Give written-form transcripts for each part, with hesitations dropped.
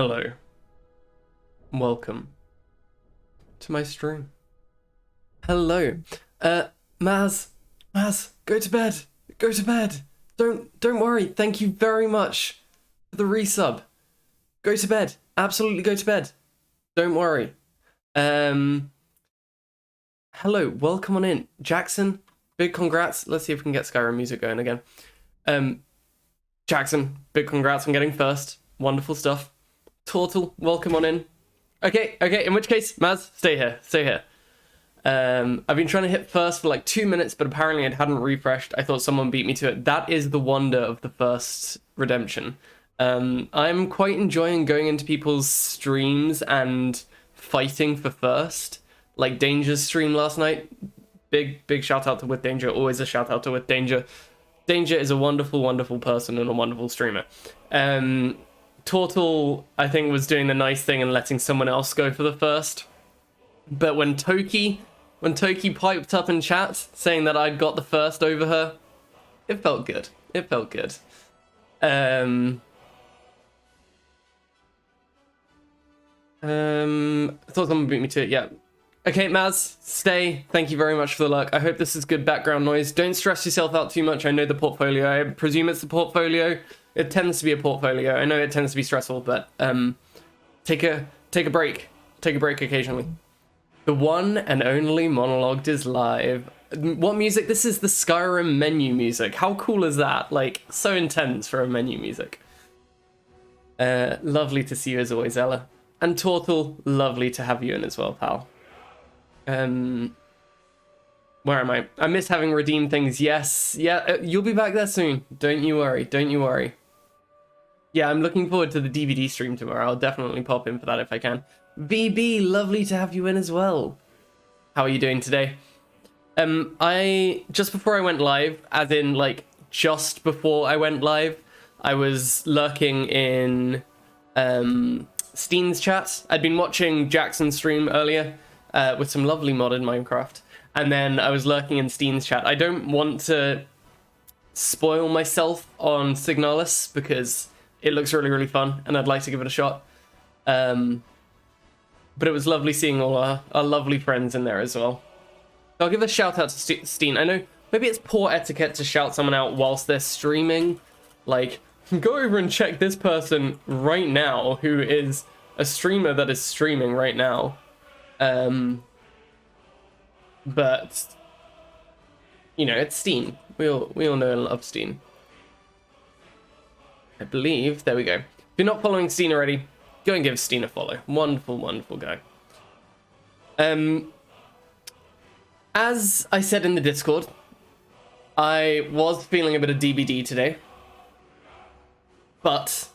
Hello. Welcome to my stream. Hello. Maz, go to bed. Go to bed. Don't worry. Thank you very much for the resub. Go to bed. Absolutely go to bed. Don't worry. Hello, welcome on in. Jackson, big congrats. Let's see if we can get Skyrim music going again. Jackson, big congrats on getting first. Wonderful stuff. Tortle, welcome on in. Okay, in which case, Maz, stay here. I've been trying to hit first for like 2 minutes, but apparently it hadn't refreshed. I thought someone beat me to it. That is the wonder of the first redemption. I'm quite enjoying going into people's streams and fighting for first. Like Danger's stream last night. Big shout out to With Danger. Always a shout out to With Danger. Danger is a wonderful person and a wonderful streamer. Tortle, I think, was doing the nice thing and letting someone else go for the first. But when Toki piped up in chat saying that I'd got the first over her, it felt good. I thought someone beat me to it, yeah. Okay, Maz, stay. Thank you very much for the luck. I hope this is good background noise. Don't stress yourself out too much. I know the portfolio. I presume it's the portfolio. It tends to be a portfolio. I know it tends to be stressful, but take a break. Take a break occasionally. The one and only Monologued is live. What music? This is the Skyrim menu music. How cool is that? Like, so intense for a menu music. Lovely to see you as always, Ella. And Tortle, lovely to have you in as well, pal. Where am I? I miss having redeemed things. Yes. Yeah, you'll be back there soon. Don't you worry. Yeah, I'm looking forward to the DVD stream tomorrow. I'll definitely pop in for that if I can. VB, lovely to have you in as well. How are you doing today? Just before I went live, as in like just before I went live, I was lurking in Steen's chat. I'd been watching Jackson's stream earlier with some lovely modded Minecraft. And then I was lurking in Steen's chat. I don't want to spoil myself on Signalis because it looks really fun and I'd like to give it a shot. But it was lovely seeing all our lovely friends in there as well. So I'll give a shout out to Steen. I know maybe it's poor etiquette to shout someone out whilst they're streaming. Like, go over and check this person right now who is a streamer that is streaming right now. But, you know, it's Steen. We all know and love Steen. I believe, there we go. If you're not following Steen already, go and give Steen a follow. Wonderful guy. As I said in the Discord, I was feeling a bit of DBD today. But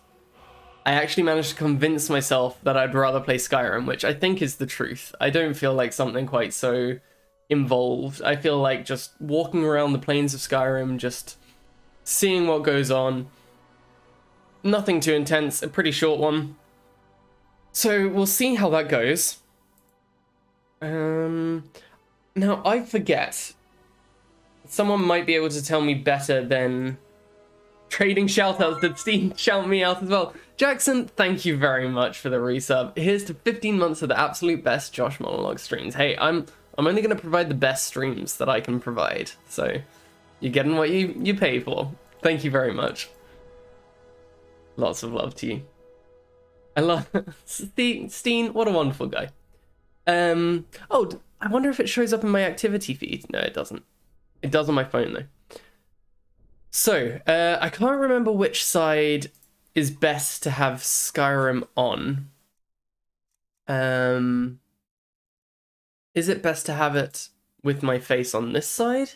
I actually managed to convince myself that I'd rather play Skyrim, which I think is the truth. I don't feel like something quite so involved. I feel like just walking around the plains of Skyrim, just seeing what goes on. Nothing too intense, a pretty short one. So we'll see how that goes. Now I forget. Someone might be able to tell me better than trading shoutouts. Did Steve shout me out as well? Jackson, thank you very much for the resub. Here's to 15 months of the absolute best Josh Monologue streams. Hey, I'm only going to provide the best streams that I can provide. So you're getting what you pay for. Thank you very much. Lots of love to you. I love Steen, what a wonderful guy. Oh, I wonder if it shows up in my activity feed. No, it doesn't. It does on my phone though. So, I can't remember which side is best to have Skyrim on. Is it best to have it with my face on this side?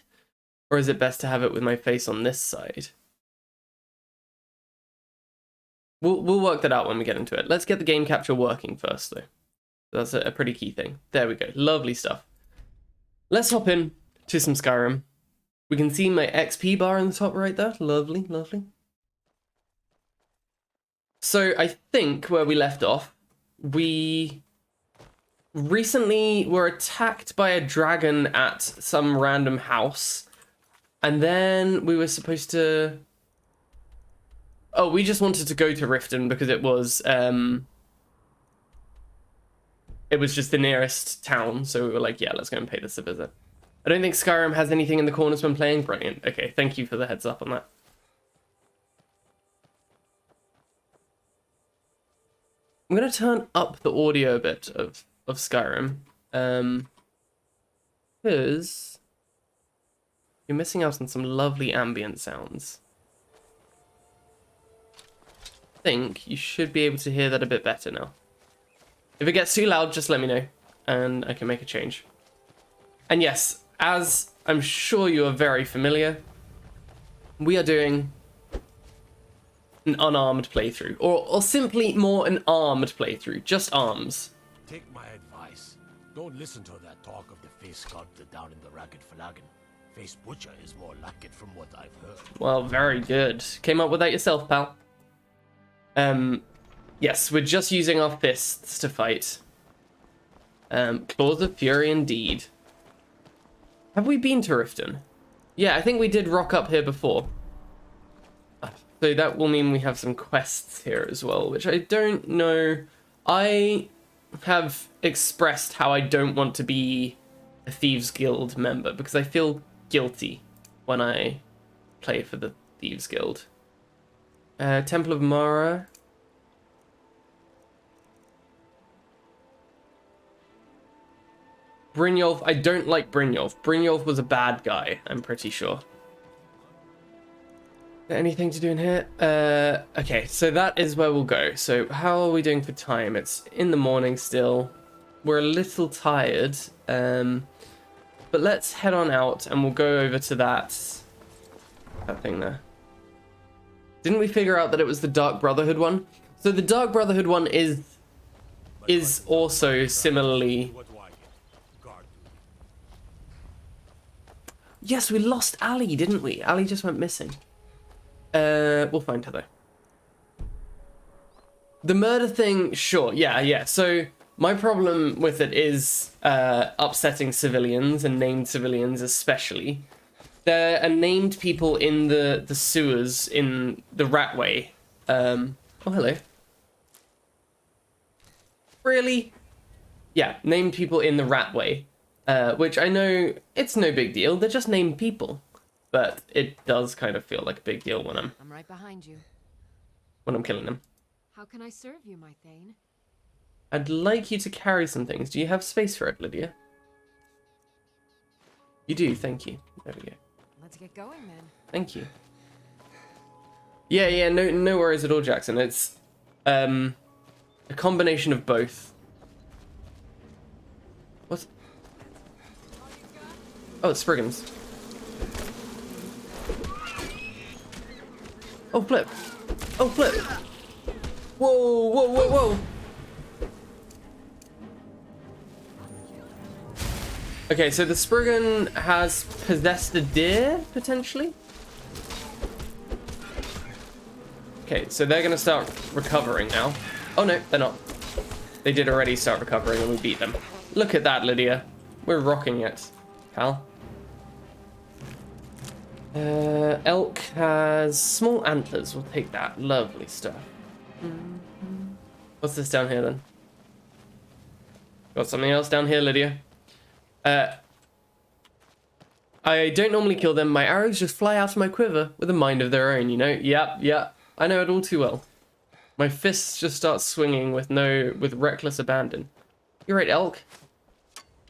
Or is it best to have it with my face on this side? We'll work that out when we get into it. Let's get the game capture working first, though. That's a pretty key thing. There we go. Lovely stuff. Let's hop in to some Skyrim. We can see my XP bar in the top right there. Lovely. So I think where we left off, we recently were attacked by a dragon at some random house. And then we were supposed to... Oh, we just wanted to go to Riften because it was it was just the nearest town, so we were like, yeah, let's go and pay this a visit. I don't think Skyrim has anything in the corners when playing. Brilliant. Okay, thank you for the heads up on that. I'm going to turn up the audio a bit of Skyrim. Because you're missing out on some lovely ambient sounds. I think you should be able to hear that a bit better now. If it gets too loud, just let me know, and I can make a change. And yes, as I'm sure you are very familiar, we are doing an unarmed playthrough, or simply more an armed playthrough, just arms. Take my advice. Don't listen to that talk of the face sculptor down in the ragged flagon. Face butcher is more like it from what I've heard. Well, very good. Came up with that yourself, pal. Yes, we're just using our fists to fight. Claws of Fury indeed. Have we been to Riften? Yeah, I think we did rock up here before. So that will mean we have some quests here as well, which I don't know. I have expressed how I don't want to be a Thieves Guild member because I feel guilty when I play for the Thieves Guild. Temple of Mara. Brynjolf, I don't like Brynjolf. Brynjolf was a bad guy, I'm pretty sure. Anything to do in here? Okay, so that is where we'll go. So how are we doing for time? It's in the morning still. We're a little tired. But let's head on out and we'll go over to that thing there. Didn't we figure out that it was the Dark Brotherhood one? So the Dark Brotherhood one is also similarly... Yes, we lost Ali, didn't we? Ali just went missing. We'll find her though. The murder thing, sure, yeah. So my problem with it is upsetting civilians and named civilians especially. There are named people in the sewers in the Ratway. Oh, hello. Really? Yeah, named people in the Ratway. Which I know it's no big deal. They're just named people. But it does kind of feel like a big deal when I'm right behind you. When I'm killing them. How can I serve you, my Thane? I'd like you to carry some things. Do you have space for it, Lydia? You do, thank you. There we go. Let's get going then. Thank you. Yeah, no worries at all, Jackson. It's a combination of both. What? Oh, it's Spriggans. Oh, flip. Oh, flip. Whoa. Okay, so the Spriggan has possessed a deer, potentially? Okay, so they're going to start recovering now. Oh, no, they're not. They did already start recovering and we beat them. Look at that, Lydia. We're rocking it, pal. Elk has small antlers. We'll take that. Lovely stuff. What's this down here, then? Got something else down here, Lydia? I don't normally kill them. My arrows just fly out of my quiver with a mind of their own, you know? Yeah. I know it all too well. My fists just start swinging with reckless abandon. You're right, Elk.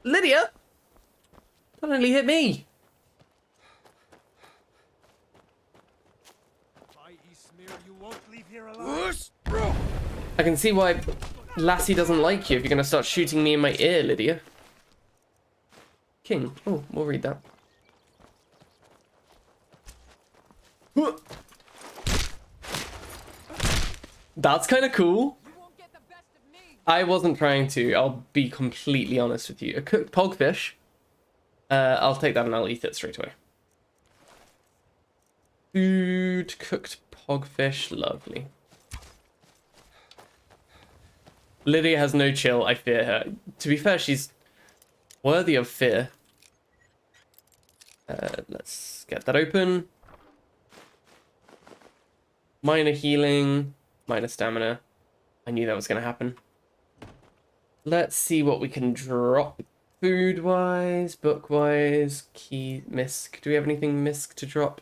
Lydia! That only hit me. I can see why Lassie doesn't like you if you're going to start shooting me in my ear, Lydia. King. Oh, we'll read that. That's kind of cool. I wasn't trying to. I'll be completely honest with you. A cooked pogfish. I'll take that and I'll eat it straight away. Food, cooked pogfish, lovely. Lydia has no chill, I fear her. To be fair, she's worthy of fear. Let's get that open. Minor healing, minor stamina. I knew that was going to happen. Let's see what we can drop. Food-wise, book-wise, key, misc. Do we have anything misc to drop?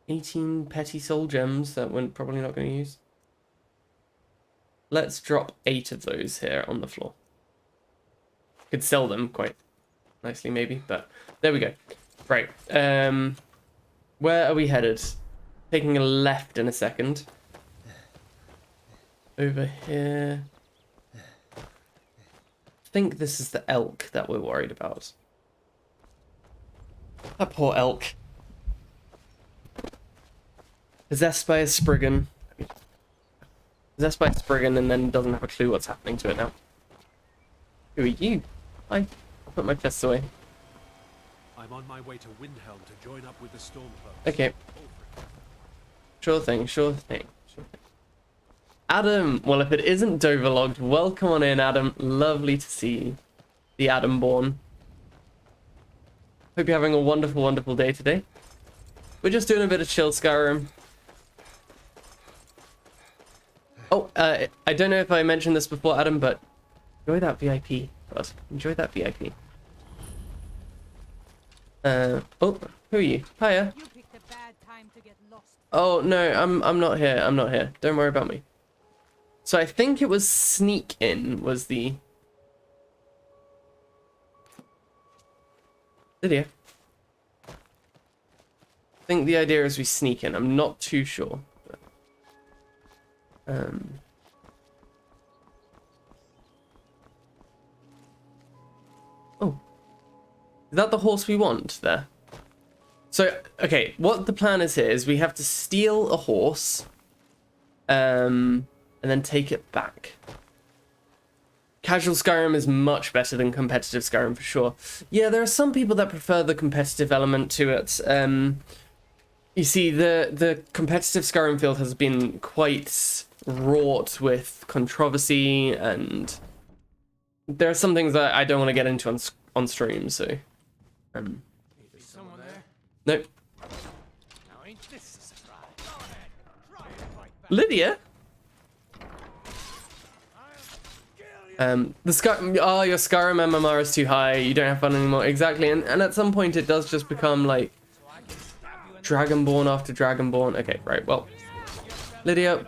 18 petty soul gems that we're probably not going to use. Let's drop 8 of those here on the floor. Could sell them quite nicely maybe, but there we go. Right. Where are we headed? Taking a left in a second. Over here. I think this is the elk that we're worried about. That poor elk. Possessed by a Spriggan. Possessed by a Spriggan and then doesn't have a clue what's happening to it now. Who are you? Hi. I'll put my chests away. I'm on my way to Windhelm to join up with the Stormcloaks. Okay. Sure thing, sure thing, sure thing. Adam! Well, if it isn't Doverlogged, welcome on in, Adam. Lovely to see you. The Adam-born. Hope you're having a wonderful, wonderful day today. We're just doing a bit of chill Skyrim. Oh, I don't know if I mentioned this before, Adam, but enjoy that VIP, bud. Enjoy that VIP. Oh, who are you? Hiya. You picked a bad time to get lost. Oh no, I'm not here. I'm not here. Don't worry about me. So I think it was sneak in was the Lydia. I think the idea is we sneak in. I'm not too sure. But, oh. Is that the horse we want there? So, okay, what the plan is here is we have to steal a horse, and then take it back. Casual Skyrim is much better than competitive Skyrim for sure. Yeah, there are some people that prefer the competitive element to it. You see, the competitive Skyrim field has been quite wrought with controversy, and there are some things that I don't want to get into on stream, so... Someone there? Nope. Now ain't this a surprise? Go ahead, try and fight back. Lydia? Your Skyrim MMR is too high, you don't have fun anymore. Exactly, and at some point it does just become like Dragonborn after Dragonborn. Okay, right, well. Lydia.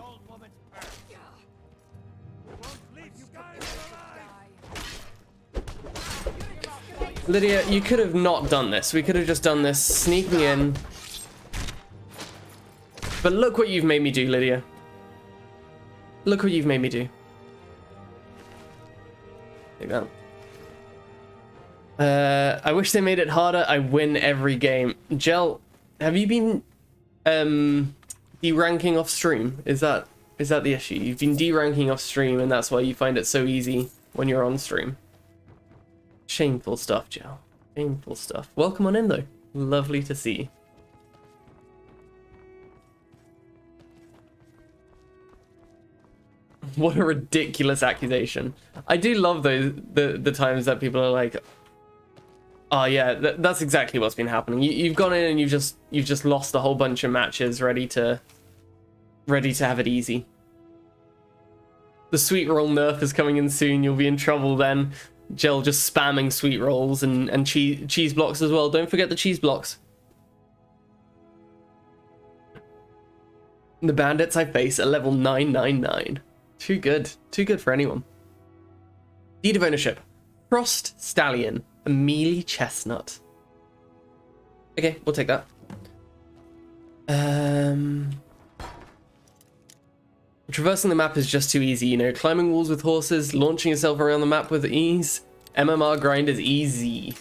Lydia, you could have not done this. We could have just done this sneaking in. But look what you've made me do, Lydia. Look what you've made me do. Take that. I wish they made it harder. I win every game. Gel, have you been deranking off stream? Is that the issue? You've been deranking off stream and that's why you find it so easy when you're on stream. Shameful stuff, Gel. Shameful stuff. Welcome on in though. Lovely to see you. What a ridiculous accusation. I do love those the times that people are like, oh yeah, that's exactly what's been happening. You've gone in and you've just lost a whole bunch of matches ready to have it easy. The sweet roll nerf is coming in soon. You'll be in trouble then. Gel just spamming sweet rolls and cheese blocks as well. Don't forget the cheese blocks. The bandits I face are level 999. Too good. Too good for anyone. Deed of ownership. Frost Stallion. A mealy chestnut. Okay, we'll take that. Traversing the map is just too easy, you know. Climbing walls with horses, launching yourself around the map with ease. MMR grind is easy.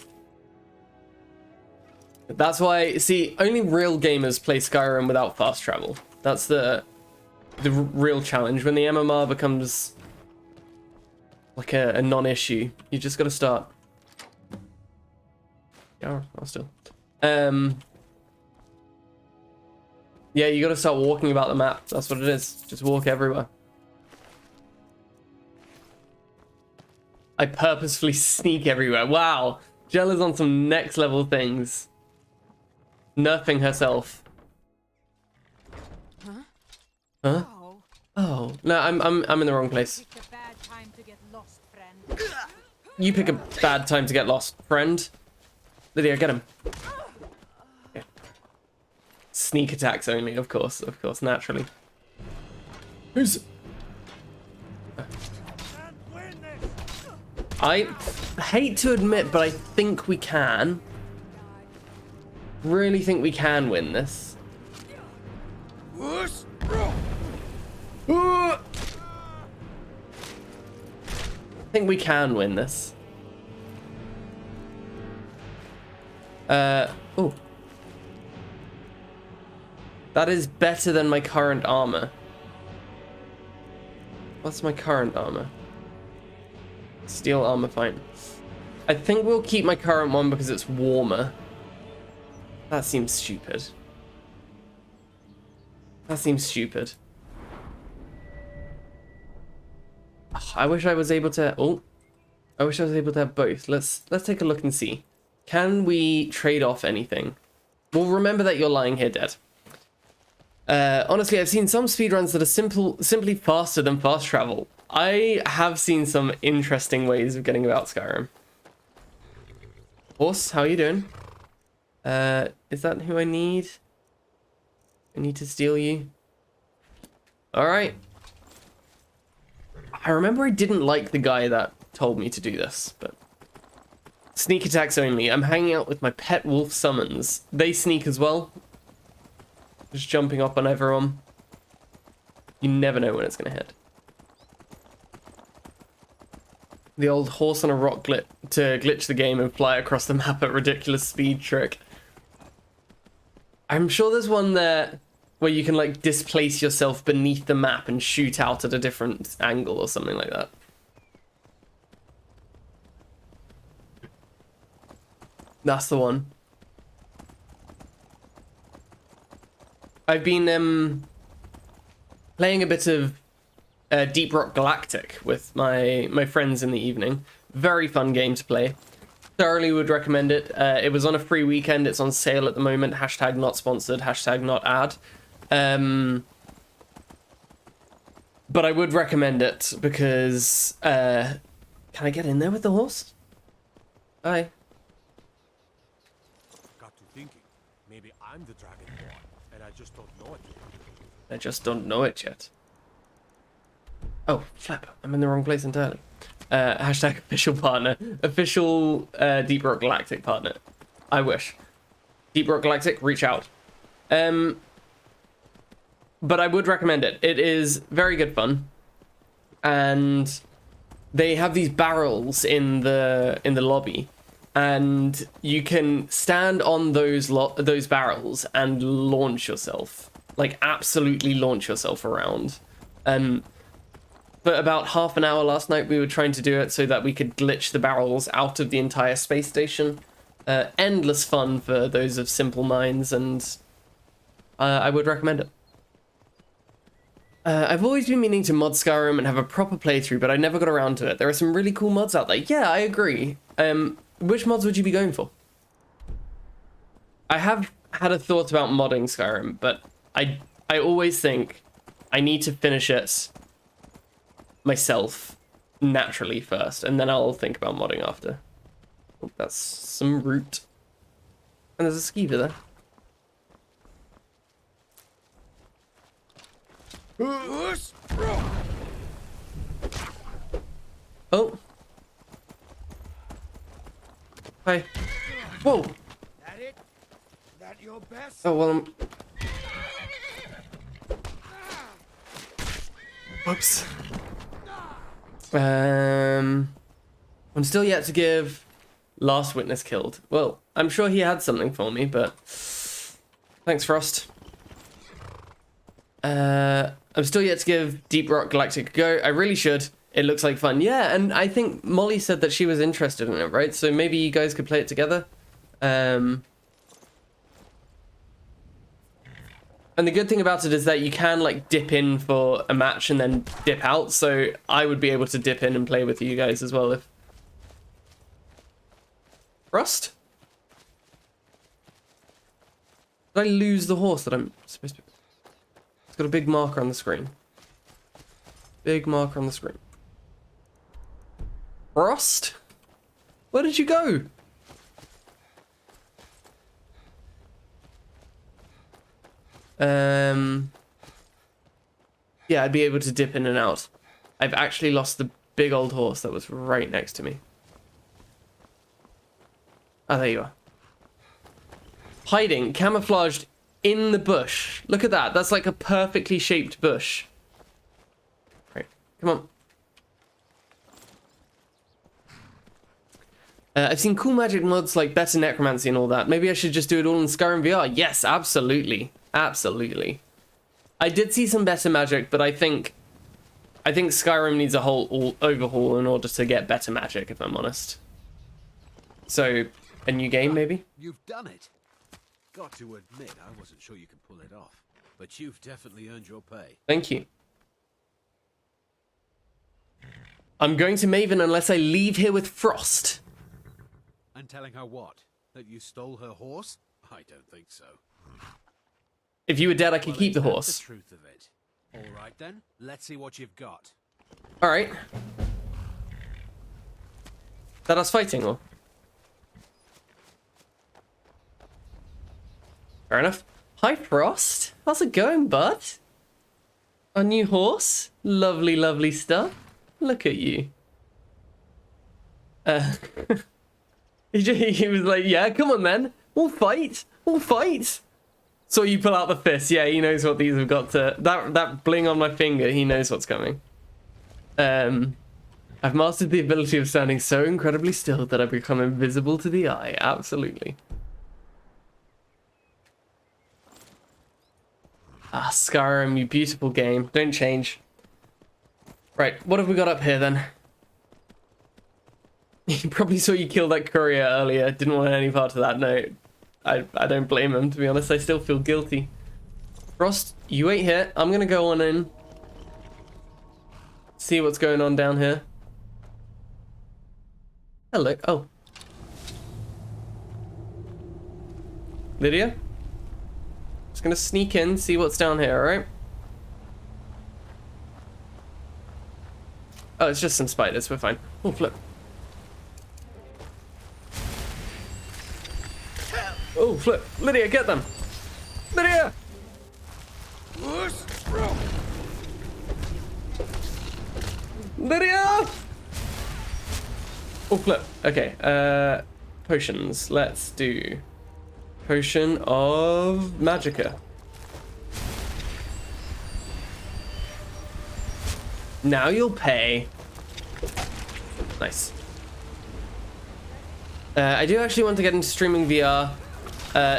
That's why, see, only real gamers play Skyrim without fast travel. That's the real challenge. When the MMR becomes like a non-issue, you just gotta start. Yeah, I'll still. Yeah, you gotta start walking about the map. That's what it is. Just walk everywhere. I purposefully sneak everywhere. Wow. Jell is on some next level things. Nerfing herself. Huh? Huh? Oh, Oh no, I'm in the wrong place. Picked a bad time to get lost, friend. You pick a bad time to get lost, friend. Lydia, get him. Yeah. Sneak attacks only, of course, naturally. Who's? I hate to admit, but I think we can. Really think we can win this. I think we can win this. Oh. That is better than my current armor. What's my current armor? Steel armor, fine. I think we'll keep my current one because it's warmer. That seems stupid. That seems stupid. I wish I was able to... Oh. I wish I was able to have both. Let's take a look and see. Can we trade off anything? Well, remember that you're lying here dead. Honestly, I've seen some speedruns that are simply faster than fast travel. I have seen some interesting ways of getting about Skyrim. Horse, how are you doing? Is that who I need? I need to steal you. Alright. I remember I didn't like the guy that told me to do this, but... Sneak attacks only. I'm hanging out with my pet wolf summons. They sneak as well. Just jumping up on everyone. You never know when it's going to hit. The old horse on a rock to glitch the game and fly across the map at ridiculous speed trick. I'm sure there's one there where you can like displace yourself beneath the map and shoot out at a different angle or something like that. That's the one. I've been playing a bit of Deep Rock Galactic with my friends in the evening. Very fun game to play. Thoroughly would recommend it. It was on a free weekend. It's on sale at the moment. Hashtag not sponsored. Hashtag not ad. But I would recommend it because... can I get in there with the horse? Hi. Got to thinking. Maybe I'm the Dragonborn, and I just don't know it yet. I just don't know it yet. Oh, flap. I'm in the wrong place entirely. Hashtag official partner. Official Deep Rock Galactic partner. I wish. Deep Rock Galactic, reach out. But I would recommend it. It is very good fun. And they have these barrels in the lobby. And you can stand on those barrels and launch yourself. Like, absolutely launch yourself around. For about half an hour last night, we were trying to do it so that we could glitch the barrels out of the entire space station. Endless fun for those of simple minds, and I would recommend it. I've always been meaning to mod Skyrim and have a proper playthrough, but I never got around to it. There are some really cool mods out there. Yeah, I agree. Which mods would you be going for? I have had a thought about modding Skyrim, but I always think I need to finish it myself naturally first, and then I'll think about modding after. Oh, that's some root. And there's a skeever there. Oh. Hi. Whoa. That it? That your best? Oh, well, whoops. I'm still yet to give Last Witness killed. Well, I'm sure he had something for me, but thanks, Frost. I'm still yet to give Deep Rock Galactic a go. I really should. It looks like fun. Yeah, and I think Molly said that she was interested in it, right? So maybe you guys could play it together. And the good thing about it is that you can like dip in for a match and then dip out. So I would be able to dip in and play with you guys as well if... Rust? Did I lose the horse that I'm supposed to... It's got a big marker on the screen. Big marker on the screen. Frost? Where did you go? Yeah, I'd be able to dip in and out. I've actually lost the big old horse that was right next to me. Oh, there you are. Hiding, camouflaged in the bush. Look at that. That's like a perfectly shaped bush. Right, come on. I've seen cool magic mods like better necromancy and all that. Maybe I should just do it all in Skyrim VR. Yes, absolutely. Absolutely. I did see some better magic, but I think Skyrim needs a whole overhaul in order to get better magic, if I'm honest. So, a new game, maybe? You've done it. Got to admit, I wasn't sure you could pull it off. But you've definitely earned your pay. Thank you. I'm going to Maven unless I leave here with Frost. And telling her what? That you stole her horse? I don't think so. If you were dead, I could keep the ain't that horse. The truth of it. All right then, let's see what you've got. All right. That us fighting, or? Fair enough. Hi, Frost. How's it going, bud? A new horse? Lovely, lovely stuff. Look at you. He was like, yeah, come on then. We'll fight. We'll fight. So you pull out the fist. Yeah, he knows what these have got to... That bling on my finger, he knows what's coming. I've mastered the ability of standing so incredibly still that I become invisible to the eye. Absolutely. Ah, Skyrim, you beautiful game. Don't change. Right, what have we got up here then? He probably saw you kill that courier earlier. Didn't want any part of that. No, I don't blame him, to be honest. I still feel guilty. Frost, you wait here. I'm gonna go on in. See what's going on down here. Hello. Oh. Lydia? Just gonna sneak in, see what's down here, alright? Oh, it's just some spiders. We're fine. Oh, flip. Oh, flip. Lydia, get them. Lydia! Lydia! Oh, flip. Okay. Potions. Let's do potion of magicka. Now you'll pay. Nice. I do actually want to get into streaming VR.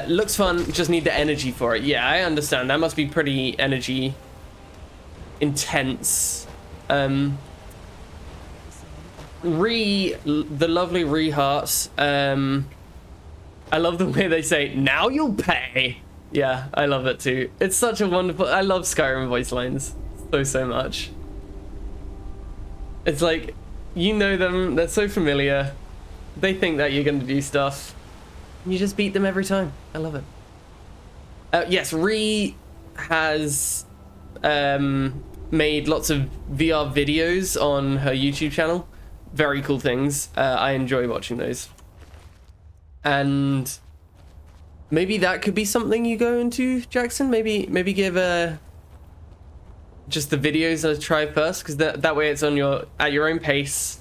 Looks fun, just need the energy for it. Yeah, I understand. That must be pretty energy intense. The lovely Ree Hearts. I love the way they say, now you'll pay. Yeah, I love it too. It's such a wonderful... I love Skyrim voice lines so much. It's like, you know them, they're so familiar. They think that you're going to do stuff. You just beat them every time. I love it. Yes, Ree has made lots of VR videos on her YouTube channel. Very cool things. I enjoy watching those. And maybe that could be something you go into, Jackson. Maybe give just the videos a try first, because that way it's on at your own pace.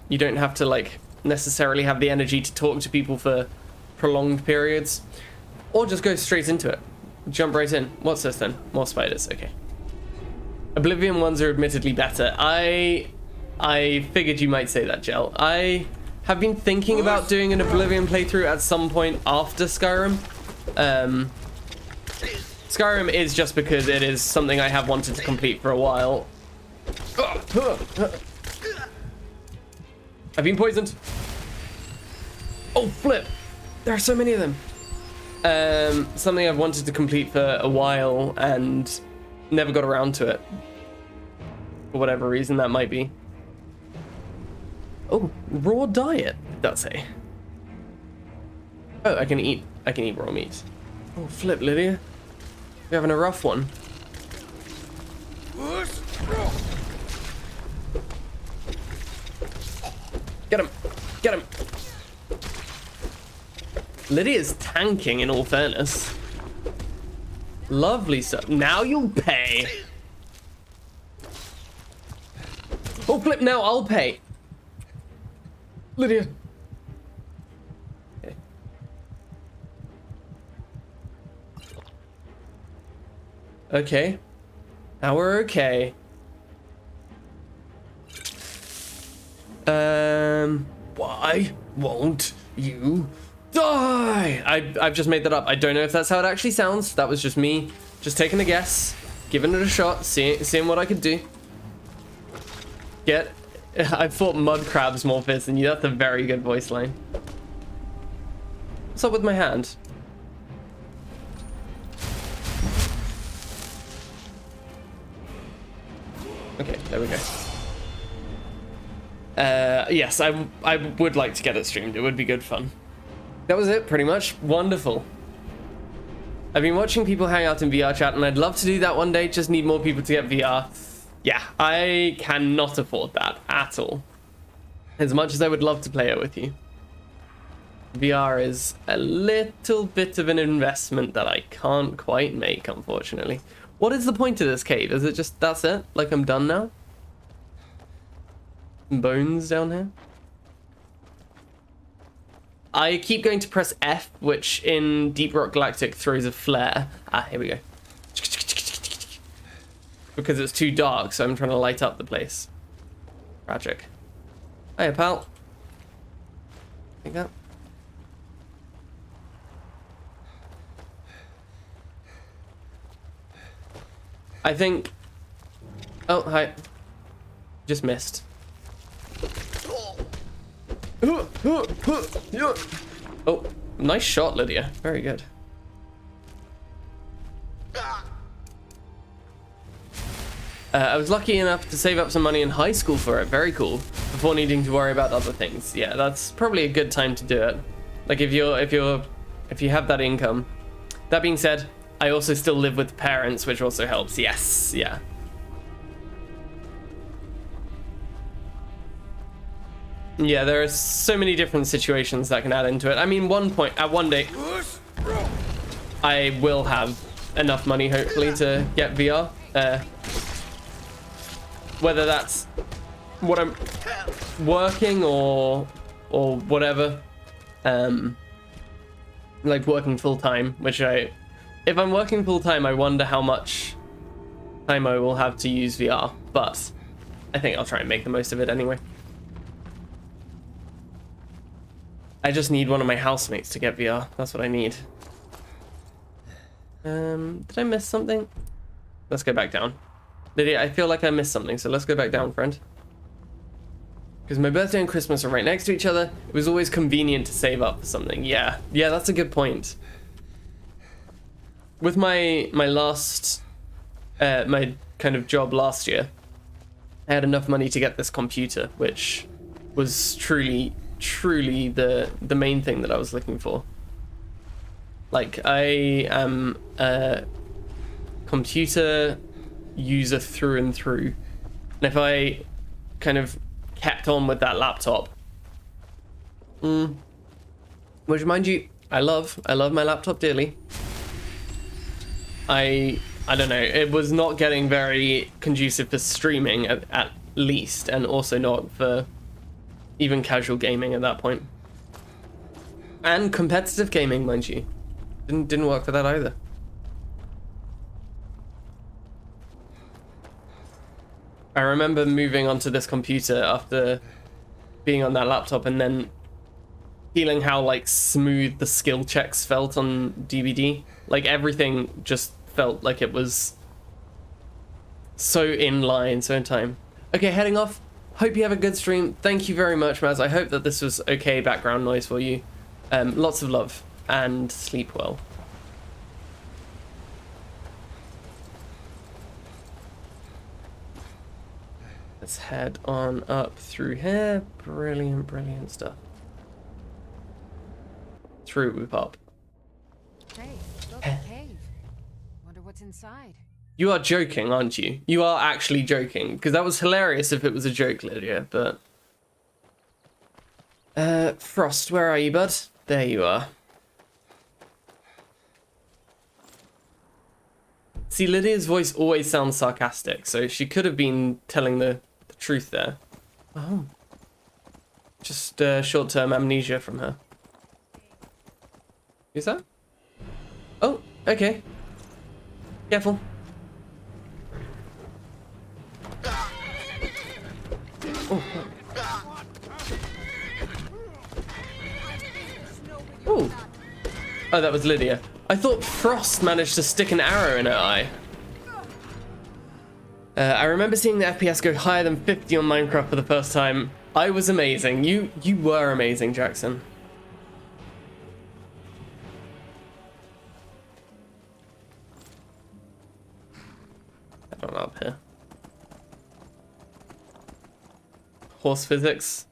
You don't have to like necessarily have the energy to talk to people for prolonged periods, or just go straight into it. Jump right in. What's this then? More spiders. Okay. Oblivion ones are admittedly better. I figured you might say that, Jel. I have been thinking about doing an Oblivion playthrough at some point after Skyrim. Skyrim is just because it is something I have wanted to complete for a while. I've been poisoned. Oh, flip. There are so many of them. Something I've wanted to complete for a while and never got around to it. For whatever reason that might be. Oh, raw diet, that's say. Oh, I can eat raw meat. Oh, flip, Lydia. You're having a rough one. Lydia's tanking, in all fairness. Lovely stuff. Now you'll pay. Oh, flip, now I'll pay. Lydia. Okay. Okay. Now we're okay. Why won't you die? I've just made that up. I don't know if that's how it actually sounds. That was just me just taking a guess, giving it a shot, seeing what I could do. I fought mud crabs more fierce than you. That's a very good voice line. What's up with my hand? Okay, there we go. Yes, I would like to get it streamed. It would be good fun. That was it, pretty much. Wonderful. I've been watching people hang out in VR chat, and I'd love to do that one day. Just need more people to get VR. Yeah, I cannot afford that at all. As much as I would love to play it with you. VR is a little bit of an investment that I can't quite make, unfortunately. What is the point of this cave? Is it just, that's it? Like I'm done now? Bones down here? I keep going to press F, which in Deep Rock Galactic throws a flare. Ah, here we go. Because it's too dark, so I'm trying to light up the place. Tragic. Hiya, pal. Take that. I think... Oh, hi. Just missed. Oh, nice shot, Lydia. Very good. I was lucky enough to save up some money in high school for it. Very cool. Before needing to worry about other things. Yeah, that's probably a good time to do it. Like if you have that income. That being said, I also still live with parents, which also helps. Yes, yeah. Yeah, there are so many different situations that can add into it. I mean, one day, I will have enough money, hopefully, to get VR. Whether that's what I'm working or whatever. Like working full time, which if I'm working full time, I wonder how much time I will have to use VR, but I think I'll try and make the most of it anyway. I just need one of my housemates to get VR. That's what I need. Did I miss something? Let's go back down. Lydia, I feel like I missed something, so let's go back down, friend. Because my birthday and Christmas are right next to each other. It was always convenient to save up for something. Yeah, that's a good point. With my last, my kind of job last year, I had enough money to get this computer, which was truly the main thing that I was looking for. Like, I am a computer user through and through, and if I kind of kept on with that laptop, which, mind you, I love my laptop dearly. I don't know, it was not getting very conducive for streaming at least, and also not for even casual gaming at that point. And competitive gaming, mind you. Didn't work for that either. I remember moving onto this computer after being on that laptop and then feeling how like smooth the skill checks felt on DVD. Like everything just felt like it was so in line, so in time. Okay, heading off. Hope you have a good stream. Thank you very much, Maz. I hope that this was okay background noise for you. Lots of love and sleep well. Let's head on up through here. Brilliant stuff. Through we pop. Hey, look, a cave. Wonder what's inside. You are joking, aren't you? You are actually joking, because that was hilarious if it was a joke, Lydia, but... Frost, where are you, bud? There you are. See, Lydia's voice always sounds sarcastic, so she could have been telling the truth there. Oh. Just short-term amnesia from her. Who's that? Oh, okay. Careful. Oh. Oh. Oh, that was Lydia. I thought Frost managed to stick an arrow in her eye. I remember seeing the FPS go higher than 50 on Minecraft for the first time. I was amazing. You were amazing, Jackson. I don't know up here. Horse physics.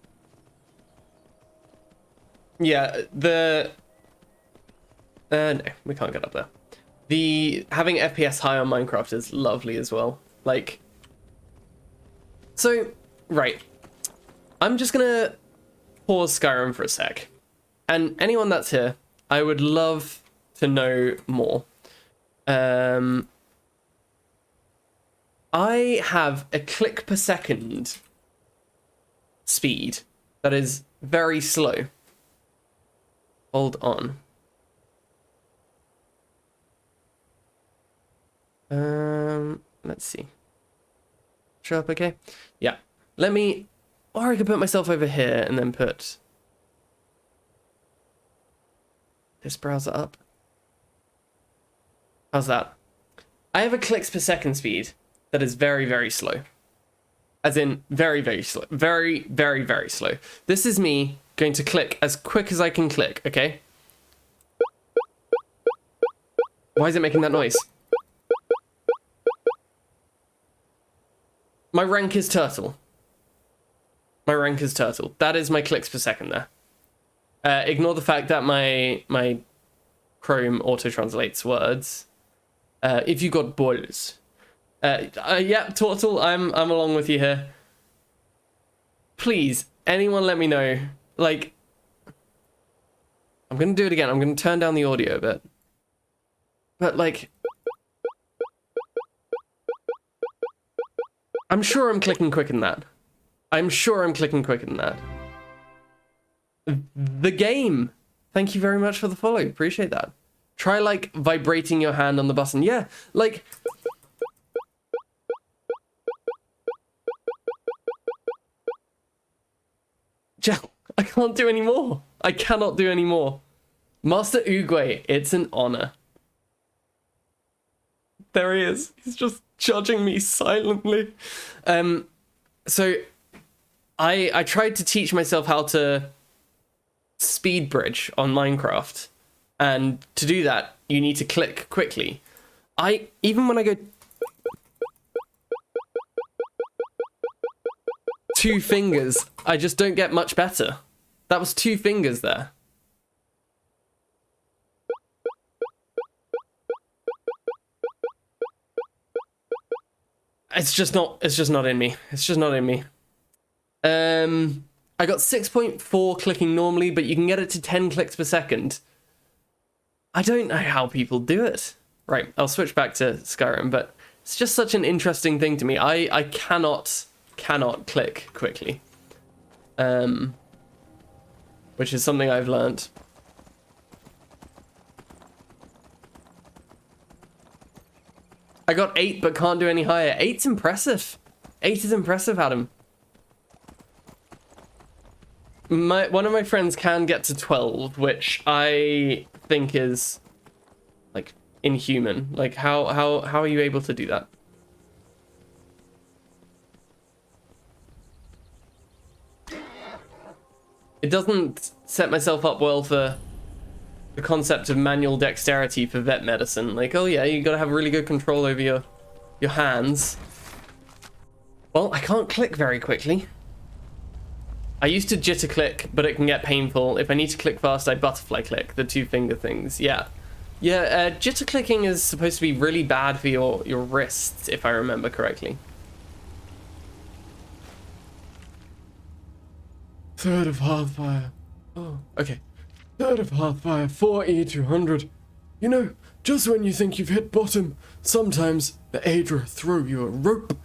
Yeah, no, we can't get up there. Having FPS high on Minecraft is lovely as well. Like, so, right. I'm just gonna pause Skyrim for a sec. And anyone that's here, I would love to know more. I have a click per second speed that is very slow. Hold on. Let's see. Show up okay? Yeah. Or I could put myself over here and then put this browser up. How's that? I have a clicks per second speed that is very, very slow. As in, very, very slow. Very, very, very slow. This is me going to click as quick as I can click, okay? Why is it making that noise? My rank is turtle. My rank is turtle. That is my clicks per second there. Ignore the fact that my Chrome auto-translates words. If you got balls. Yeah, turtle, I'm along with you here. Please, anyone let me know. Like, I'm gonna do it again. I'm gonna turn down the audio a bit. But like, I'm sure I'm clicking quicker than that. I'm sure I'm clicking quicker than that. The game. Thank you very much for the follow. Appreciate that. Try like vibrating your hand on the button. Yeah, like. I can't do any more. I cannot do any more. Master Uguay, it's an honor. There he is. He's just judging me silently. So I tried to teach myself how to speed bridge on Minecraft. And to do that, you need to click quickly. Even when I go 2 fingers, I just don't get much better. That was 2 fingers there. It's just not in me. It's just not in me. I got 6.4 clicking normally, but you can get it to 10 clicks per second. I don't know how people do it. Right, I'll switch back to Skyrim, but it's just such an interesting thing to me. I cannot click quickly. Which is something I've learned. I got 8 but can't do any higher. 8's impressive. 8 is impressive, Adam. One of my friends can get to 12, which I think is like inhuman. Like how are you able to do that? It doesn't set myself up well for the concept of manual dexterity for vet medicine. Like, oh yeah, you gotta have really good control over your hands. Well, I can't click very quickly. I used to jitter click, but it can get painful. If I need to click fast, I butterfly click, the 2 finger things. Yeah. Yeah, jitter clicking is supposed to be really bad for your wrists, if I remember correctly. 3rd of Hearthfire. Oh, okay. 3rd of Hearthfire, 4E200. You know, just when you think you've hit bottom, sometimes the Aedra throw you a rope.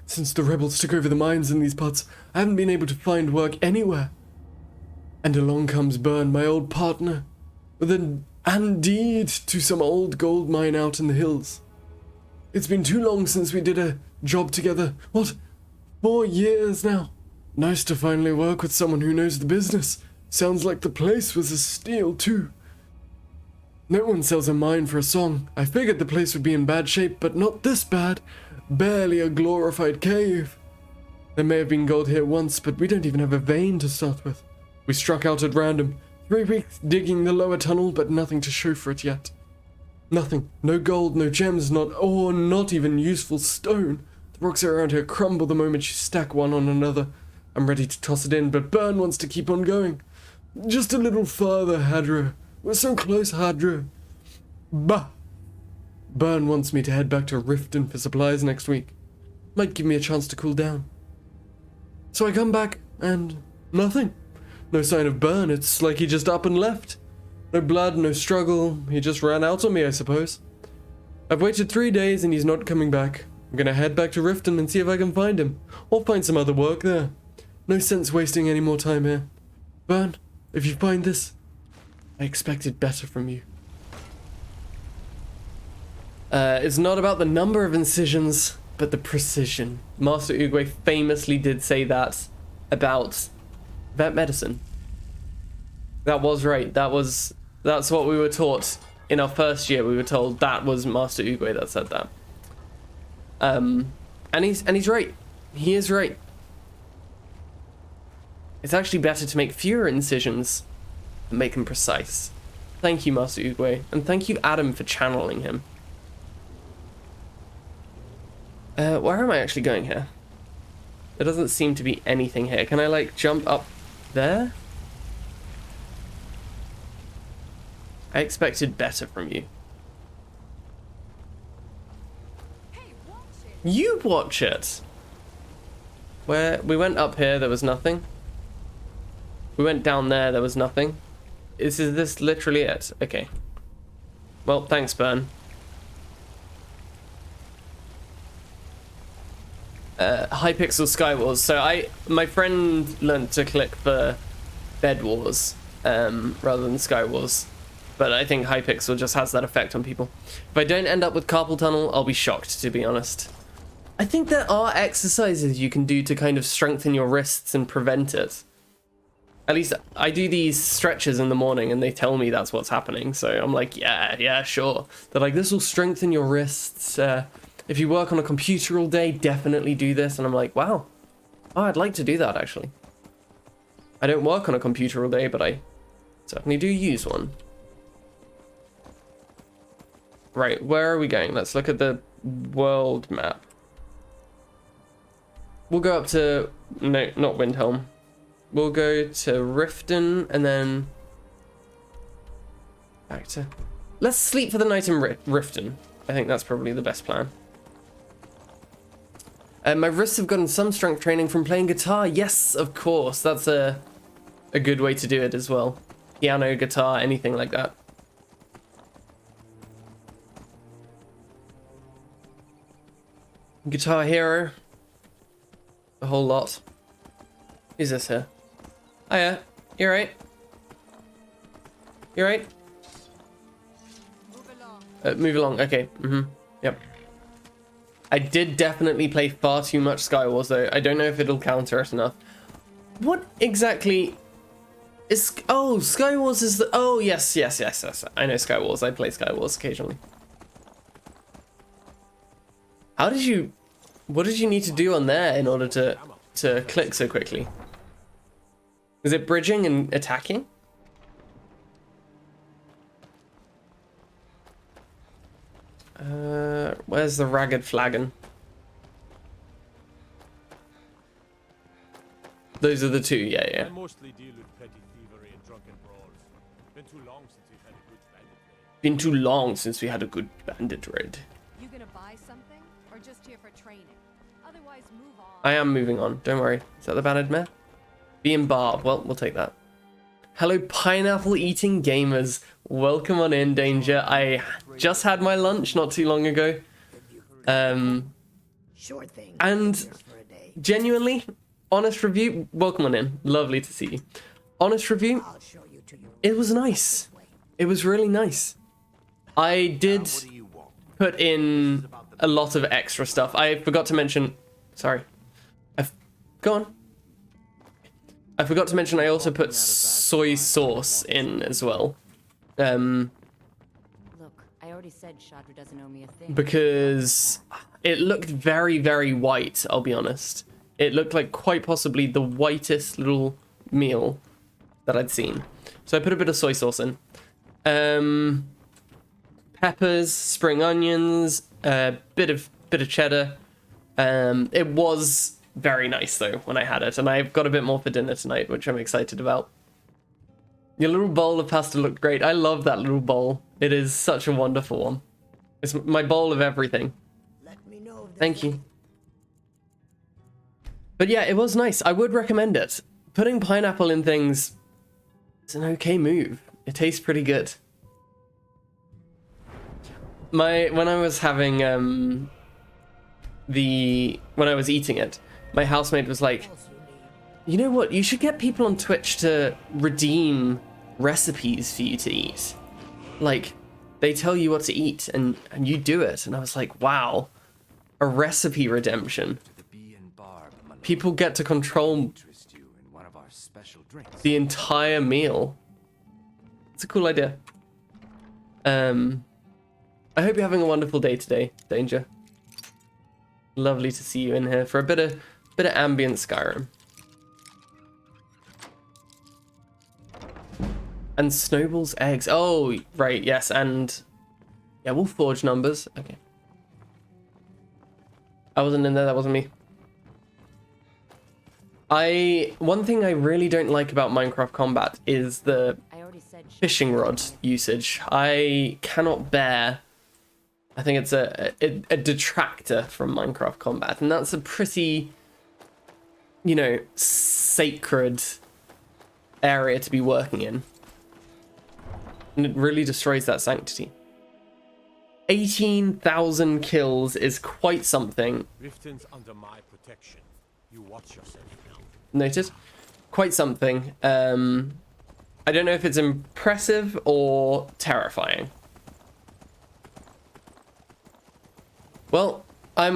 Since the rebels took over the mines in these parts, I haven't been able to find work anywhere. And along comes Byrne, my old partner, with an deed to some old gold mine out in the hills. It's been too long since we did a job together. What? 4 years now. Nice to finally work with someone who knows the business. Sounds like the place was a steal too. No one sells a mine for a song. I figured the place would be in bad shape, but not this bad. Barely a glorified cave. There may have been gold here once, but we don't even have a vein to start with. We struck out at random. 3 weeks digging the lower tunnel, but nothing to show for it yet. Nothing. No gold, no gems, not ore, not even useful stone. The rocks around here crumble the moment you stack one on another. I'm ready to toss it in, but Byrne wants to keep on going. Just a little further, Hadra. We're so close, Hadra. Bah! Byrne wants me to head back to Riften for supplies next week. Might give me a chance to cool down. So I come back, and nothing. No sign of Byrne, it's like he just up and left. No blood, no struggle, he just ran out on me, I suppose. I've waited 3 days and he's not coming back. I'm gonna head back to Riften and see if I can find him, or find some other work there. No sense wasting any more time here. Byrne, if you find this, I expected better from you. It's not about the number of incisions, but the precision. Master Oogway famously did say that about vet medicine. That was right. That's what we were taught in our first year. We were told that was Master Oogway that said that. And he's right. He is right. It's actually better to make fewer incisions and make them precise. Thank you, Master Oogway, and thank you, Adam, for channeling him. Where am I actually going here? There doesn't seem to be anything here. Can I, like, jump up there? I expected better from you. Hey, watch it. You watch it! Where we went up here, there was nothing. We went down there was nothing. Is this literally it? Okay. Well, thanks, Byrne. Hypixel Skywars. So my friend learned to click for Bed Wars rather than Skywars. But I think Hypixel just has that effect on people. If I don't end up with carpal tunnel, I'll be shocked, to be honest. I think there are exercises you can do to kind of strengthen your wrists and prevent it. At least I do these stretches in the morning and they tell me that's what's happening. So I'm like, yeah, sure. They're like, this will strengthen your wrists. If you work on a computer all day, definitely do this. And I'm like, wow. Oh, I'd like to do that, actually. I don't work on a computer all day, but I certainly do use one. Right, where are we going? Let's look at the world map. We'll go up to... No, not Windhelm. We'll go to Riften and then... back to... Let's sleep for the night in Riften. I think that's probably the best plan. My wrists have gotten some strength training from playing guitar. Yes, of course. That's a good way to do it as well. Piano, guitar, anything like that. Guitar Hero. A whole lot. Who's this here? Hiya. You alright? You alright? Move along. Move along. Okay. Yep. I did definitely play far too much Skywars though. I don't know if it'll counter it enough. What exactly is... Oh, Skywars is the... Oh, yes. I know Skywars. I play Skywars occasionally. How did you... What did you need to do on there in order to click so quickly? Is it bridging and attacking? Where's the ragged flagon? Those are the two, yeah. I mostly deal with petty thievery and drunken brawls. Been too long since we've had a good bandit raid. Been too long since we had a good bandit raid. You gonna buy something, or just here for training? Otherwise, move on. I am moving on, don't worry. Is that the banded mare? Be in Barb. Well, we'll take that. Hello, pineapple eating gamers. Welcome on in, Danger. I just had my lunch not too long ago. Sure thing. And Here for a day. genuinely, honest review. Welcome on in. Lovely to see you. Honest review. I'll show you to your It was nice. It was really nice. I did put in a lot of extra stuff. I forgot to mention. Sorry. Go on. I forgot to mention I also put soy sauce in as well. Look, I already said Shadra doesn't owe me a thing. Because it looked very, very white, I'll be honest. It looked like quite possibly the whitest little meal that I'd seen. So I put a bit of soy sauce in. Peppers, spring onions, a bit of cheddar. It was very nice though when I had it, and I've got a bit more for dinner tonight, which I'm excited about. Your little bowl of pasta looked great. I love that little bowl. It is such a wonderful one. It's my bowl of everything. Let me know if Thank you. But yeah, it was nice. I would recommend it. Putting pineapple in things is an okay move. It tastes pretty good. When I was having when I was eating it, my housemate was like, you know what, you should get people on Twitch to redeem recipes for you to eat. Like, they tell you what to eat and you do it. And I was like, wow, a recipe redemption. People get to control the entire meal. It's a cool idea. I hope you're having a wonderful day today, Danger. Lovely to see you in here for a bit of ambient Skyrim. And Snowball's eggs. Oh, right, yes, and yeah, we'll forge numbers. Okay. I wasn't in there, that wasn't me. One thing I really don't like about Minecraft combat is the fishing rod usage. I cannot bear. I think it's a detractor from Minecraft combat, and that's a pretty, you know, sacred area to be working in. And it really destroys that sanctity. 18,000 kills is quite something. Riften's under my protection. You watch yourself now. Noted. Quite something. I don't know if it's impressive or terrifying. Well, I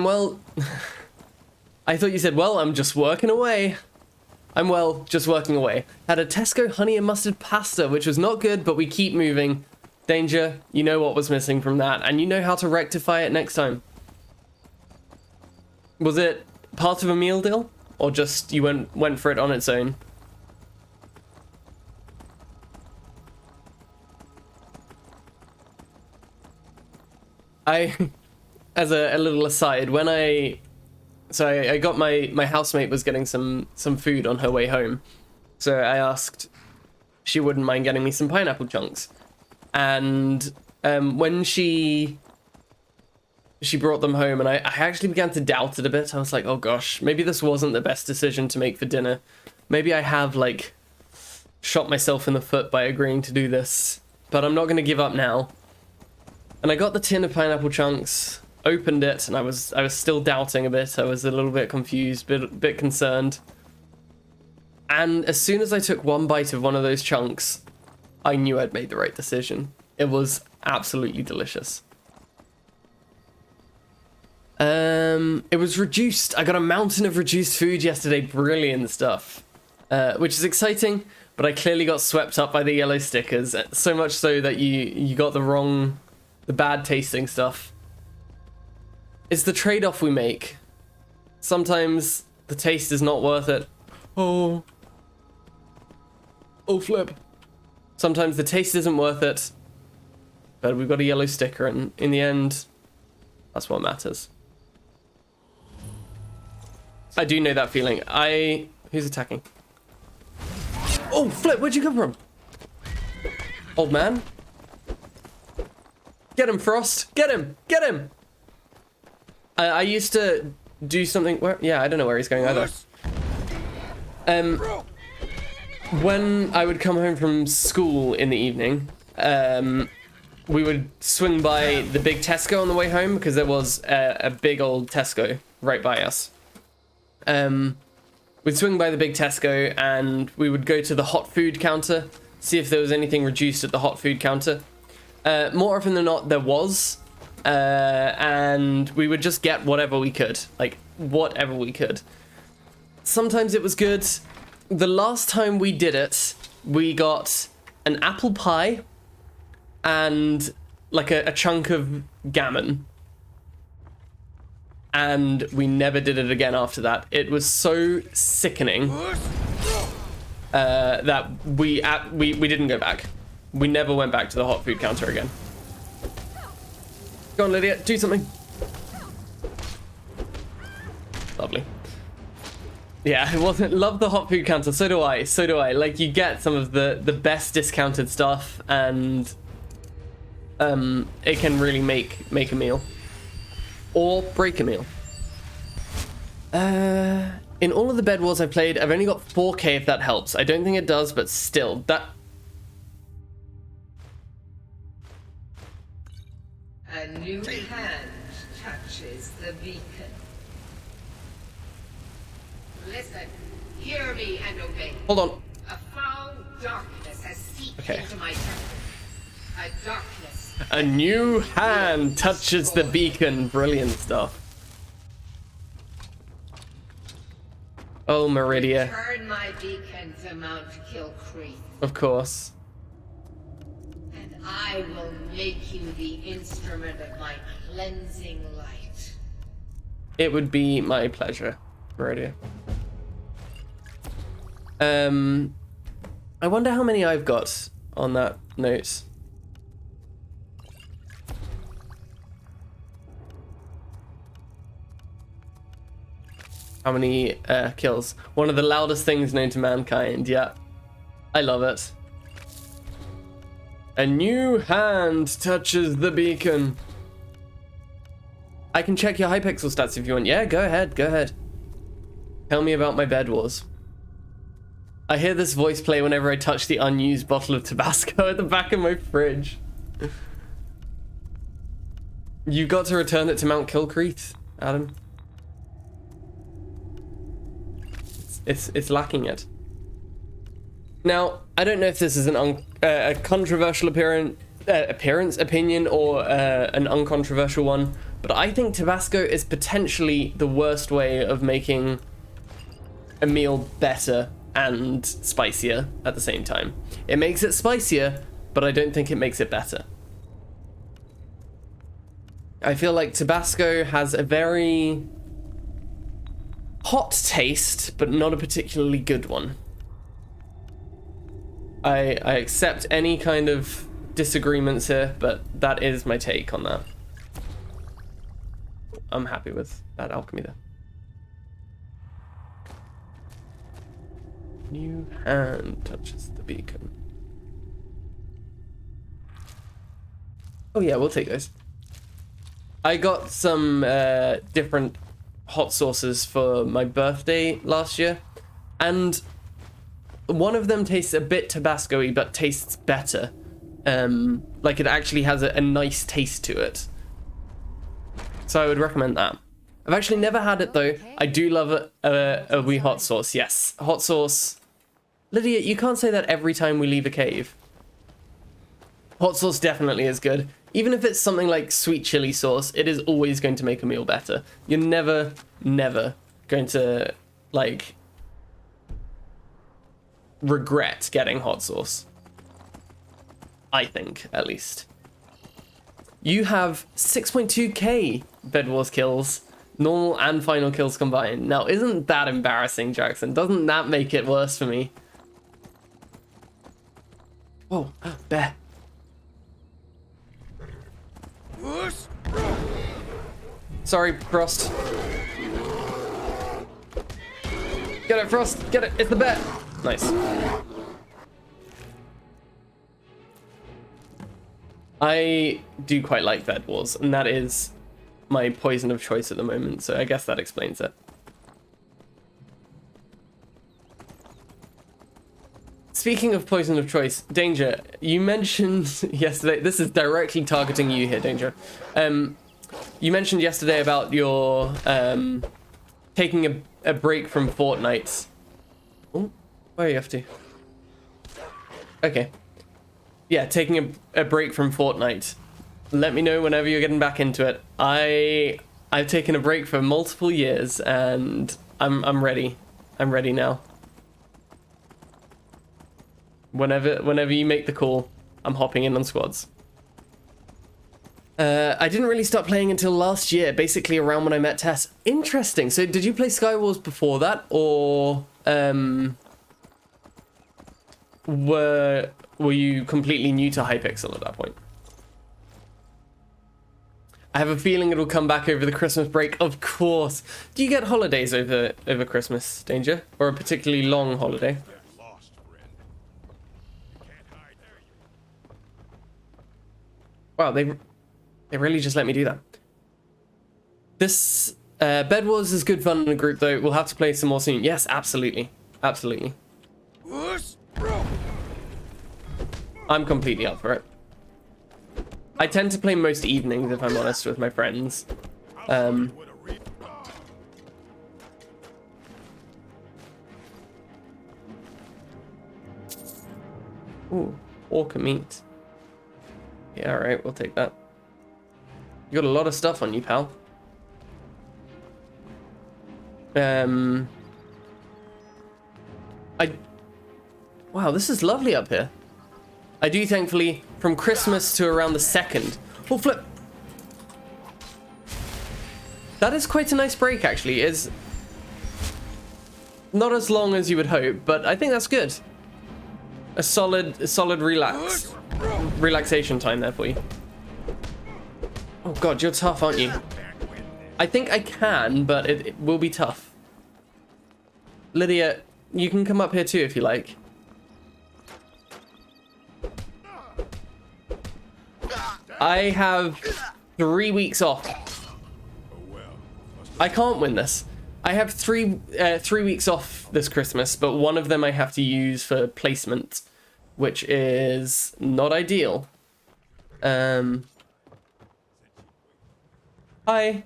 thought you said, well, I'm just working away. I'm just working away. Had a Tesco honey and mustard pasta, which was not good, but we keep moving. Danger, you know what was missing from that, and you know how to rectify it next time. Was it part of a meal deal? Or just you went for it on its own? As a little aside, when I got my housemate was getting some food on her way home, so I asked she wouldn't mind getting me some pineapple chunks, and when she brought them home, and I actually began to doubt it a bit. I was like, oh gosh, maybe this wasn't the best decision to make for dinner. Maybe I have like shot myself in the foot by agreeing to do this, but I'm not going to give up now. And I got the tin of pineapple chunks, opened it, and I was still doubting a bit. I was a little bit confused, bit concerned. And as soon as I took one bite of one of those chunks, I knew I'd made the right decision. It was absolutely delicious. It was reduced. I got a mountain of reduced food yesterday. Brilliant stuff. Which is exciting, but I clearly got swept up by the yellow stickers. So much so that you got the bad tasting stuff. It's the trade-off we make. Sometimes the taste is not worth it. Oh flip. Sometimes the taste isn't worth it, but we've got a yellow sticker, and in the end, that's what matters. I do know that feeling. Who's attacking? Oh, flip, where'd you come from? Old man. Get him, Frost. Get him. Get him. I used to do something where, yeah, I don't know where he's going either. when I would come home from school in the evening, we would swing by the big Tesco on the way home because there was a big old Tesco right by us. We'd swing by the big Tesco and we would go to the hot food counter, see if there was anything reduced at the hot food counter. More often than not, there was. And we would just get whatever we could. Like, whatever we could. Sometimes it was good. The last time we did it, we got an apple pie and like a chunk of gammon. And we never did it again after that. It was so sickening that we didn't go back. We never went back to the hot food counter again. Go on, Lydia, do something. Lovely. Yeah, it wasn't. Love the hot food counter. So do I. So do I. Like, you get some of the best discounted stuff, and it can really make a meal or break a meal. In all of the Bed Wars I've played, I've only got 4K. If that helps, I don't think it does, but still, that. A new hand touches the beacon. Listen, hear me and obey. Hold on. A foul darkness has seeped Okay. into my temple. A darkness. A new hand touches the beacon. Brilliant stuff. Oh, Meridia. Turn my beacon to Mount Kilcreath, Of course. and I will make you the instrument of my cleansing light. It would be my pleasure, Meridia. I wonder how many I've got on that note. How many kills? One of the loudest things known to mankind. Yeah, I love it. A new hand touches the beacon. I can check your Hypixel stats if you want. Yeah, go ahead, go ahead. Tell me about my Bed Wars. I hear this voice play whenever I touch the unused bottle of Tabasco at the back of my fridge. You got to return it to Mount Kilcreath, Adam. It's lacking it. Now, I don't know if this is a controversial opinion or an uncontroversial one, but I think Tabasco is potentially the worst way of making a meal better and spicier at the same time. It makes it spicier, but I don't think it makes it better. I feel like Tabasco has a very hot taste, but not a particularly good one. I accept any kind of disagreements here, but that is my take on that. I'm happy with that alchemy there. New hand touches the beacon. Oh yeah, we'll take those. I got some different hot sauces for my birthday last year, and one of them tastes a bit Tabasco-y, but tastes better. Like, it actually has a nice taste to it. So I would recommend that. I've actually never had it though. I do love a wee hot sauce. Yes, hot sauce. Lydia, you can't say that every time we leave a cave. Hot sauce definitely is good. Even if it's something like sweet chili sauce, it is always going to make a meal better. You're never going to, like, regret getting hot sauce. I think, at least. You have 6.2k Bed Wars kills, normal and final kills combined. Now, isn't that embarrassing, Jackson? Doesn't that make it worse for me? Oh, bear. Sorry, Frost. Get it, Frost. Get it. It's the bear. Nice. I do quite like Bed Wars, and that is my poison of choice at the moment, so I guess that explains it. speaking of poison of choice, Danger, you mentioned yesterday, this is directly targeting you here, Danger. You mentioned yesterday about your taking a break from Fortnite. Oh, where are you off to? Okay. Yeah, taking a break from Fortnite. Let me know whenever you're getting back into it. I've taken a break for multiple years and I'm ready. I'm ready now. Whenever you make the call, I'm hopping in on squads. I didn't really start playing until last year, basically around when I met Tess. Interesting. So did you play Skywars before that, or were you completely new to Hypixel at that point? I have a feeling it'll come back over the Christmas break. Of course. Do you get holidays over Christmas, Danger, or a particularly long holiday? Wow, they really just let me do that. This Bed Wars is good fun in a group, though. We'll have to play some more soon. Yes, absolutely. Absolutely. I'm completely up for it. I tend to play most evenings, if I'm honest, with my friends. Ooh, orca meat. Yeah, alright, we'll take that. You got a lot of stuff on you, pal. Wow, this is lovely up here. I do, thankfully, from Christmas to around the 2nd. Oh, flip! That is quite a nice break, actually. It's not as long as you would hope, but I think that's good. A solid relaxation time there for you. Oh god, you're tough, aren't you? I think I can, but it will be tough. Lydia, you can come up here too if you like. I have 3 weeks off. I can't win this. I have three weeks off this Christmas, but one of them I have to use for placement, which is not ideal. Hi. That's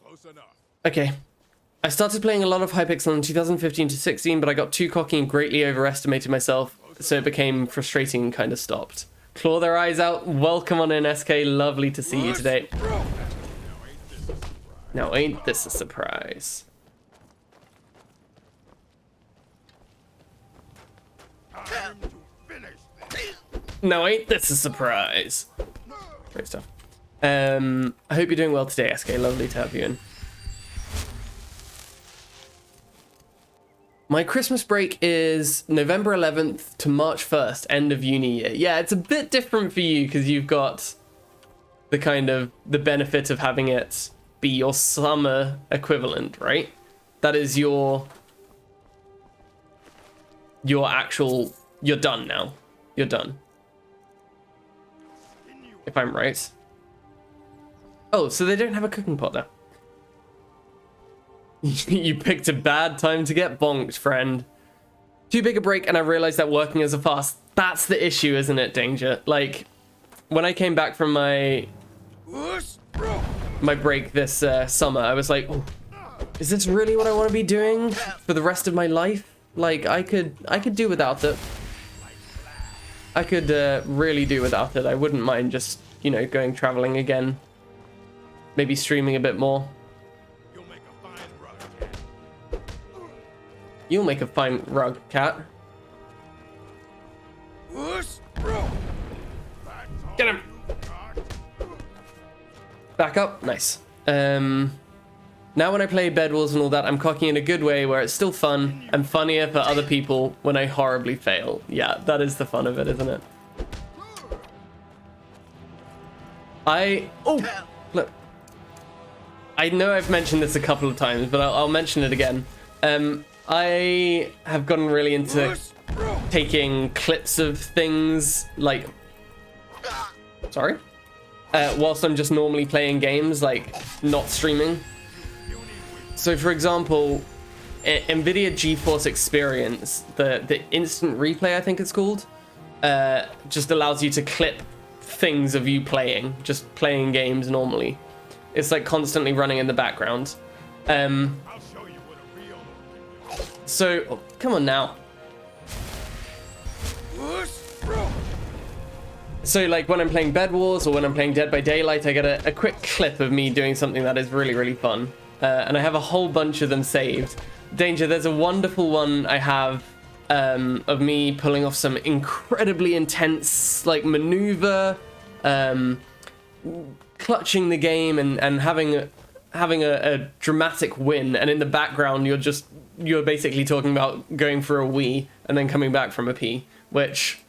close enough. Okay. I started playing a lot of Hypixel in 2015 to 16, but I got too cocky and greatly overestimated myself, so it became frustrating and kind of stopped. Claw their eyes out. Welcome on in, SK. Lovely to see you today. Now, ain't this a surprise? Now, ain't this a surprise? Great stuff. I hope you're doing well today, SK. Lovely to have you in. My Christmas break is November 11th to March 1st, end of uni year. Yeah, it's a bit different for you because you've got the kind of the benefit of having it be your summer equivalent, right? That is your actual, you're done now. You're done. If I'm right. Oh, so they don't have a cooking pot there. You picked a bad time to get bonked, friend. Too big a break, and I realized that working as a fast, that's the issue, isn't it, Danger? Like, when I came back from my break this summer, I was like, oh, is this really what I want to be doing for the rest of my life? Like, I could do without it. I could really do without it. I wouldn't mind just, you know, going traveling again. Maybe streaming a bit more. You'll make a fine rug, cat. Get him! Back up, nice. Now when I play Bed Wars and all that, I'm cocky in a good way where it's still fun and funnier for other people when I horribly fail. Yeah, that is the fun of it, isn't it? Oh, look. I know I've mentioned this a couple of times, but I'll mention it again. I have gotten really into taking clips of things, like... Sorry? Whilst I'm just normally playing games, like, not streaming. So, for example, NVIDIA GeForce Experience, the instant replay, I think it's called, just allows you to clip things of you playing, just playing games normally. It's like constantly running in the background. So, oh, come on now. So like when I'm playing Bed Wars or when I'm playing Dead by Daylight, I get a quick clip of me doing something that is really, really fun. And I have a whole bunch of them saved. Danger, there's a wonderful one I have of me pulling off some incredibly intense like maneuver, clutching the game and having a dramatic win. And in the background, you're basically talking about going for a wee and then coming back from a pee, which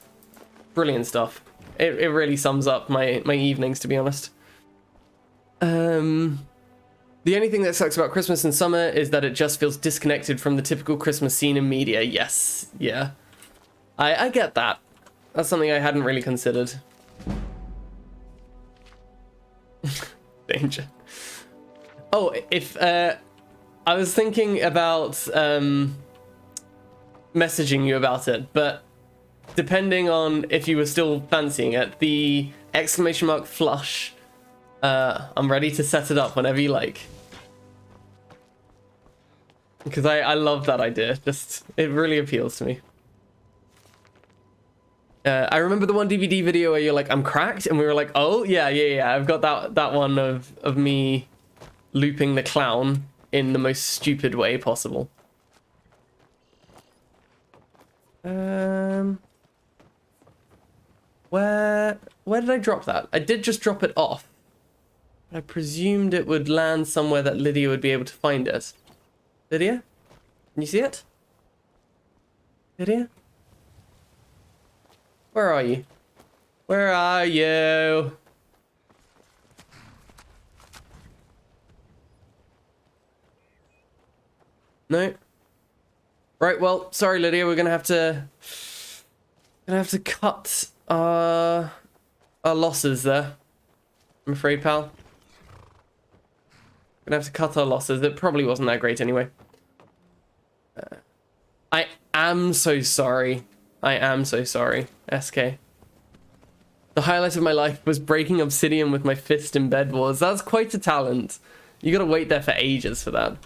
brilliant stuff. It really sums up my evenings, to be honest. The only thing that sucks about Christmas and summer is that it just feels disconnected from the typical Christmas scene in media. Yes, yeah. I get that. That's something I hadn't really considered. Danger. Oh, if I was thinking about messaging you about it, but depending on if you were still fancying it, the exclamation mark flush, I'm ready to set it up whenever you like. Because I love that idea. Just, it really appeals to me. I remember the one DVD video where you're like, I'm cracked, and we were like, oh, yeah. I've got that one of me looping the clown in the most stupid way possible. Where did I drop that? I did just drop it off. I presumed it would land somewhere that Lydia would be able to find it. Lydia? Can you see it? Lydia? Where are you? Where are you? No? Right, well, sorry Lydia, we're gonna have to cut our losses there. I'm afraid, pal. Gonna have to cut our losses. It probably wasn't that great anyway. I am so sorry. I am so sorry, SK. The highlight of my life was breaking obsidian with my fist in Bed Wars. That's quite a talent. You gotta wait there for ages for that.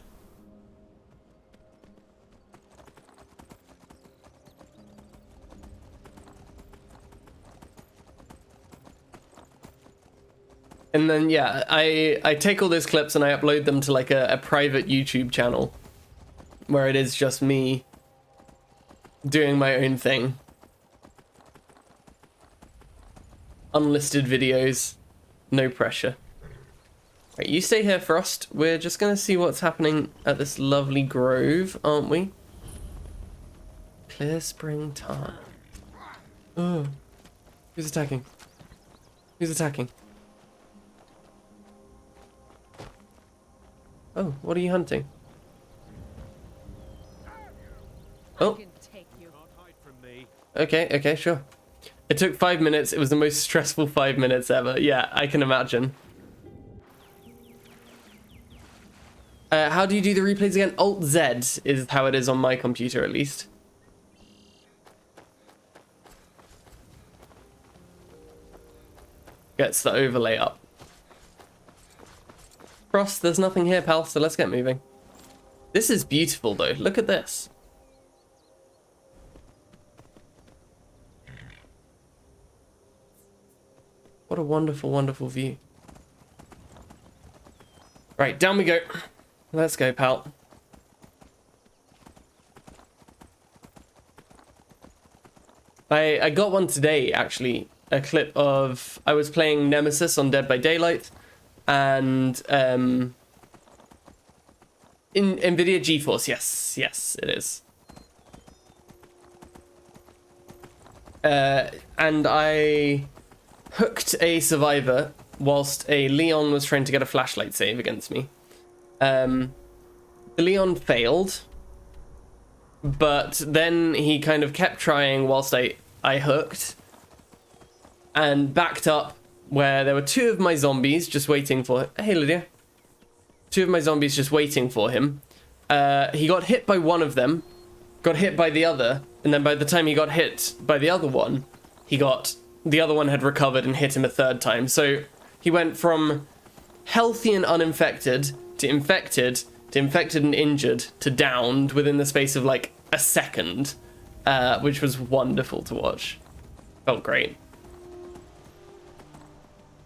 And then, yeah, I take all those clips and I upload them to like a private YouTube channel where it is just me doing my own thing. Unlisted videos, no pressure. Right, you stay here, Frost. We're just gonna see what's happening at this lovely grove, aren't we? Clear spring tarn. Oh, who's attacking? Who's attacking? Oh, what are you hunting? Oh. Okay, sure. It took 5 minutes. It was the most stressful 5 minutes ever. Yeah, I can imagine. How do you do the replays again? Alt-Z is how it is on my computer, at least. Gets the overlay up. Frost, there's nothing here, pal, so let's get moving. This is beautiful, though. Look at this. What a wonderful, wonderful view. Right, down we go. Let's go, pal. I got one today, actually. A clip of... I was playing Nemesis on Dead by Daylight. And in NVIDIA GeForce, yes, it is. And I hooked a survivor whilst a Leon was trying to get a flashlight save against me. The Leon failed, but then he kind of kept trying whilst I hooked and backed up where there were two of my zombies just waiting for... Hey, Lydia. Two of my zombies just waiting for him. he got hit by one of them, got hit by the other, and then by the time he got hit by the other one, the other one had recovered and hit him a third time. So he went from healthy and uninfected to infected and injured to downed within the space of like a second, which was wonderful to watch. Felt great.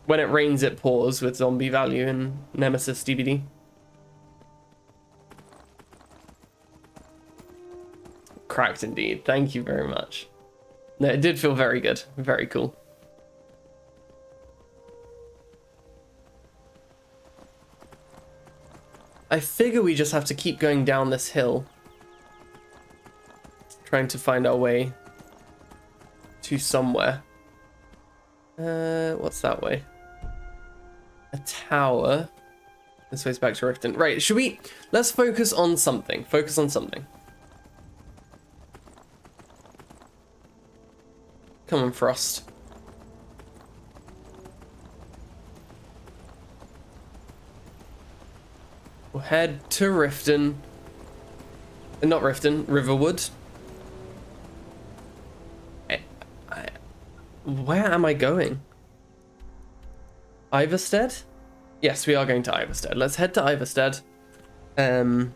When it rains, it pours with zombie value in Nemesis DVD. Cracked indeed. Thank you very much. No, it did feel very good. Very cool. I figure we just have to keep going down this hill. Trying to find our way to somewhere. What's that way? A tower. This way's back to Riften. Right, should we... Let's focus on something. Focus on something. Come on, Frost. We'll head to Riften. Not Riften, Riverwood. Where am I going? Iverstead? Yes, we are going to Iverstead. Let's head to Iverstead. And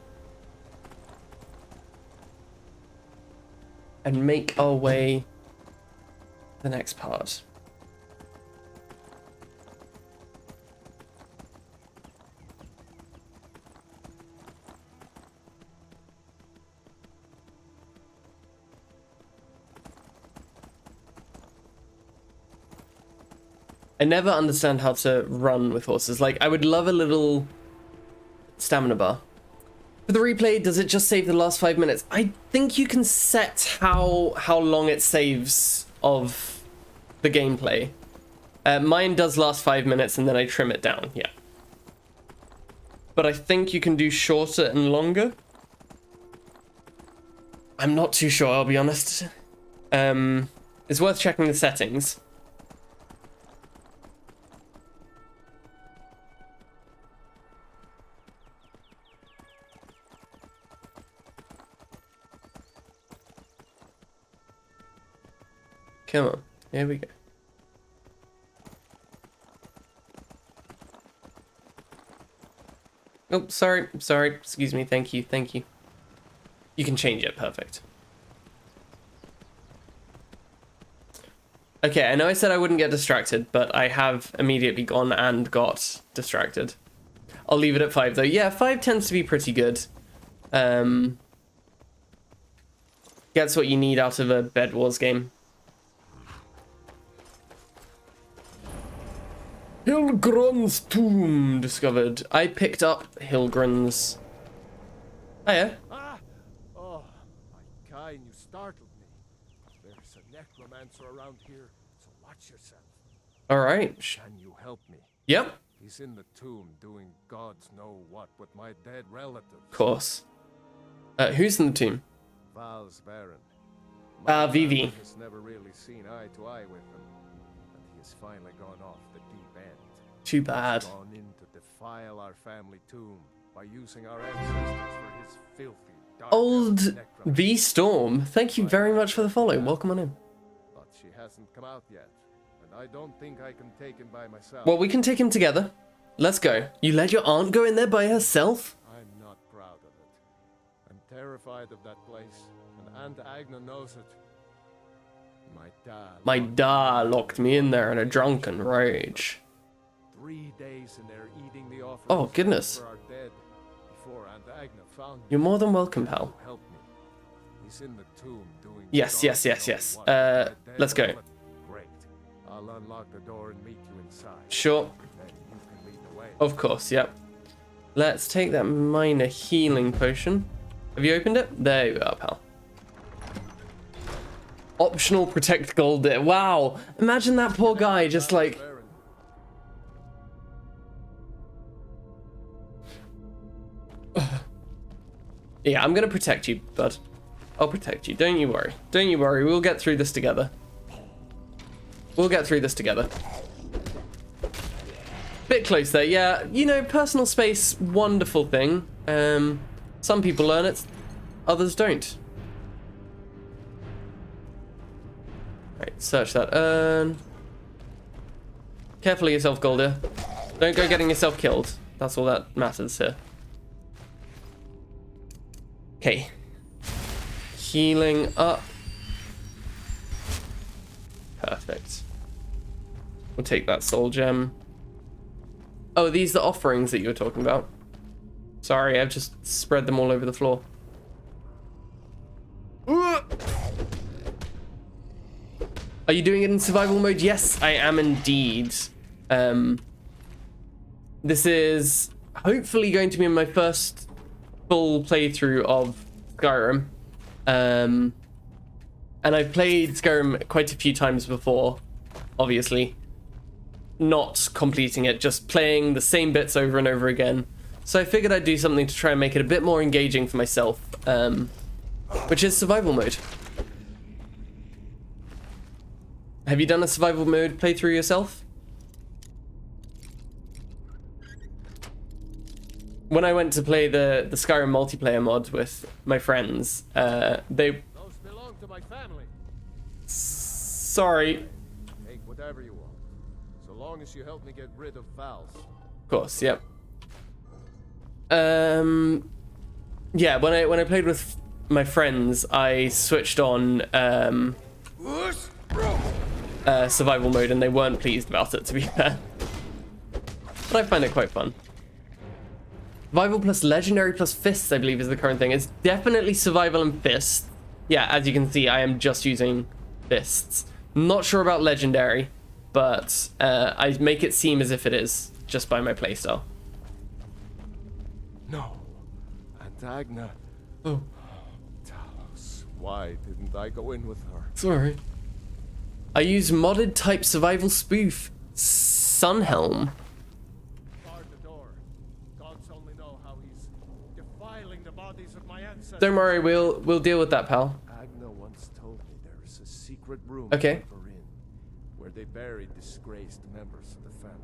make our way to the next part. I never understand how to run with horses. Like, I would love a little stamina bar. For the replay, does it just save the last 5 minutes? I think you can set how long it saves of the gameplay. Mine does last 5 minutes and then I trim it down, yeah. But I think you can do shorter and longer. I'm not too sure, I'll be honest. It's worth checking the settings. Come on, here we go. Oh, sorry, excuse me, thank you. You can change it, perfect. Okay, I know I said I wouldn't get distracted, but I have immediately gone and got distracted. I'll leave it at 5 though. Yeah, 5 tends to be pretty good. Gets what you need out of a Bed Wars game. Hilgrun's tomb discovered. I picked up Hilgrun's. Hiya. Ah! Oh, my kind, you startled me. There's a necromancer around here, so watch yourself. Alright. Can you help me? Yep. He's in the tomb doing gods know what with my dead relatives. Of course. Who's in the tomb? Val's Baron. Vivi. Has never really seen eye to eye with him, and he has finally gone off the deep end. Too bad. He's gone in to defile our family tomb by using our ancestors for his filthy, dark Old necromancy. V Storm. Thank you very much for the follow. Welcome on in. But she hasn't come out yet, and I don't think I can take him by myself. Well, we can take him together. Let's go. You let your aunt go in there by herself? I'm not proud of it. I'm terrified of that place, and Aunt Agna knows it. My dad locked me in there in a drunken rage. 3 days in there eating the offerings Oh, goodness. for our dead before Aunt Agna found me. You're more than welcome, pal. Help me. He's in the tomb doing Yes. gods know what with my dead Let's go. relative. Great. I'll unlock the door and meet you inside. Sure. Then you can lead the way. Of course, yep. Let's take that minor healing potion. Have you opened it? There you are, pal. Optional protect gold. Wow. Imagine that poor guy just like... Yeah, I'm gonna protect you, bud. I'll protect you. Don't you worry. Don't you worry. We'll get through this together. We'll get through this together. Bit close there. Yeah, you know, personal space, wonderful thing. Some people learn it, others don't. Right, search that urn. Carefully yourself, Goldia. Don't go getting yourself killed. That's all that matters here. Okay. Healing up. Perfect. We'll take that soul gem. Oh, these are the offerings that you were talking about. Sorry, I've just spread them all over the floor. Are you doing it in survival mode? Yes, I am indeed. This is hopefully going to be my first full playthrough of Skyrim. And I've played Skyrim quite a few times before, obviously. Not completing it, just playing the same bits over and over again. So I figured I'd do something to try and make it a bit more engaging for myself, which is survival mode. Have you done a survival mode playthrough yourself? When I went to play the Skyrim multiplayer mod with my friends, they... Those belong to my family. Sorry. Take whatever you want, so long as you help me get rid of Val's. Of course, yep. Yeah, when I played with my friends, I switched on survival mode, and they weren't pleased about it, to be fair. But I find it quite fun. Survival plus legendary plus fists, I believe, is the current thing. It's definitely survival and fists. Yeah, as you can see, I am just using fists. Not sure about legendary, but I make it seem as if it is, just by my playstyle. No. Antagna. Oh, Talos. Why didn't I go in with her? sorry. I use modded type survival spoof. Sunhelm. Guard the door. Gods only know how he's defiling the bodies of my ancestors. Don't worry, we'll deal with that, pal. Agna once told me there is a secret room Okay. deeper in, where they buried disgraced members of the family.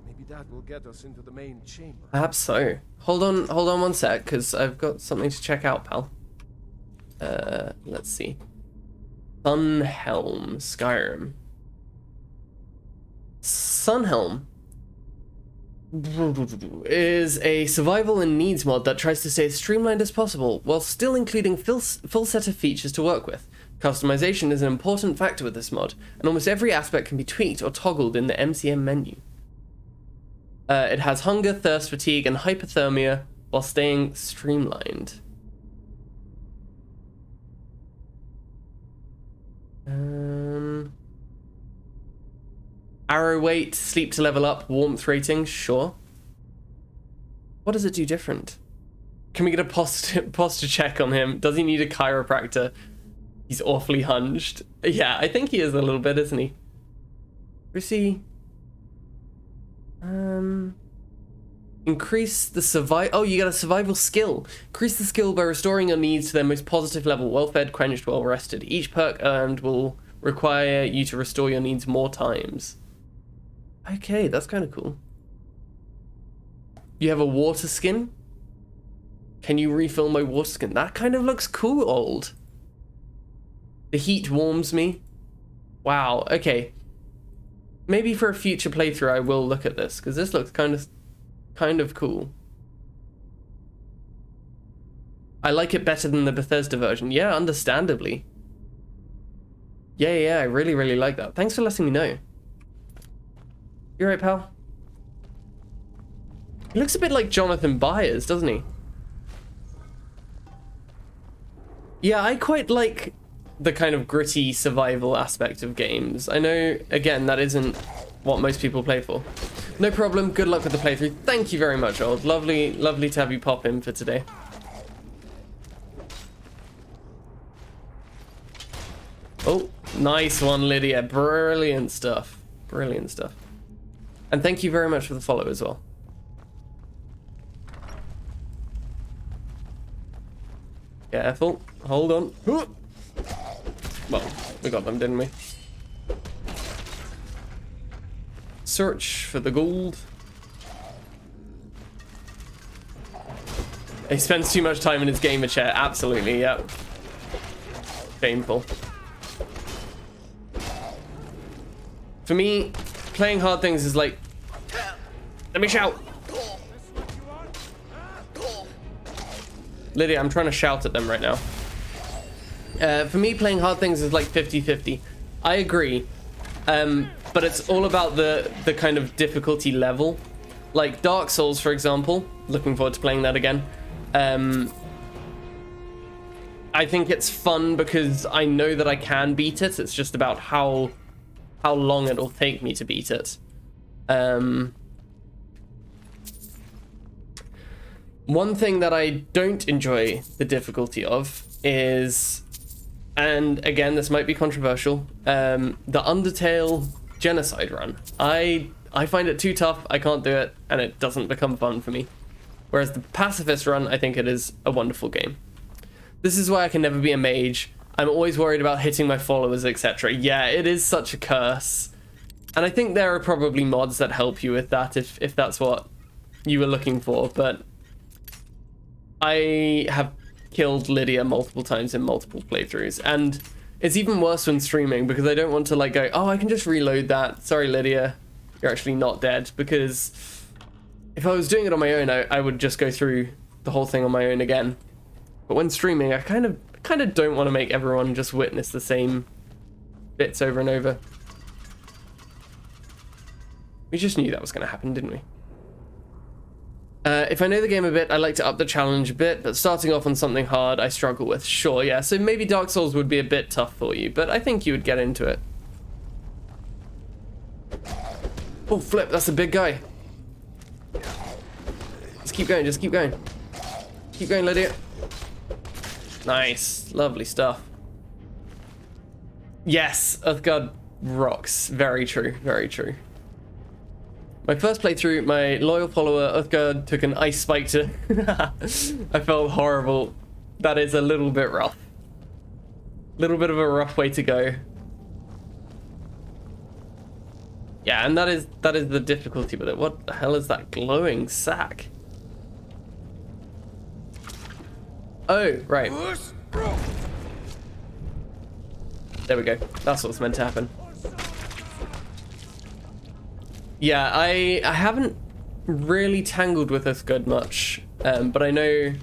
Maybe that will get us into the main chamber. Perhaps so. Hold on one sec, because I've got something to check out, pal. Let's see. Sunhelm, Skyrim. Sunhelm is a survival and needs mod that tries to stay as streamlined as possible, while still including full set of features to work with. Customization is an important factor with this mod, and almost every aspect can be tweaked or toggled in the MCM menu. It has hunger, thirst, fatigue, and hypothermia while staying streamlined. Arrow weight, sleep to level up, warmth rating, sure. What does it do different? Can we get a posture check on him? Does he need a chiropractor? He's awfully hunged. Yeah, I think he is a little bit, isn't he? Where's he? Increase the oh, you get a survival skill. Increase the skill by restoring your needs to their most positive level. Well fed, quenched, well rested. Each perk earned will require you to restore your needs more times. Okay, that's kind of cool. You have a water skin? Can you refill my water skin? That kind of looks cool, old. The heat warms me. Wow, okay. Maybe for a future playthrough I will look at this, because this looks kind of cool. I like it better than the Bethesda version. Yeah, understandably. Yeah, I really like that. Thanks for letting me know. You right, pal? He looks a bit like Jonathan Byers, doesn't he? Yeah, I quite like the kind of gritty survival aspect of games. I know, again, that isn't what most people play for. No problem. Good luck with the playthrough. Thank you very much, old. Lovely to have you pop in for today. Oh, nice one, Lydia. Brilliant stuff. Brilliant stuff. And thank you very much for the follow as well. Careful. Hold on. Well, we got them, didn't we? Search for the gold. He spends too much time in his gamer chair. Absolutely, yep. Shameful. For me, playing hard things is like... Let me shout! Lydia, I'm trying to shout at them right now. For me, playing hard things is like 50-50. I agree. But it's all about the kind of difficulty level. Like Dark Souls, for example. Looking forward to playing that again. I think it's fun because I know that I can beat it. It's just about how long it'll take me to beat it. One thing that I don't enjoy the difficulty of is, and again, this might be controversial, the Undertale genocide run. I find it too tough, I can't do it, and it doesn't become fun for me. Whereas the pacifist run, I think it is a wonderful game. This is why I can never be a mage. I'm always worried about hitting my followers, etc. Yeah, it is such a curse. And I think there are probably mods that help you with that if that's what you were looking for, but I have killed Lydia multiple times in multiple playthroughs, and it's even worse when streaming because I don't want to like go, oh, I can just reload that. Sorry, Lydia, you're actually not dead, because if I was doing it on my own, I would just go through the whole thing on my own again. But when streaming, I kind of don't want to make everyone just witness the same bits over and over. We just knew that was going to happen, didn't we? If I know the game a bit, I like to up the challenge a bit, but starting off on something hard, I struggle with. Sure, yeah, so maybe Dark Souls would be a bit tough for you, but I think you would get into it. Oh, flip, that's a big guy. Just keep going, just keep going. Keep going, Lydia. Nice, lovely stuff. Yes, Uthgard rocks. Very true, very true. My first playthrough, my loyal follower Uthgard took an ice spike to... I felt horrible. That is a little bit rough. Little bit of a rough way to go. Yeah, and that is the difficulty with it. What the hell is that glowing sack? Oh, right. There we go. That's what's meant to happen. Yeah, I haven't really tangled with Uthgard much, but I know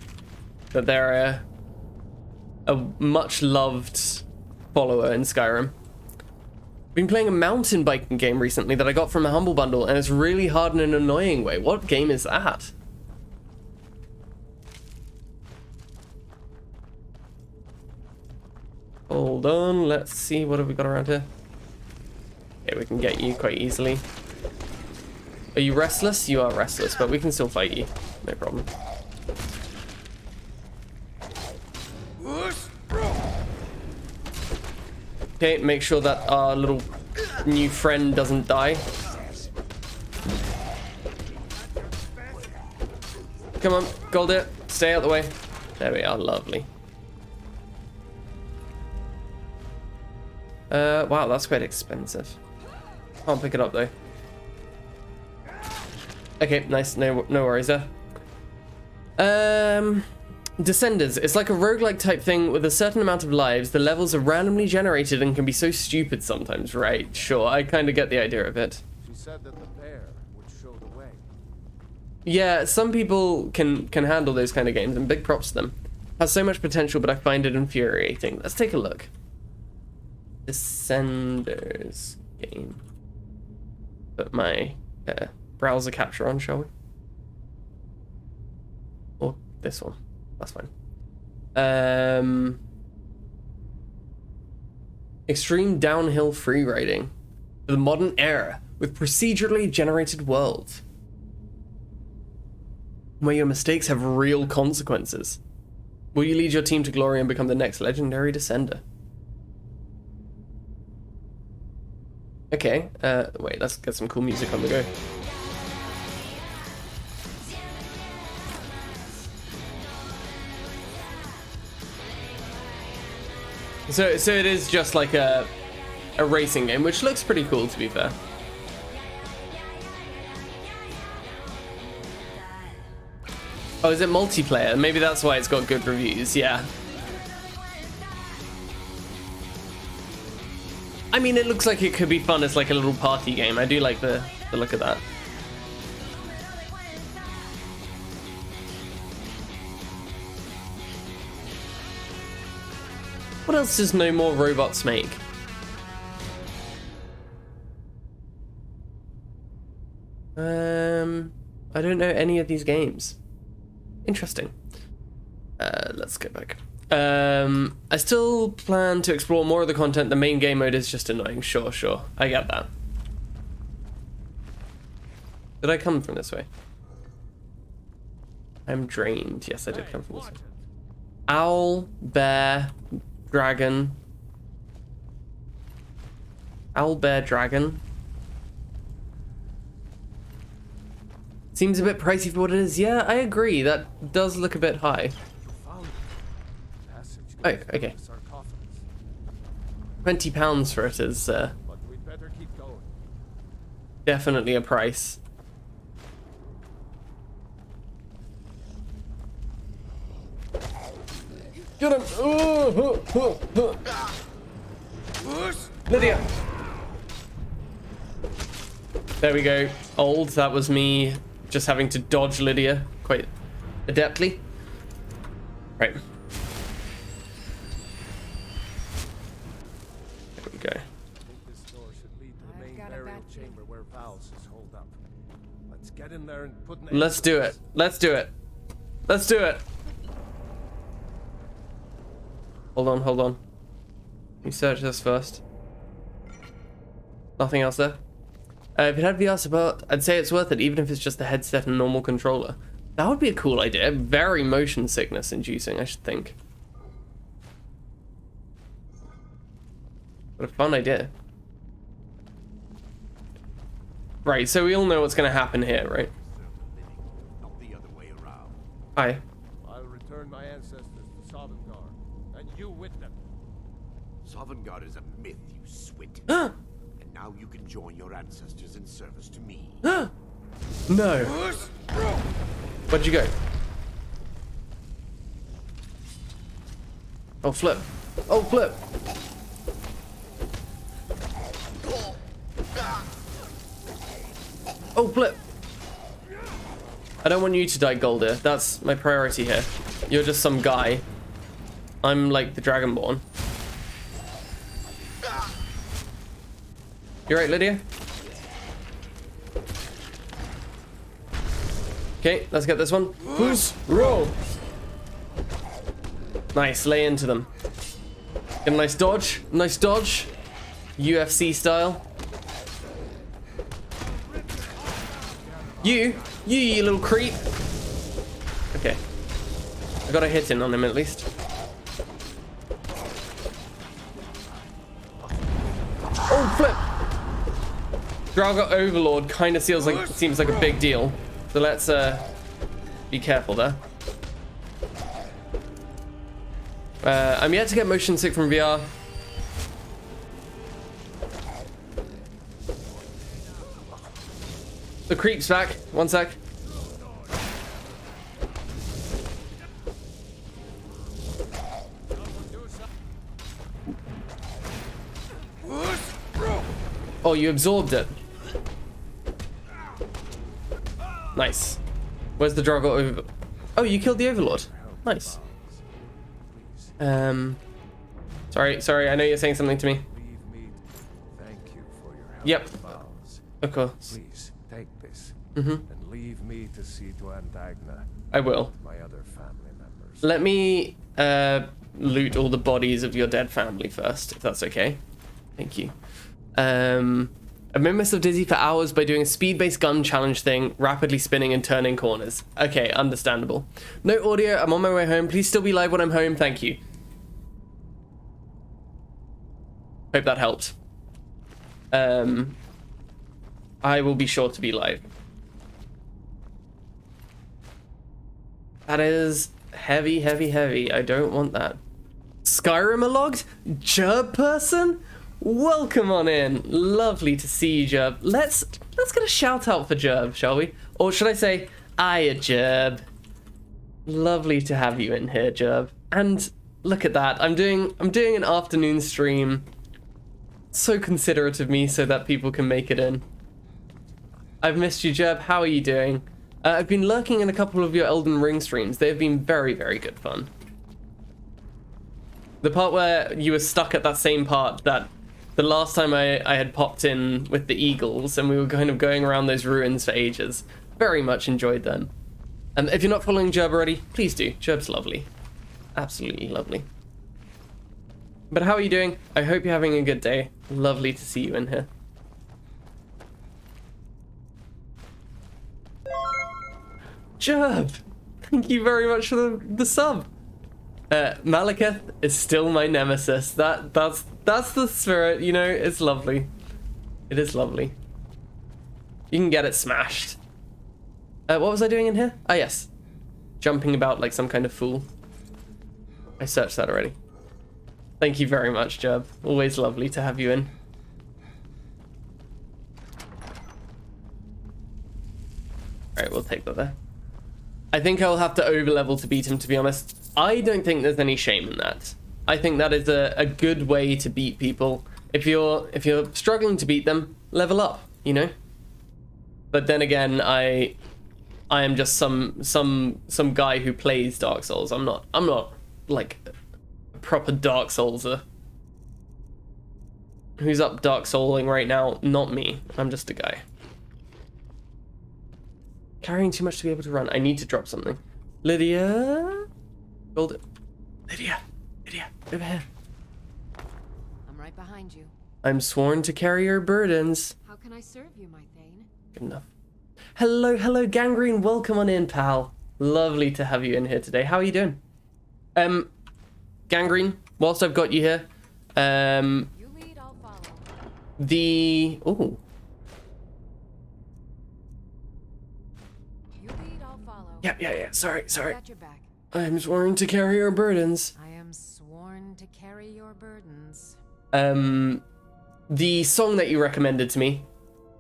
that they're a much loved follower in Skyrim. Been playing a mountain biking game recently that I got from a Humble Bundle, and it's really hard in an annoying way. What game is that? Hold on, let's see, what have we got around here? Okay, we can get you quite easily. Are you restless? You are restless, but we can still fight you. No problem. Okay, make sure that our little new friend doesn't die. Come on, Goldir, stay out the way. There we are, lovely. Wow, that's quite expensive. Can't pick it up though. Okay, nice, no worries there. Descenders. It's like a roguelike type thing with a certain amount of lives. The levels are randomly generated and can be so stupid sometimes, right? Sure, I kind of get the idea of it. She said that the bear would show the way. Yeah, some people can handle those kind of games, and big props to them. Has so much potential, but I find it infuriating. Let's take a look. Descenders game. Put my browser capture on, shall we? Or this one. That's fine. Extreme downhill freeriding for the modern era with procedurally generated worlds where your mistakes have real consequences. Will you lead your team to glory and become the next legendary descender? Okay, wait, let's get some cool music on the go. So it is just like a racing game, which looks pretty cool, to be fair. Oh, is it multiplayer? Maybe that's why it's got good reviews, yeah. I mean, it looks like it could be fun as like a little party game. I do like the look of that. What else does No More Robots make? I don't know any of these games. Interesting. Let's go back. I still plan to explore more of the content. The main game mode is just annoying. Sure. I get that. Did I come from this way? I'm drained. Yes, I did come from this way. Owl, bear, dragon. Owl, bear, dragon. Seems a bit pricey for what it is. Yeah, I agree. That does look a bit high. Oh, okay. £20 for it is definitely a price. Get him! Lydia! There we go. Old, that was me just having to dodge Lydia quite adeptly. Right. There we go. This door should lead to the main burial chamber where Val's is holed up. Let's get in there and put an end Let's to do this. it. Let's do it. Let's do it. Hold on. Let me search this first. Nothing else there? If it had VR support, I'd say it's worth it, even if it's just the headset and normal controller. That would be a cool idea. Very motion sickness inducing, I should think. What a fun idea. Right, so we all know what's going to happen here, right? Not the other way around. Hi. I'll return my ancestors to Sovngarde, and you with them. Sovngarde is a myth, you swit. No. And now you can join your ancestors in service to me. Where'd you go? Oh, flip. Oh, flip. Oh, flip. I don't want you to die, Golder. That's my priority here. You're just some guy. I'm like the Dragonborn. You right, Lydia? Okay, let's get this one. Who's roll? Nice, lay into them. Get a nice dodge. Nice dodge. UFC style. You little creep. Okay. I got a hit in on him at least. Oh, flip! Draugr Overlord kind of seems like a big deal. So let's be careful there. I'm yet to get motion sick from VR. The creep's back. One sec. Oh, you absorbed it. Nice. Where's the Draugr over? Oh, you killed the Overlord. Nice. Sorry. I know you're saying something to me. Thank you for your help. Yep. Vals. Of course. Please take this Mhm. and leave me to see to Andagna. I will. My other family members. Let me loot all the bodies of your dead family first, if that's okay. Thank you. I've made myself dizzy for hours by doing a speed-based gun challenge thing, rapidly spinning and turning corners. Okay, understandable. No audio, I'm on my way home. Please still be live when I'm home, thank you. Hope that helped. I will be sure to be live. That is heavy. I don't want that. Skyrim logged? Gerb person? Welcome on in. Lovely to see you, Gerb. Let's get a shout out for Gerb, shall we? Or should I say, Aya Gerb. Lovely to have you in here, Jerb. And look at that. I'm doing an afternoon stream. So considerate of me so that people can make it in. I've missed you, Jerb. How are you doing? I've been lurking in a couple of your Elden Ring streams. They've been very, very good fun. The part where you were stuck at that same part that the last time I had popped in with the eagles and we were kind of going around those ruins for ages. Very much enjoyed them. And if you're not following Jerb already, please do. Jerb's lovely. Absolutely lovely. But how are you doing? I hope you're having a good day. Lovely to see you in here. Jerb! Thank you very much for the sub. Malekith is still my nemesis. That's the spirit, you know, it's lovely. It is lovely. You can get it smashed. What was I doing in here? Ah, yes. Jumping about like some kind of fool. I searched that already. Thank you very much, Jerb. Always lovely to have you in. Alright, we'll take that there. I think I'll have to overlevel to beat him, to be honest. I don't think there's any shame in that. I think that is a good way to beat people. If you're struggling to beat them, level up, you know? But then again, I am just some guy who plays Dark Souls. I'm not like a proper Dark Soulser. Who's up Dark Souling right now? Not me. I'm just a guy. Carrying too much to be able to run. I need to drop something. Lydia? Hold it. Lydia, over here. I'm right behind you. I'm sworn to carry your burdens. How can I serve you, my Thane? Good enough. Hello, Gangrene. Welcome on in, pal. Lovely to have you in here today. How are you doing? Gangrene, whilst I've got you here, You lead, I'll follow. Ooh. You lead, I'll follow. Yeah. Sorry. I got your back. I'm sworn to carry your burdens. I am sworn to carry your burdens. The song that you recommended to me,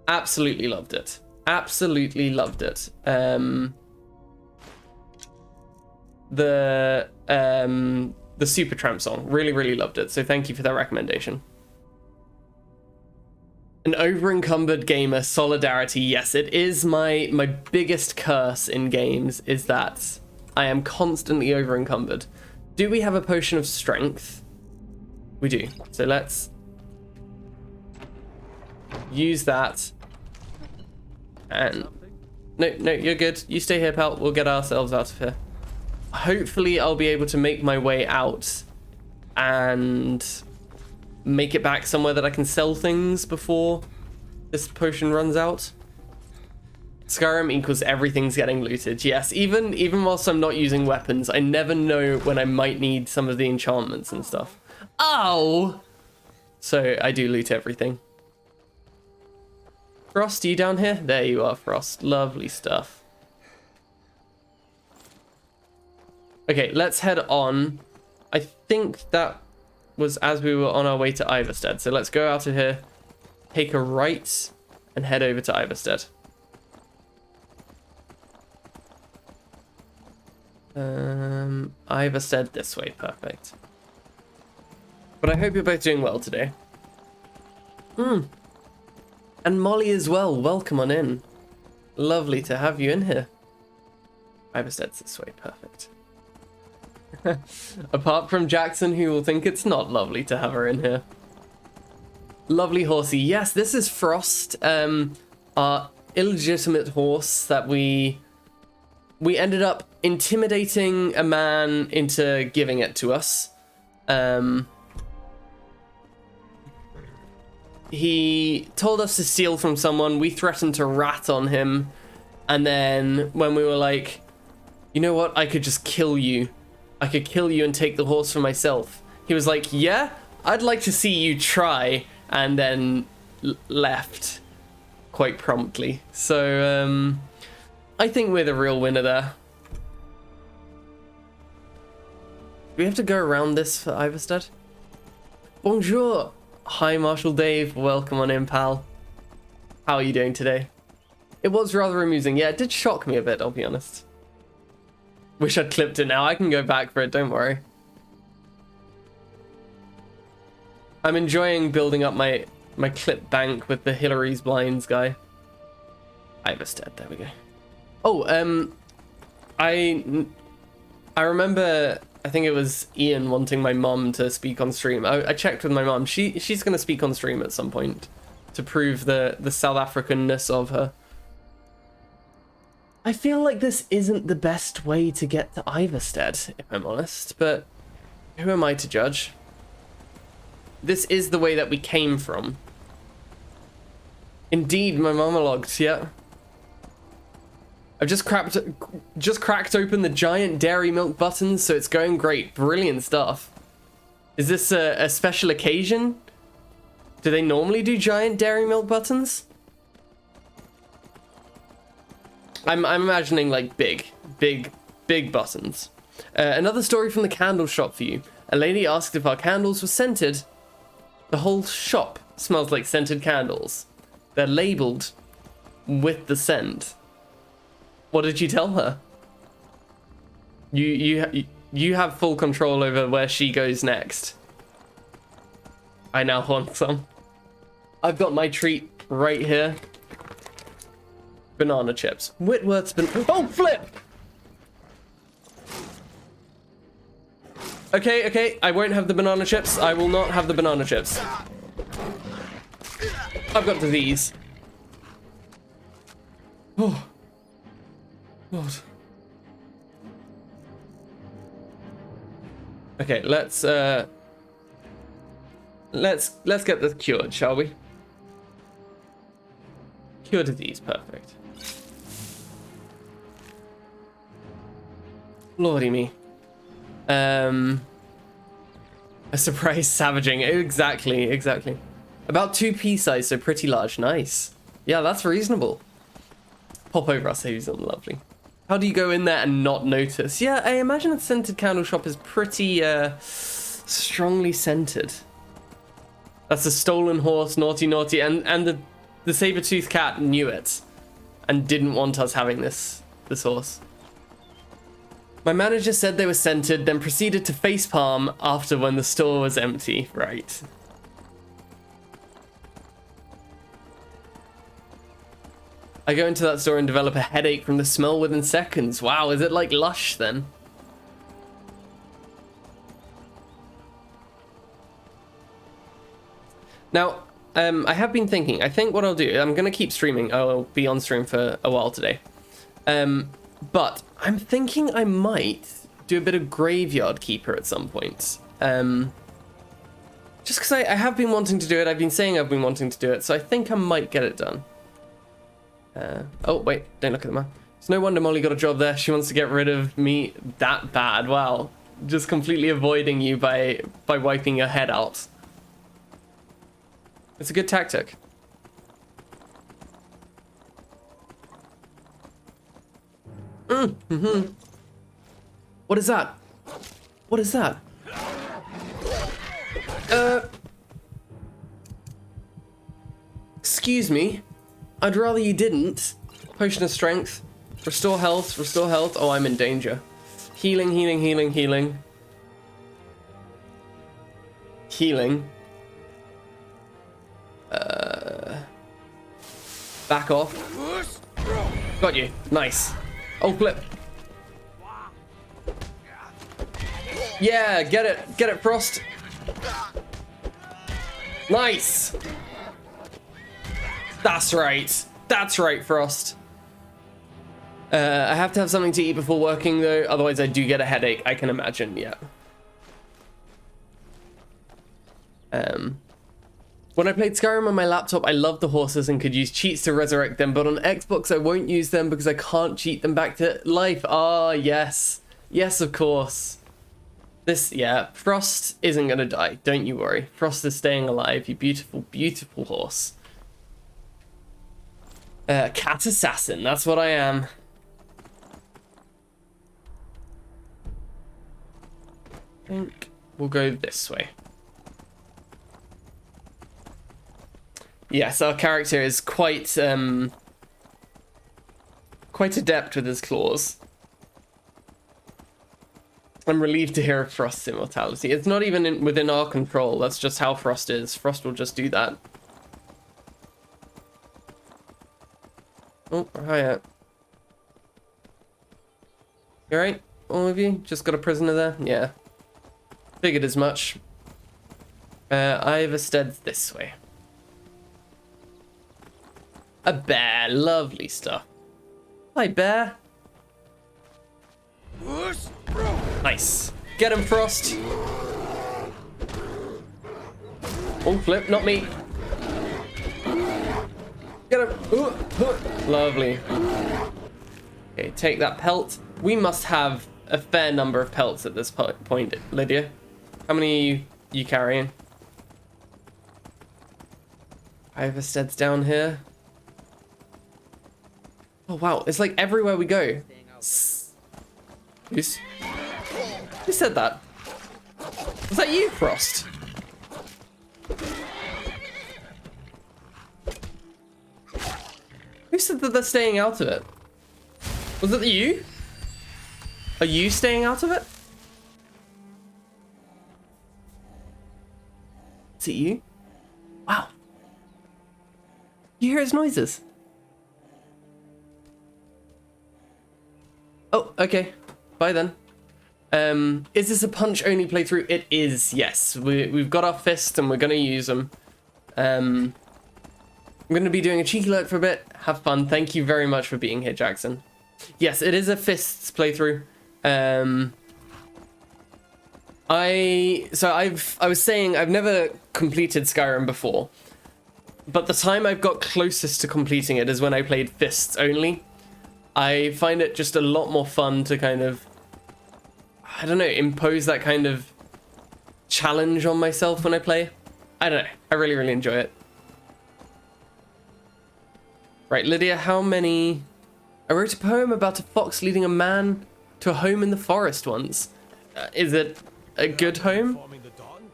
absolutely loved it. Absolutely loved it. The Supertramp song, really loved it. So thank you for that recommendation. An over-encumbered gamer, solidarity. Yes, it is my biggest curse in games, is that I am constantly over-encumbered. Do we have a potion of strength? We do. So let's use that. And no, you're good. You stay here, pal. We'll get ourselves out of here. Hopefully I'll be able to make my way out and make it back somewhere that I can sell things before this potion runs out. Skyrim equals everything's getting looted. Yes, even whilst I'm not using weapons, I never know when I might need some of the enchantments and stuff. Ow! So I do loot everything. Frost, are you down here? There you are, Frost. Lovely stuff. Okay, let's head on. I think that was as we were on our way to Iverstead. So let's go out of here, take a right, and head over to Iverstead. Iverstead this way, perfect. But I hope you're both doing well today. And Molly as well, welcome on in. Lovely to have you in here. Iverstead's this way, perfect. Apart from Jackson, who will think it's not lovely to have her in here. Lovely horsey. Yes, this is Frost, our illegitimate horse that we ended up intimidating a man into giving it to us. He told us to steal from someone. We threatened to rat on him. And then when we were like, you know what? I could just kill you. I could kill you and take the horse for myself. He was like, yeah, I'd like to see you try. And then left quite promptly. So, I think we're the real winner there. Do we have to go around this for Iverstead? Bonjour. Hi, Marshall Dave. Welcome on in, pal. How are you doing today? It was rather amusing. Yeah, it did shock me a bit, I'll be honest. Wish I'd clipped it now. I can go back for it, don't worry. I'm enjoying building up my clip bank with the Hillary's Blinds guy. Iverstead, there we go. Oh, I remember, I think it was Ian wanting my mum to speak on stream. I checked with my mum. She's going to speak on stream at some point to prove the South African-ness of her. I feel like this isn't the best way to get to Iverstead, if I'm honest, but who am I to judge? This is the way that we came from. Indeed, my mama logged, yeah. I've just cracked open the giant dairy milk buttons, so it's going great. Brilliant stuff. Is this a special occasion? Do they normally do giant dairy milk buttons? I'm imagining like big buttons. Another story from the candle shop for you. A lady asked if our candles were scented. The whole shop smells like scented candles. They're labeled with the scent. What did you tell her? You have full control over where she goes next. I now want some. I've got my treat right here. Banana chips. Whitworth's been. Oh, flip! Okay. I won't have the banana chips. I will not have the banana chips. I've got disease. Oh. God. Okay, let's get this cured, shall we? Cure disease, perfect. Lordy me. A surprise savaging. Exactly. About 2p size, so pretty large. Nice. Yeah, that's reasonable. Pop over, I'll save you something lovely. How do you go in there and not notice? Yeah, I imagine a scented candle shop is pretty strongly scented. That's a stolen horse, naughty, and the saber-toothed cat knew it and didn't want us having this horse. My manager said they were scented, then proceeded to facepalm after when the store was empty. Right. I go into that store and develop a headache from the smell within seconds. Wow, is it like Lush then? Now, I have been thinking, I think what I'll do, I'm going to keep streaming. I'll be on stream for a while today. But I'm thinking I might do a bit of Graveyard Keeper at some point. Just because I have been wanting to do it. I've been saying I've been wanting to do it, so I think I might get it done. Oh, wait, don't look at the map. It's no wonder Molly got a job there. She wants to get rid of me that bad. Wow. Just completely avoiding you by wiping your head out. It's a good tactic. What is that? What is that? Excuse me. I'd rather you didn't. Potion of strength. Restore health. Restore health. Oh, I'm in danger. Healing. Healing. Back off. Got you. Nice. Oh, flip. Yeah, get it. Get it, Frost. Nice. That's right. That's right, Frost. I have to have something to eat before working, though. Otherwise, I do get a headache, I can imagine. Yeah. When I played Skyrim on my laptop, I loved the horses and could use cheats to resurrect them, but on Xbox, I won't use them because I can't cheat them back to life. Ah, yes. Yes, of course. Yeah, Frost isn't going to die. Don't you worry. Frost is staying alive, you beautiful, beautiful horse. Cat assassin, that's what I am. I think we'll go this way. Yes, our character is quite adept with his claws. I'm relieved to hear of Frost's immortality. It's not even within our control. That's just how Frost is. Frost will just do that. Oh, hiya. You alright? All of you? Just got a prisoner there? Yeah. Figured as much. Iverstead's this way. A bear. Lovely stuff. Hi, bear. Nice. Get him, Frost. Oh, flip. Not me. Get him. Lovely. Okay, take that pelt. We must have a fair number of pelts at this point, Lydia. How many are you carrying? Iverstead's down here. Oh wow, it's like everywhere we go. Who said that? Was that you, Frost? Who said that they're staying out of it? Was it you? Are you staying out of it? Is it you? Wow. You hear his noises? Oh, okay. Bye then. Is this a punch-only playthrough? It is, yes. We've got our fists and we're going to use them. I'm going to be doing a cheeky lurk for a bit. Have fun. Thank you very much for being here, Jackson. Yes, it is a fists playthrough. I was saying I've never completed Skyrim before, but the time I've got closest to completing it is when I played fists only. I find it just a lot more fun to kind of, I don't know, impose that kind of challenge on myself when I play. I don't know. I really, really enjoy it. Right, Lydia, how many... I wrote a poem about a fox leading a man to a home in the forest once. Is it a good home?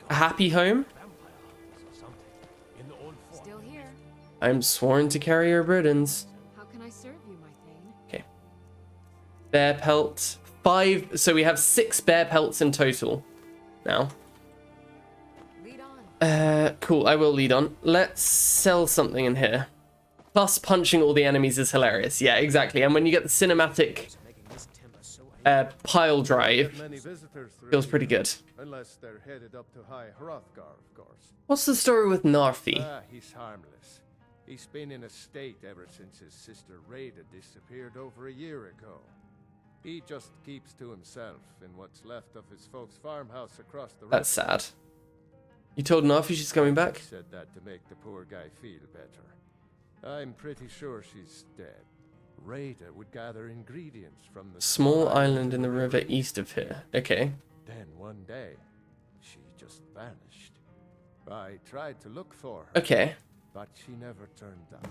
A happy home? Still here. I'm sworn to carry your burdens. How can I serve you, my thane? Okay. Bear pelt. 5. So we have 6 bear pelts in total now. Lead on. Cool. I will lead on. Let's sell something in here. Plus, punching all the enemies is hilarious. Yeah, exactly. And when you get the cinematic pile drive, feels pretty good. Unless they're headed up to High Hrothgar, of course. What's the story with Narfi? He's harmless. He's been in a state ever since his sister Rada disappeared over a year ago. He just keeps to himself in what's left of his folks' farmhouse across the river. That's sad. You told Narfi she's coming back? Said that to make the poor guy feel better. I'm pretty sure she's dead. Rada would gather ingredients from the small island in the river east of here. Okay. Then one day, she just vanished. I tried to look for her. Okay. But she never turned up.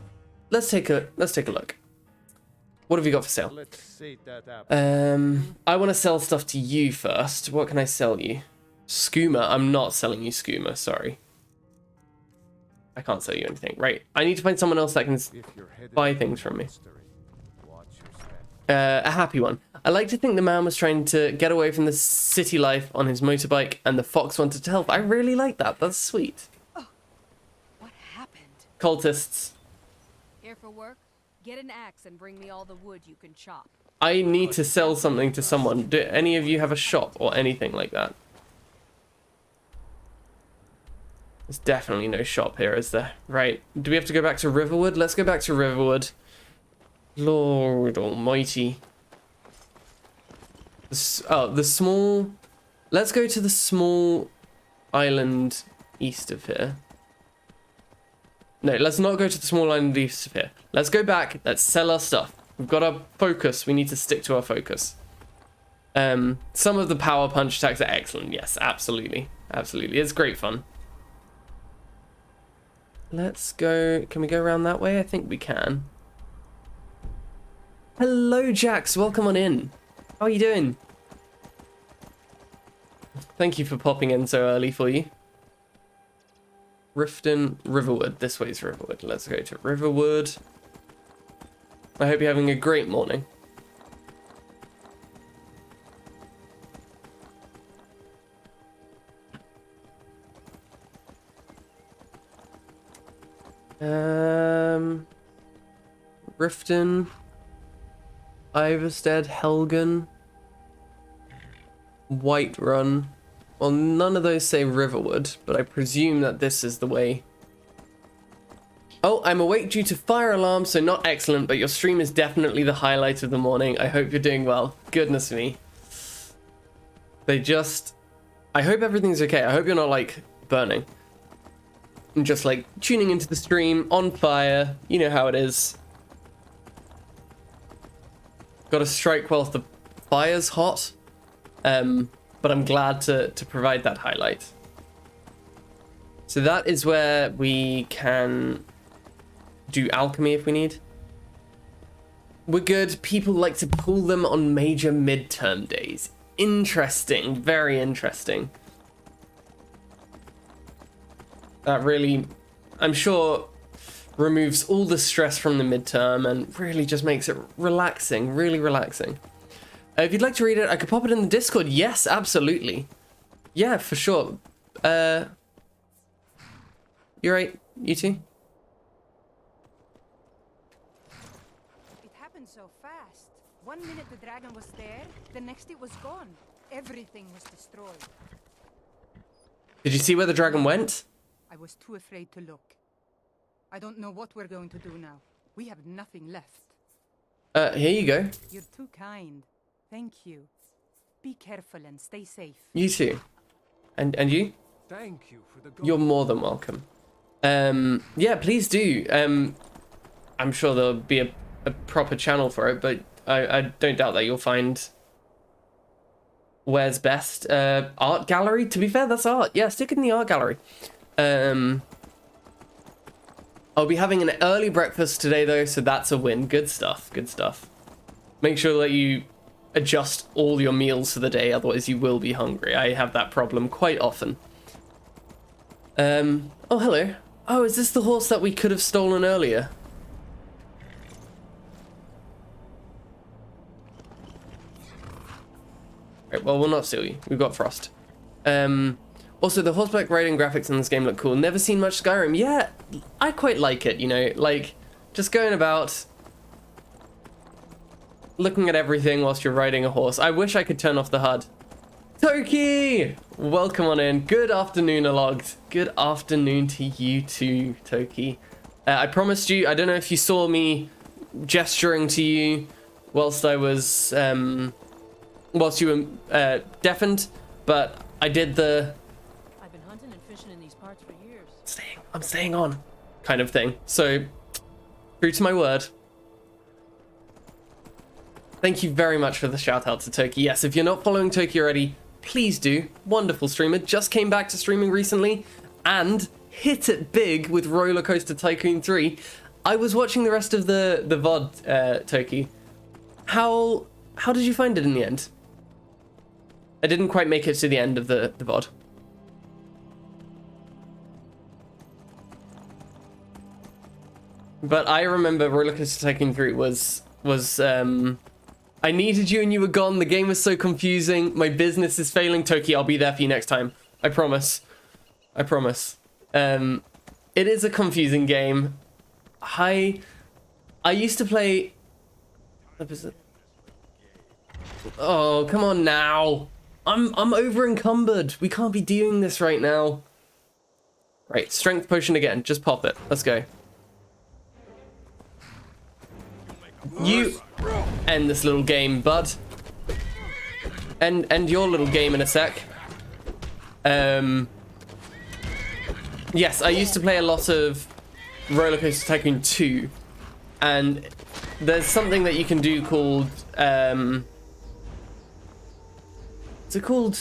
Let's take a look. What have you got for sale? Let's see that up. I want to sell stuff to you first. What can I sell you? Skooma. I'm not selling you skooma, sorry. I can't sell you anything. Right. I need to find someone else that can buy things from me. A happy one. I like to think the man was trying to get away from the city life on his motorbike and the fox wanted to help. I really like that. That's sweet. Oh, what happened? Cultists. Here for work? Get an axe and bring me all the wood you can chop. I need to sell something to someone. Do any of you have a shop or anything like that? There's definitely no shop here, is there? Right. Do we have to go back to Riverwood? Let's go back to Riverwood. Lord almighty. The small... Let's go to the small island east of here. No, let's not go to the small island east of here. Let's go back. Let's sell our stuff. We've got our focus. We need to stick to our focus. Some of the power punch attacks are excellent. Yes, absolutely. Absolutely. It's great fun. Let's go. Can we go around that way? I think we can. Hello, Jax. Welcome on in. How are you doing? Thank you for popping in so early for you. Riften, Riverwood. This way's Riverwood. Let's go to Riverwood. I hope you're having a great morning. Clifton, Iverstead, Helgen, Whiterun. Well, none of those say Riverwood, but I presume that this is the way. Oh, I'm awake due to fire alarm, so not excellent, but your stream is definitely the highlight of the morning. I hope you're doing well. Goodness me. I hope everything's okay. I hope you're not, like, burning. I'm just, like, tuning into the stream, on fire. You know how it is. Gotta strike whilst the fire's hot. But I'm glad to provide that highlight. So that is where we can do alchemy if we need. We're good. People like to pull them on major midterm days. Interesting. Very interesting. That really, I'm sure, removes all the stress from the midterm and really just makes it relaxing. Really relaxing. If you'd like to read it, I could pop it in the Discord. Yes, absolutely. Yeah, for sure. You're right, you two? It happened so fast. 1 minute the dragon was there, the next it was gone. Everything was destroyed. Did you see where the dragon went? I was too afraid to look. I don't know what we're going to do now. We have nothing left. Here you go. You're too kind. Thank you. Be careful and stay safe. You too. And you? Thank you for the You're more than welcome. Yeah, please do. I'm sure there'll be a proper channel for it, but I don't doubt that you'll find where's best. Art gallery? To be fair, that's art. Yeah, stick it in the art gallery. I'll be having an early breakfast today, though, so that's a win. Good stuff. Good stuff. Make sure that you adjust all your meals for the day, otherwise you will be hungry. I have that problem quite often. Oh, hello. Oh, is this the horse that we could have stolen earlier? Right, well, we'll not steal you. We've got Frost. Also, the horseback riding graphics in this game look cool. Never seen much Skyrim. Yeah, I quite like it, you know, like, just going about looking at everything whilst you're riding a horse. I wish I could turn off the HUD. Toki! Welcome on in. Good afternoon, Alogged. Good afternoon to you too, Toki. I promised you, I don't know if you saw me gesturing to you whilst I was, whilst you were deafened, but I did the I've been hunting and fishing in these parts for years. I'm staying on kind of thing. So, true to my word. Thank you very much for the shout out to Toki. Yes, if you're not following Toki already, please do. Wonderful streamer. Just came back to streaming recently and hit it big with Roller Coaster Tycoon 3. I was watching the rest of the VOD, Toki. How did you find it in the end? I didn't quite make it to the end of the VOD. But I remember Roller Coaster Tycoon 3 was I needed you and you were gone. The game was so confusing. My business is failing. Toki, I'll be there for you next time. I promise. I promise. It is a confusing game. I used to play... What was it? Oh, come on now. I'm over encumbered. We can't be doing this right now. Right, strength potion again. Just pop it. Let's go. You end this little game, bud. End your little game in a sec. Yes, I used to play a lot of Roller Coaster Tycoon 2, and there's something that you can do called is it called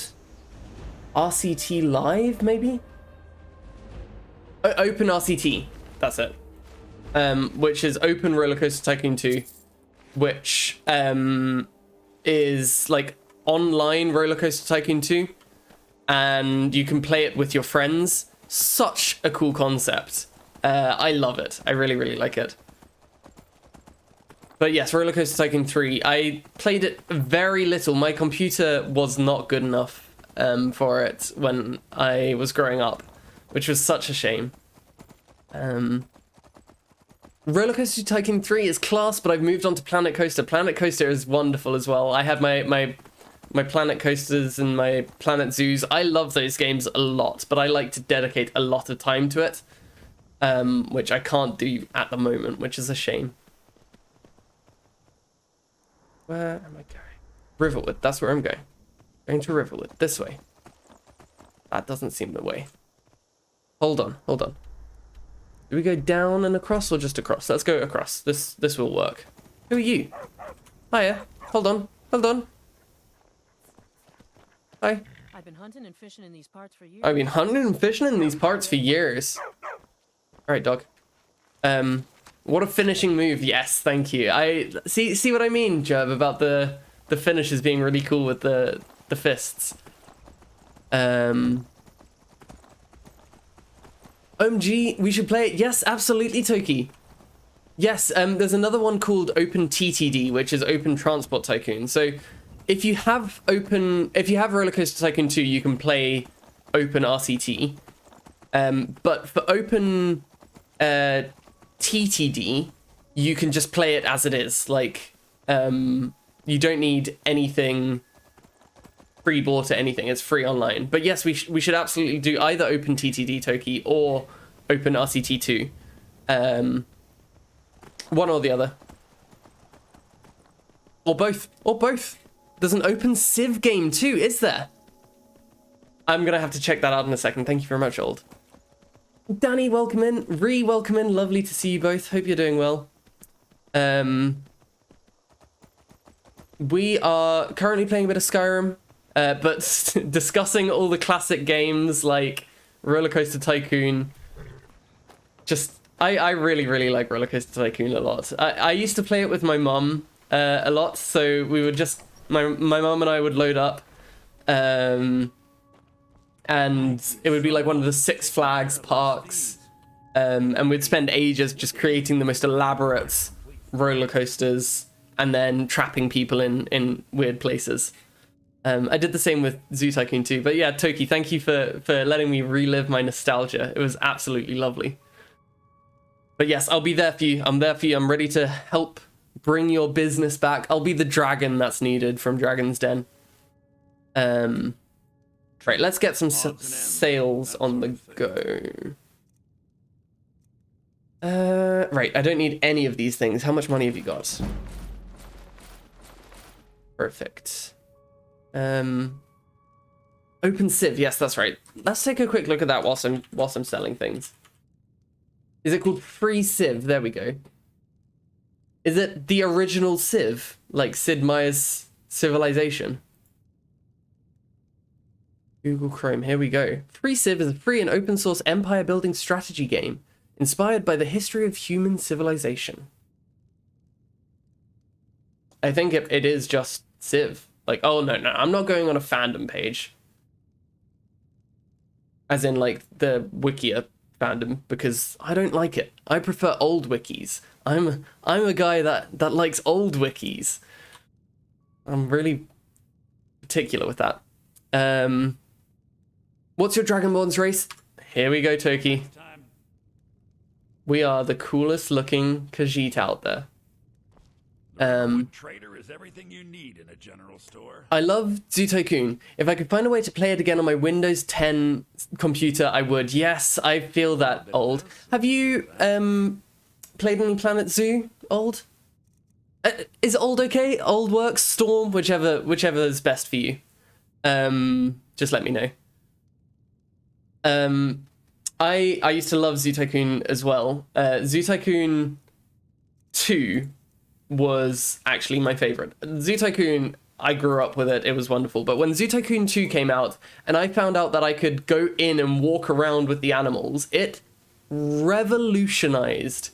RCT Live, maybe? Open RCT, that's it. Which is Open Roller Coaster Tycoon 2, which is like online Roller Coaster Tycoon 2, and you can play it with your friends. Such a cool concept. I love it. I really, really like it. But yes, Roller Coaster Tycoon 3, I played it very little. My computer was not good enough for it when I was growing up, which was such a shame. Roller Coaster Tycoon 3 is class, but I've moved on to Planet Coaster. Planet Coaster is wonderful as well. I have my Planet Coasters and my Planet Zoos. I love those games a lot, but I like to dedicate a lot of time to it, which I can't do at the moment, which is a shame. Where am I going? Riverwood, that's where I'm going. Going to Riverwood, this way. That doesn't seem the way. Hold on. Do we go down and across or just across? Let's go across. This will work. Who are you? Hiya. Hold on. Hi. I've been hunting and fishing in these parts for years. I've been hunting and fishing in these parts for years. Alright, dog. What a finishing move. Yes, thank you. I see what I mean, Jeb, about the finishes being really cool with the fists. OMG, we should play it. Yes, absolutely, Toki. Yes, there's another one called Open TTD, which is Open Transport Tycoon. So if you have Roller Coaster Tycoon 2, you can play Open RCT. But for Open TTD, you can just play it as it is. Like, you don't need anything pre-bought or anything. It's free online. But yes, we should absolutely do either Open TTD Toki or Open RCT 2. One or the other. Or both. There's an Open Civ game too, is there? I'm gonna have to check that out in a second. Thank you very much, Old. Danny, welcome in. Welcome in. Lovely to see you both. Hope you're doing well. We are currently playing a bit of Skyrim. But discussing all the classic games like Roller Coaster Tycoon, I really like Roller Coaster Tycoon a lot. I used to play it with my mum a lot, so we would just, my mum and I would load up, and it would be like one of the Six Flags parks, and we'd spend ages just creating the most elaborate roller coasters and then trapping people in weird places. I did the same with Zoo Tycoon 2, but yeah, Toki, thank you for letting me relive my nostalgia. It was absolutely lovely. But yes, I'll be there for you. I'm there for you. I'm ready to help bring your business back. I'll be the dragon that's needed from Dragon's Den. Right, let's get some sales on the go. Right, I don't need any of these things. How much money have you got? Perfect. Open Civ, yes, that's right. Let's take a quick look at that whilst I'm selling things. Is it called Free Civ? There we go. Is it the original Civ, like Sid Meier's Civilization? Google Chrome, here we go. Free Civ is a free and open source empire building strategy game inspired by the history of human civilization. I think it is just Civ. Like, oh, no, I'm not going on a fandom page. As in, like, the Wikia fandom, because I don't like it. I prefer old wikis. I'm a guy that likes old wikis. I'm really particular with that. What's your Dragonborn's race? Here we go, Toki. We are the coolest looking Khajiit out there. Trader is everything you need in a general store. I love Zoo Tycoon. If I could find a way to play it again on my Windows 10 computer, I would. Yes, I feel that, Old. Have you played any Planet Zoo, Old? Is Old okay? Old works, Storm, whichever is best for you. Just let me know. I used to love Zoo Tycoon as well. Zoo Tycoon 2 was actually my favorite. Zoo Tycoon, I grew up with it. It was wonderful. But when Zoo Tycoon 2 came out, and I found out that I could go in and walk around with the animals, it revolutionized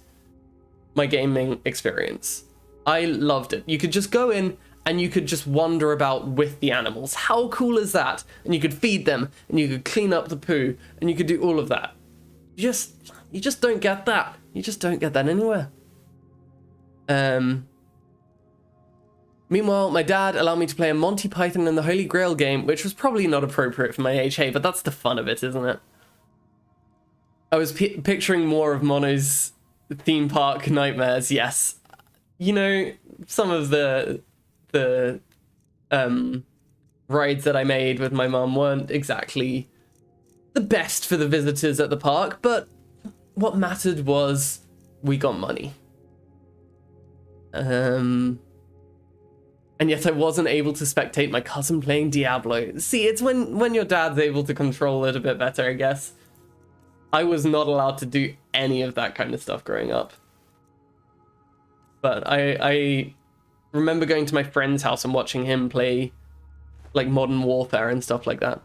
my gaming experience. I loved it. You could just go in and you could just wander about with the animals. How cool is that? And you could feed them, and you could clean up the poo, and you could do all of that. You just don't get that. You just don't get that anywhere. Meanwhile, my dad allowed me to play a Monty Python and the Holy Grail game, which was probably not appropriate for my age, hey, but that's the fun of it, isn't it? I was picturing more of Mono's theme park nightmares, yes. You know, some of the rides that I made with my mum weren't exactly the best for the visitors at the park, but what mattered was we got money. And yet I wasn't able to spectate my cousin playing Diablo. See, it's when your dad's able to control it a bit better, I guess. I was not allowed to do any of that kind of stuff growing up. But I remember going to my friend's house and watching him play like Modern Warfare and stuff like that.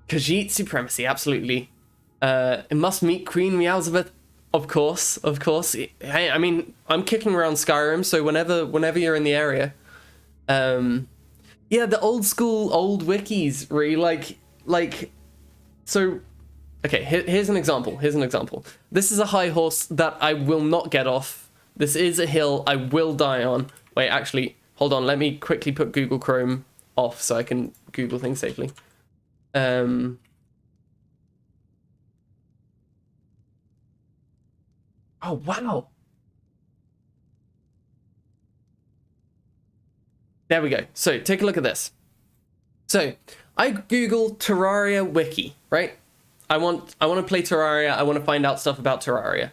Khajiit Supremacy, absolutely. It must meet Queen Meowsabeth. Of course. Hey, I mean, I'm kicking around Skyrim, so whenever you're in the area. Yeah, the old school, old wikis, really, like, so, okay, here's an example. This is a high horse that I will not get off. This is a hill I will die on. Wait, actually, hold on, let me quickly put Google Chrome off so I can Google things safely. Oh, wow. There we go. So take a look at this. So I Google Terraria wiki, right? I want to play Terraria. I want to find out stuff about Terraria.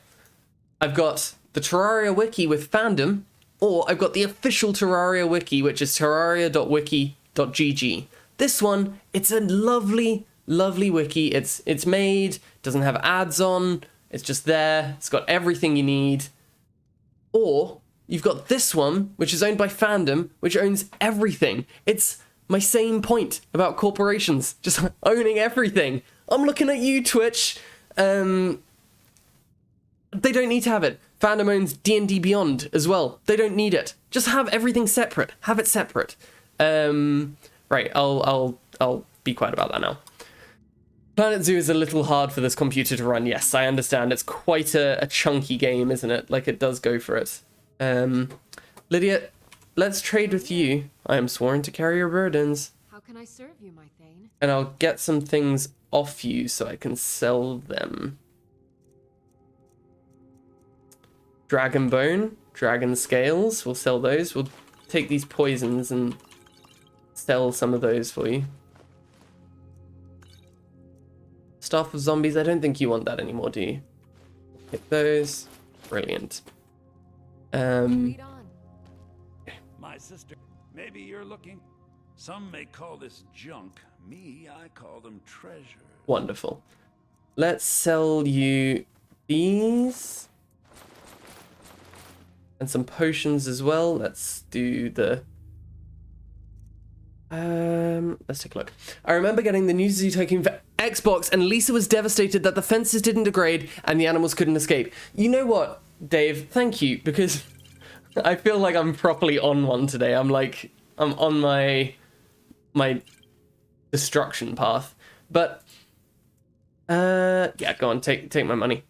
I've got the Terraria wiki with fandom, or I've got the official Terraria wiki, which is terraria.wiki.gg. This one, it's a lovely, lovely wiki. It's made, doesn't have ads on. It's just there. It's got everything you need. Or you've got this one, which is owned by fandom, which owns everything. It's my same point about corporations, just owning everything. I'm looking at you, Twitch. They don't need to have it. Fandom owns D&D Beyond as well. They don't need it. Just have everything separate. Have it separate. Right, I'll be quiet about that now. Planet Zoo is a little hard for this computer to run. Yes, I understand. It's quite a chunky game, isn't it? Like, it does go for it. Lydia, let's trade with you. I am sworn to carry your burdens. How can I serve you, my Thane? And I'll get some things off you so I can sell them. Dragon Bone, Dragon Scales, we'll sell those. We'll take these poisons and sell some of those for you. Staff of Zombies, I don't think you want that anymore, do you? Hit those. Brilliant. My sister, maybe you're looking. Some may call this junk. Me, I call them treasure. Wonderful. Let's sell you these. And some potions as well. Let's do the... let's take a look. I remember getting the new Zoo Tycoon for Xbox, and Lisa was devastated that the fences didn't degrade and the animals couldn't escape. You know what, Dave? Thank you, because I feel like I'm properly on one today. I'm on my destruction path. But yeah, go on, take my money.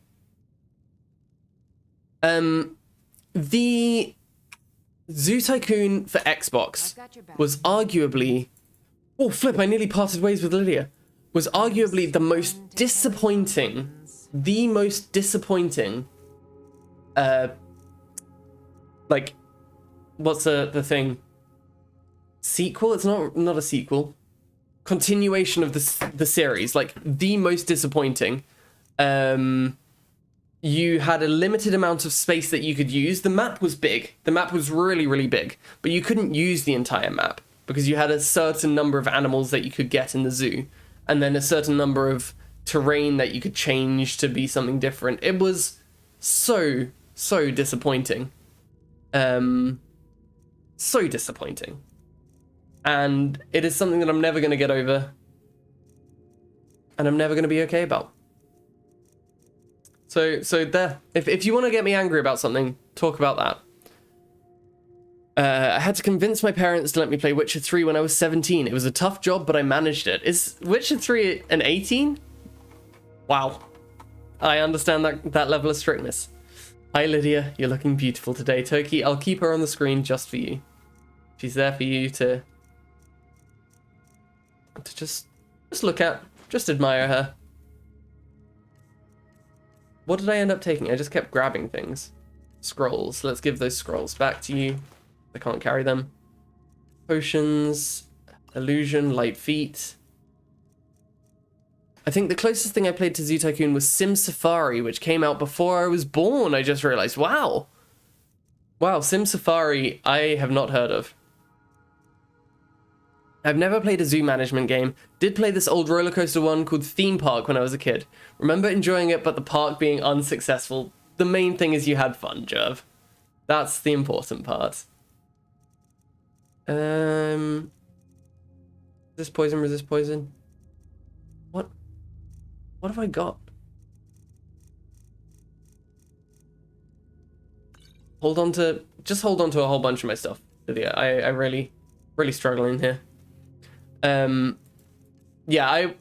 The Zoo Tycoon for Xbox was arguably... Oh, flip, I nearly parted ways with Lydia. Was arguably the most disappointing... like, what's the thing? Sequel? It's not a sequel. Continuation of the series. Like, the most disappointing. You had a limited amount of space that you could use. The map was big. The map was really, really big. But you couldn't use the entire map because you had a certain number of animals that you could get in the zoo. And then a certain number of terrain that you could change to be something different. It was so disappointing. So disappointing. And it is something that I'm never going to get over. And I'm never going to be okay about. So there. If you want to get me angry about something, talk about that. I had to convince my parents to let me play Witcher 3 when I was 17. It was a tough job, but I managed it. Is Witcher 3 an 18? Wow. I understand that level of strictness. Hi, Lydia. You're looking beautiful today. Toki, I'll keep her on the screen just for you. She's there for you to just look at. Just admire her. What did I end up taking? I just kept grabbing things. Scrolls. Let's give those scrolls back to you. I can't carry them. Potions. Illusion. Light feet. I think the closest thing I played to Zoo Tycoon was Sim Safari, which came out before I was born. I just realized. Wow. Wow, Sim Safari I have not heard of. I've never played a zoo management game. Did play this old roller coaster one called Theme Park when I was a kid. Remember enjoying it, but the park being unsuccessful. The main thing is you had fun, Jerv. That's the important part. Resist poison, resist poison. What have I got? Just hold on to a whole bunch of my stuff, Lydia. I really struggling here. Yeah,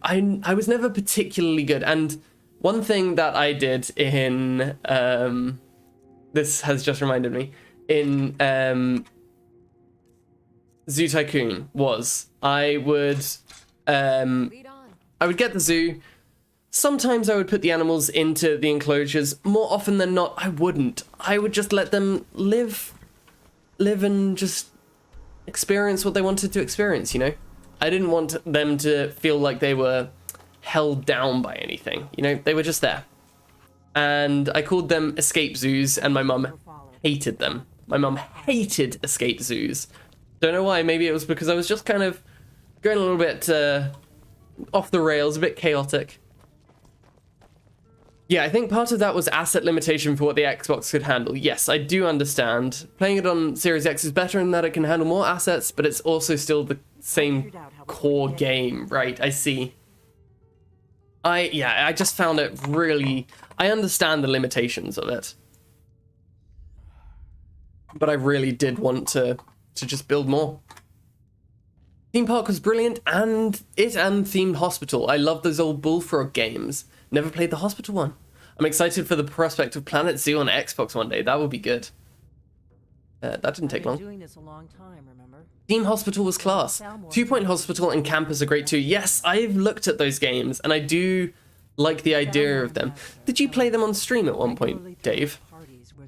I was never particularly good, and one thing that I did in this has just reminded me in Zoo Tycoon was I would get the zoo. Sometimes I would put the animals into the enclosures. More often than not, I wouldn't. I would just let them live and just experience what they wanted to experience, you know? I didn't want them to feel like they were held down by anything, you know? They were just there. And I called them escape zoos, and my mum hated them. My mum hated escape zoos. Don't know why. Maybe it was because I was just kind of going a little bit off the rails, a bit chaotic. Yeah, I think part of that was asset limitation for what the Xbox could handle. Yes, I do understand. Playing it on Series X is better in that it can handle more assets, but it's also still the same core game, right? I see. I just found it really... I understand the limitations of it. But I really did want to just build more. Theme Park was brilliant, and Themed Hospital. I love those old Bullfrog games. Never played the hospital one. I'm excited for the prospect of Planet Zoo on Xbox one day. That would be good. That didn't take long. Doing this a long time, remember? Team Hospital was class. 2 Point Hospital and Campus are great too. Yes, I've looked at those games, and I do like the idea of them. Did you play them on stream at one point, Dave?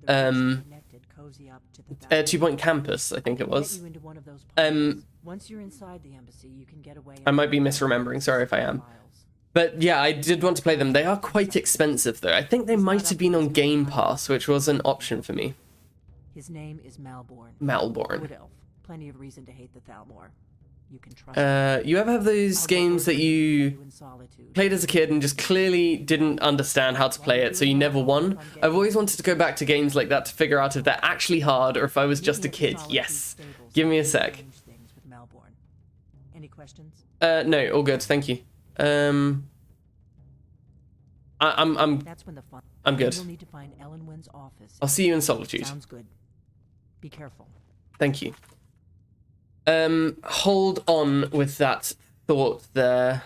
2 Point Campus, I think it was. Once you're inside the embassy, you can get away. I might be misremembering. Sorry if I am. But yeah, I did want to play them. They are quite expensive, though. I think they might have been on Game Pass, which was an option for me. His name is Malborn. Malborn. Wood Elf. Plenty of reason to hate the Thalmor. You can trust you ever have those games that you played as a kid and just clearly didn't understand how to play it, so you never won? I've always wanted to go back to games like that to figure out if they're actually hard or if I was just a kid. Yes. Give me a sec. Any questions? No, all good. Thank you. I'm good. You'll need to find Ellenwyn's office. I'll see you in Solitude. Sounds good. Be careful. Thank you. Hold on with that thought there,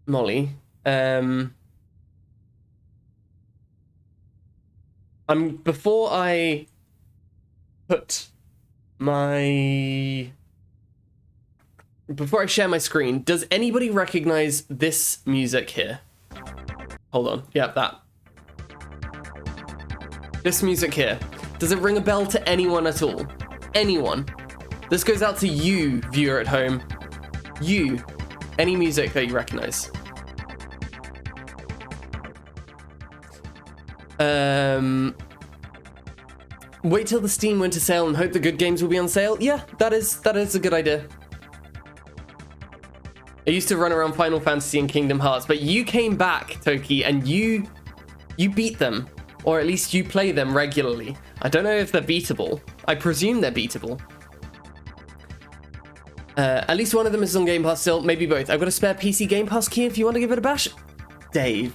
Molly. Before I share my screen, does anybody recognize this music here? Hold on. Yep, that. This music here. Does it ring a bell to anyone at all? Anyone? This goes out to you, viewer at home. You. Any music that you recognize? Wait till the Steam winter sale and hope the good games will be on sale? Yeah, that is a good idea. I used to run around Final Fantasy and Kingdom Hearts, but you came back, Toki, and you beat them. Or at least you play them regularly. I don't know if they're beatable. I presume they're beatable. At least one of them is on Game Pass still, maybe both. I've got a spare PC Game Pass key if you want to give it a bash. Dave.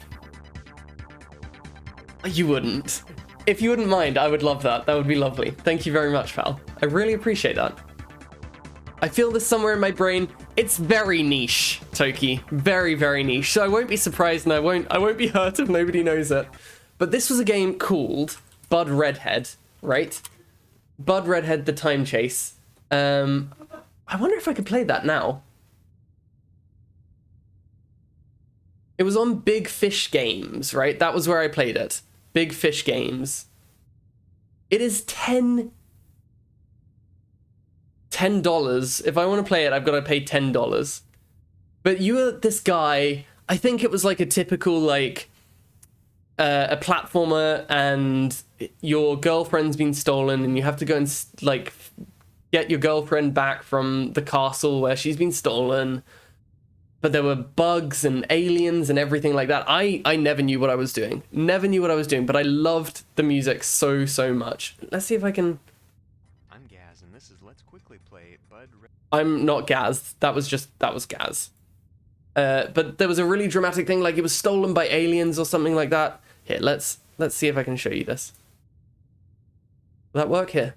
You wouldn't. If you wouldn't mind, I would love that. That would be lovely. Thank you very much, pal. I really appreciate that. I feel this somewhere in my brain. It's very niche, Toki. Very, very niche. So I won't be surprised and I won't be hurt if nobody knows it. But this was a game called Bud Redhead, right? Bud Redhead, The Time Chase. I wonder if I could play that now. It was on Big Fish Games, right? That was where I played it. big fish games. It is $10. If I want to play it, I've got to pay $10. But you are this guy, I think it was like a typical, like, a platformer, and your girlfriend's been stolen, and you have to go and, like, get your girlfriend back from the castle where she's been stolen. But there were bugs and aliens and everything like that. I never knew what I was doing. Never knew what I was doing, but I loved the music so, so much. Let's see if I can... I'm Gaz, and this is Let's Quickly Play Bud... I'm not Gaz. That was Gaz. But there was a really dramatic thing, like it was stolen by aliens or something like that. Here, let's see if I can show you this. Will that work here?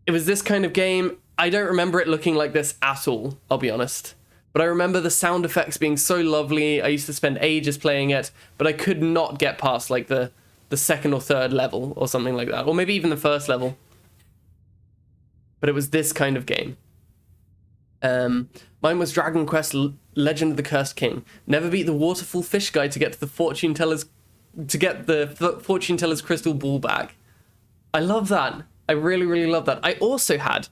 It was this kind of game. I don't remember it looking like this at all, I'll be honest. But I remember the sound effects being so lovely. I used to spend ages playing it, but I could not get past like the second or third level or something like that. Or maybe even the first level. But it was this kind of game. Mine was Dragon Quest Legend of the Cursed King. Never beat the waterfall fish guy to get to the fortune teller's crystal ball back. I love that. I really, really love that. I also had...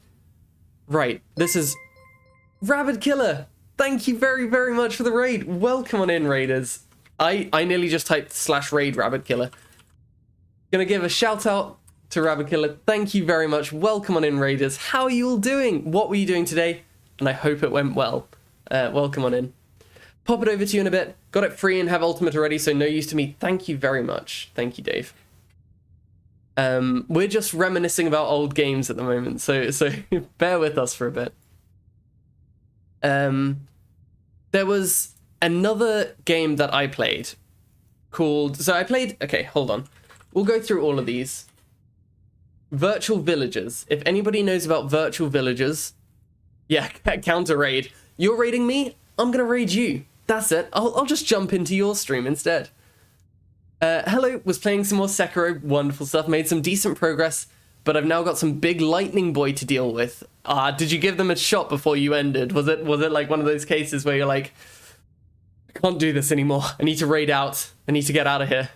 Right, this is... Rabbit Killer! Thank you very, very much for the raid. Welcome on in, raiders. I nearly just typed /raid Rabbit Killer. Gonna give a shout out to Rabbit Killer. Thank you very much. Welcome on in, raiders. How are you all doing? What were you doing today? And I hope it went well. Welcome on in. Pop it over to you in a bit. Got it free and have Ultimate already, so no use to me. Thank you very much. Thank you, Dave. We're just reminiscing about old games at the moment, so bear with us for a bit. There was another game that I played called... So I played... Okay, hold on. We'll go through all of these. Virtual Villagers. If anybody knows about Virtual Villagers... Yeah, counter raid. You're raiding me? I'm gonna raid you. That's it. I'll just jump into your stream instead. Hello, was playing some more Sekiro, wonderful stuff, made some decent progress, but I've now got some big lightning boy to deal with. Did you give them a shot before you ended? Was it like one of those cases where you're like, I can't do this anymore, I need to raid out, I need to get out of here.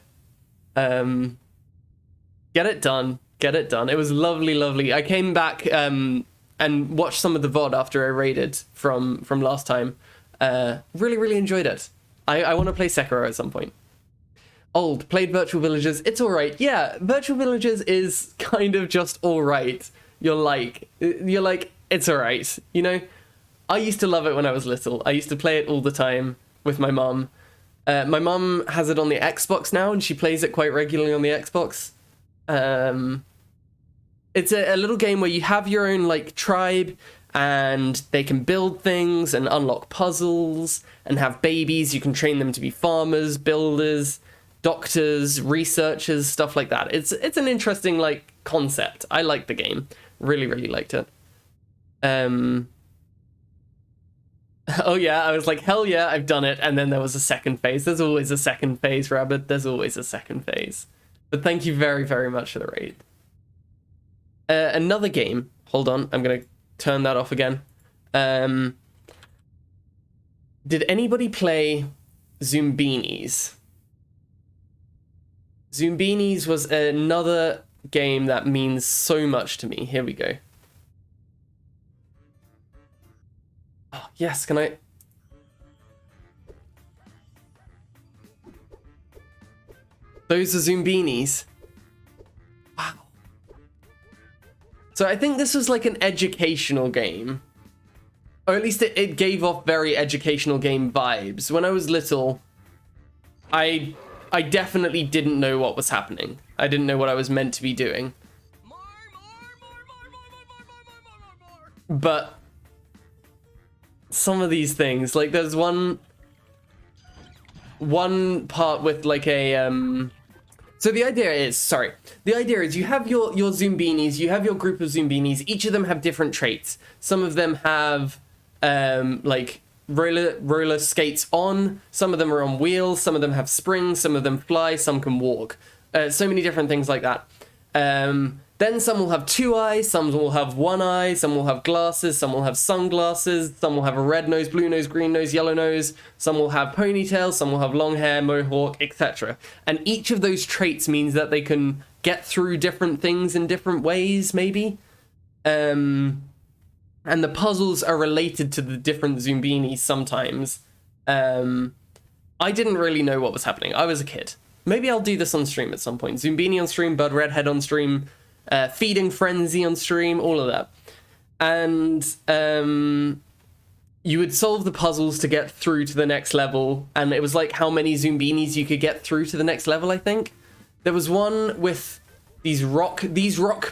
Get it done. It was lovely, lovely. I came back and watched some of the VOD after I raided from last time. Really, really enjoyed it. I want to play Sekiro at some point. Played Virtual Villagers. It's alright. Yeah, Virtual Villagers is kind of just alright. You're like, it's alright. You know? I used to love it when I was little. I used to play it all the time with my mum. My mum has it on the Xbox now, and she plays it quite regularly on the Xbox. It's a little game where you have your own, like, tribe, and they can build things and unlock puzzles and have babies. You can train them to be farmers, builders, doctors, researchers, stuff like that. It's an interesting, like, concept. I like the game. Really, really liked it. Oh yeah, I was like, hell yeah, I've done it. And then there was a second phase. There's always a second phase, Rabbit. There's always a second phase. But thank you very, very much for the raid. Another game. Hold on, I'm going to turn that off again. Did anybody play Zoombinis? Zoombinis was another game that means so much to me. Here we go. Oh, yes, can I... Those are Zoombinis. Wow. So I think this was like an educational game. Or at least it gave off very educational game vibes. When I was little, I definitely didn't know what was happening. I didn't know what I was meant to be doing. But some of these things, like there's one part with like a so the idea is you have your Zoombinis, you have your group of Zoombinis. Each of them have different traits. Some of them have like roller skates on, some of them are on wheels, some of them have springs, some of them fly, some can walk. So many different things like that. Then some will have 2 eyes, some will have 1 eye, some will have glasses, some will have sunglasses, some will have a red nose, blue nose, green nose, yellow nose, some will have ponytails, some will have long hair, mohawk, etc. And each of those traits means that they can get through different things in different ways, maybe. And the puzzles are related to the different Zoombinis sometimes. I didn't really know what was happening. I was a kid. Maybe I'll do this on stream at some point. Zoombini on stream, Bud Redhead on stream, Feeding Frenzy on stream, all of that. And you would solve the puzzles to get through to the next level, and it was like how many Zoombinis you could get through to the next level, I think. There was one with these rock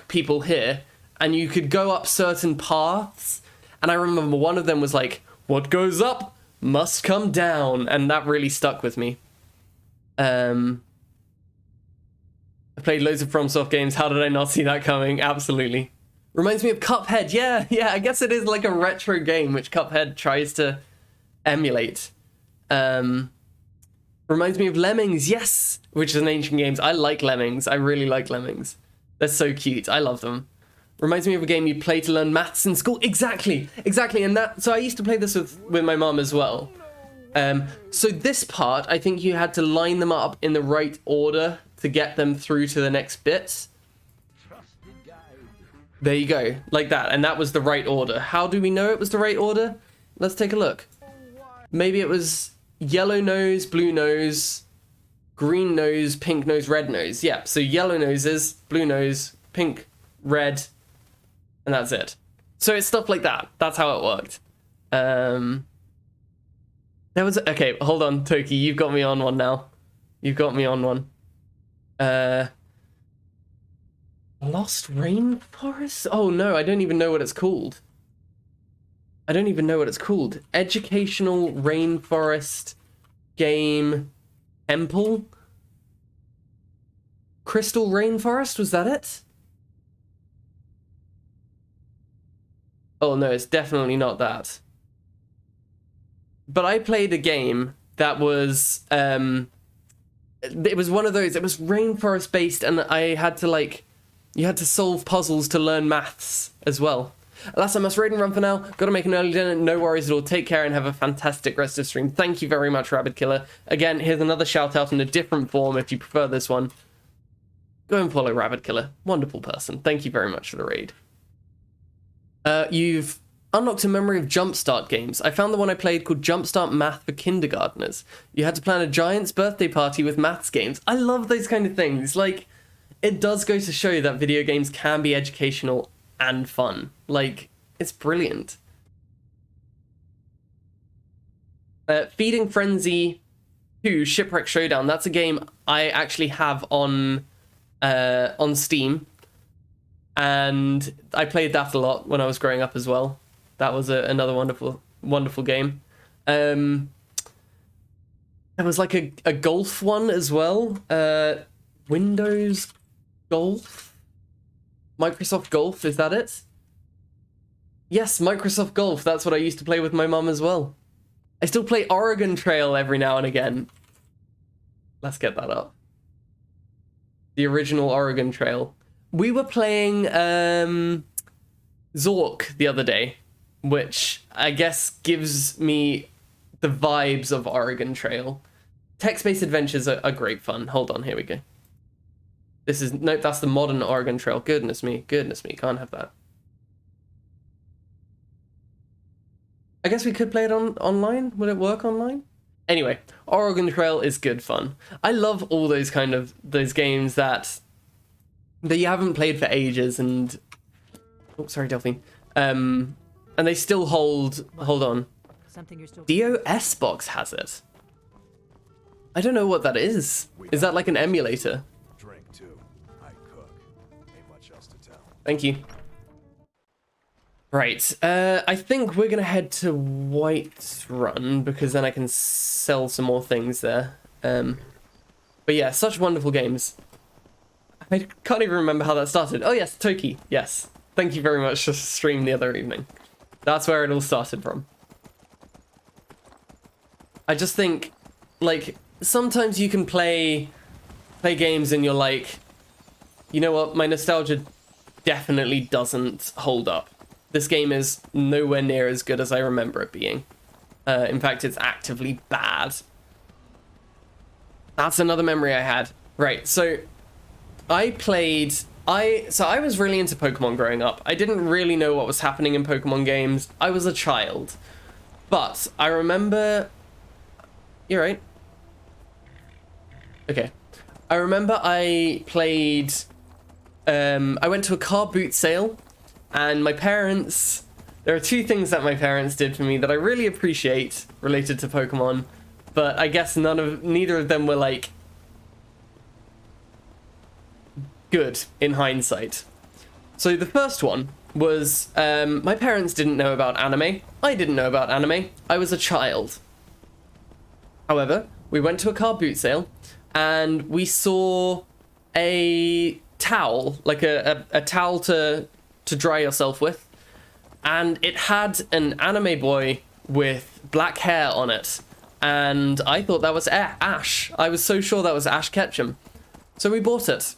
people here, and you could go up certain paths, and I remember one of them was like, what goes up must come down, and that really stuck with me. I played loads of FromSoft games. How did I not see that coming? Absolutely. Reminds me of Cuphead. Yeah, I guess it is like a retro game, which Cuphead tries to emulate. Reminds me of Lemmings, yes, which is an ancient game. I like Lemmings. I really like Lemmings. They're so cute. I love them. Reminds me of a game you play to learn maths in school. Exactly. And so I used to play this with my mum as well. So this part, I think you had to line them up in the right order to get them through to the next bit. There you go, like that. And that was the right order. How do we know it was the right order? Let's take a look. Maybe it was yellow nose, blue nose, green nose, pink nose, red nose. Yeah, so yellow noses, blue nose, pink, red, and that's it. So it's stuff like that. That's how it worked. There was... Okay, hold on, Toki. You've got me on one now. You've got me on one. Lost Rainforest? Oh, no, I don't even know what it's called. Educational Rainforest Game Temple? Crystal Rainforest? Was that it? Oh, no, it's definitely not that. But I played a game that was, it was one of those, it was rainforest based, and I had to you had to solve puzzles to learn maths as well. Alas, I must raid and run for now. Gotta make an early dinner, no worries at all. Take care and have a fantastic rest of stream. Thank you very much, Rabbit Killer. Again, here's another shout out in a different form if you prefer this one. Go and follow Rabbit Killer. Wonderful person. Thank you very much for the raid. You've unlocked a memory of Jumpstart games. I found the one I played called Jumpstart Math for Kindergartners. You had to plan a giant's birthday party with maths games. I love those kind of things. Like, it does go to show that video games can be educational and fun. Like, it's brilliant. Feeding Frenzy 2 Shipwreck Showdown. That's a game I actually have on Steam. And I played that a lot when I was growing up as well. That was another wonderful game. There was like a golf one as well. Windows Golf? Microsoft Golf, is that it? Yes, Microsoft Golf. That's what I used to play with my mum as well. I still play Oregon Trail every now and again. Let's get that up. The original Oregon Trail. We were playing Zork the other day, which I guess gives me the vibes of Oregon Trail. Text-based adventures are great fun. Hold on, here we go. Nope, that's the modern Oregon Trail. Goodness me, can't have that. I guess we could play it online. Would it work online? Anyway, Oregon Trail is good fun. I love all those those games that you haven't played for ages and... Oh, sorry, Delphine. And they still hold on. DOS Box has it. I don't know what that is. Is that like an emulator? Drink too. I cook. Ain't much else to tell. Thank you. Right, I think we're gonna head to Whiterun because then I can sell some more things there. But yeah, such wonderful games. I can't even remember how that started. Oh yes, Toki, yes. Thank you very much for stream the other evening. That's where it all started from. I just think, like, sometimes you can play games and you're like, you know what? My nostalgia definitely doesn't hold up. This game is nowhere near as good as I remember it being. In fact, it's actively bad. That's another memory I had. Right, so I was really into Pokemon growing up. I didn't really know what was happening in Pokemon games. I was a child. But I remember... You're right. Okay. I remember I played... I went to a car boot sale, and my parents... There are two things that my parents did for me that I really appreciate related to Pokemon, but I guess neither of them were, like, good in hindsight. So the first one was, my parents didn't know about anime. I didn't know about anime. I was a child. However, we went to a car boot sale, and we saw a towel, like a towel to dry yourself with, and it had an anime boy with black hair on it, and I thought that was Ash. I was so sure that was Ash Ketchum. So we bought it.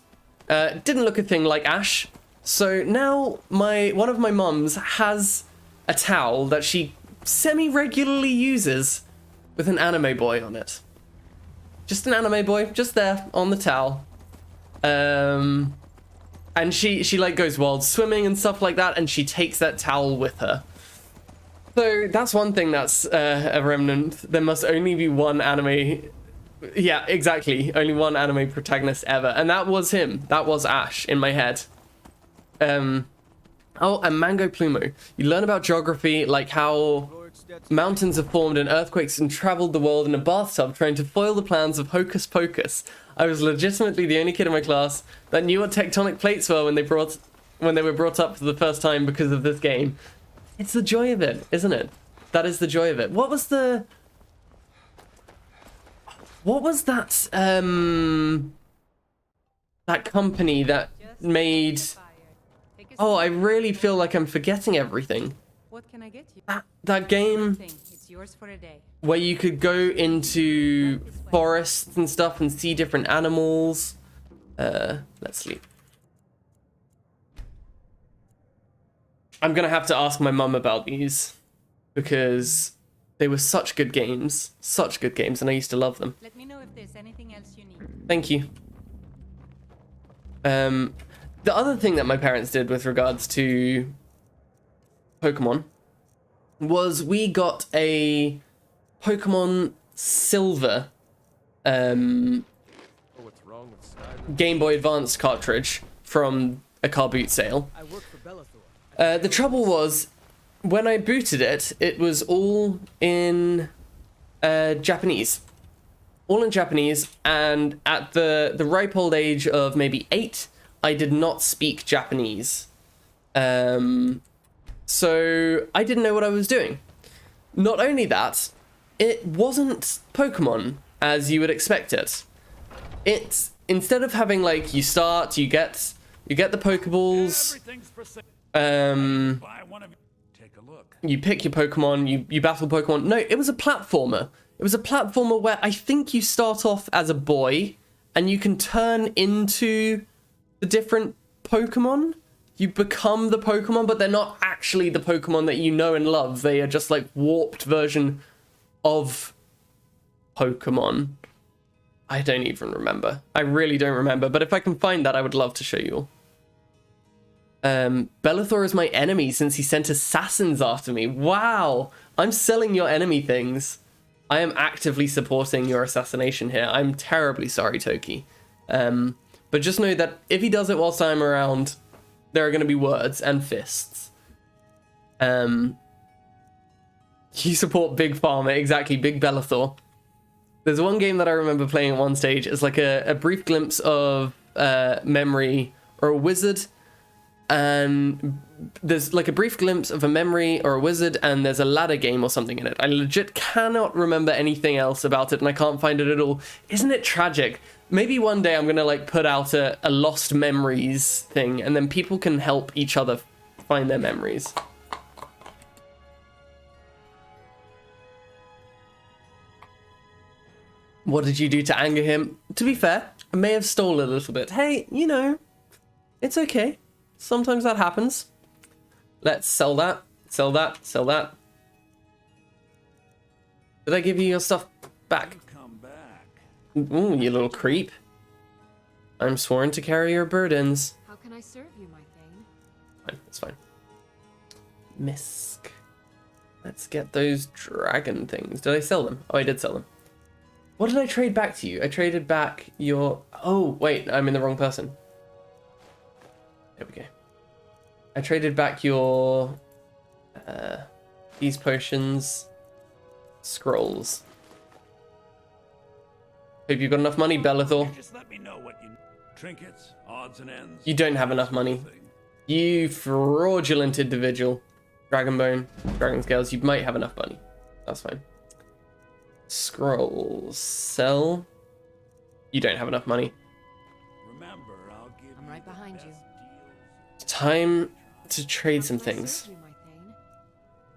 Didn't look a thing like Ash, so now one of my mums has a towel that she semi-regularly uses with an anime boy on it. Just an anime boy, just there on the towel. And she like goes wild swimming and stuff like that, and she takes that towel with her. So that's one thing that's a remnant. There must only be one anime... Yeah, exactly. Only one anime protagonist ever. And that was him. That was Ash in my head. Oh, and Mango Plumo. You learn about geography, like how mountains have formed and earthquakes and traveled the world in a bathtub trying to foil the plans of Hocus Pocus. I was legitimately the only kid in my class that knew what tectonic plates were when they were brought up for the first time because of this game. It's the joy of it, isn't it? That is the joy of it. What was that that company that made... Oh, I really feel like I'm forgetting everything. What can I get you? That game It's yours for a day. where you could go into forests and stuff and see different animals. Let's sleep. I'm gonna have to ask my mum about these because they were such good games, and I used to love them. Let me know if there's anything else you need. Thank you. The other thing that my parents did with regards to Pokemon was we got a Pokemon Silver Game Boy Advance cartridge from a car boot sale. The trouble was, when I booted it, it was all in Japanese. All in Japanese, and at the ripe old age of maybe 8, I did not speak Japanese. So I didn't know what I was doing. Not only that, it wasn't Pokemon as you would expect it. It's, instead of having like, you start, you get the Pokeballs, you pick your Pokemon, you battle Pokemon. No, it was a platformer. It was a platformer where I think you start off as a boy and you can turn into the different Pokemon. You become the Pokemon, but they're not actually the Pokemon that you know and love. They are just like warped version of Pokemon. I don't even remember. I really don't remember, but if I can find that, I would love to show you all. Bellathor is my enemy since he sent assassins after me. Wow! I'm selling your enemy things. I am actively supporting your assassination here. I'm terribly sorry, Toki. But just know that if he does it whilst I'm around, there are going to be words and fists. You support Big Pharma, exactly, Big Bellathor. There's one game that I remember playing at one stage. It's like a brief glimpse of memory or a wizard. And there's like a brief glimpse of a memory or a wizard, and there's a ladder game or something in it. I legit cannot remember anything else about it, and I can't find it at all. Isn't it tragic? Maybe one day I'm gonna like put out a lost memories thing, and then people can help each other find their memories. What did you do to anger him? To be fair, I may have stole a little bit. Hey, you know, It's okay. Sometimes that happens. Let's sell that. Sell that. Sell that. Did I give you your stuff back? Come back. Ooh, you little creep. I'm sworn to carry your burdens. How can I serve you, my Thane? Fine, that's fine. Misk. Let's get those dragon things. Did I sell them? Oh, I did sell them. What did I trade back to you? I traded back your... Oh, wait, I'm in the wrong person. There we go. I traded back your... these potions... Scrolls. Hope you've got enough money, Bellathor. Just let me know what you trinkets, odds and ends. You don't have enough money. You fraudulent individual. Dragonbone, Dragon Scales, you might have enough money. That's fine. Scrolls. Sell. You don't have enough money. Remember, I'll give I'm right behind you. Time to trade some things.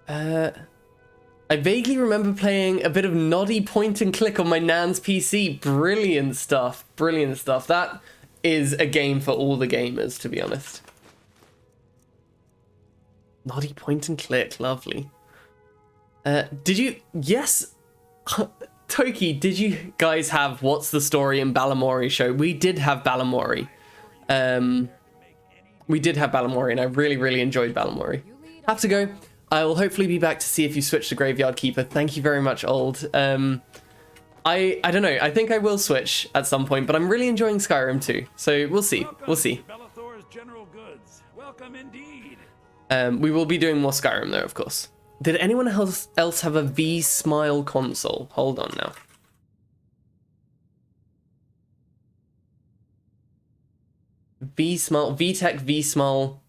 I vaguely remember playing a bit of noddy point and click on my Nan's PC. Brilliant stuff. Brilliant stuff. That is a game for all the gamers, to be honest. Noddy point and click. Lovely. Did you... Yes. Toki, did you guys have What's the Story in Balamori show? We did have Balamori. We did have Balamori, and I really, really enjoyed Balamori. Have to go. I will hopefully be back to see if you switch to Graveyard Keeper. Thank you very much, Old. I don't know. I think I will switch at some point, but I'm really enjoying Skyrim too. So we'll see. We'll see. Bellathor's General Goods. Welcome indeed. We will be doing more Skyrim though, of course. Did anyone else have a V-Smile console? Hold on now. V-Smile, VTech V-Smile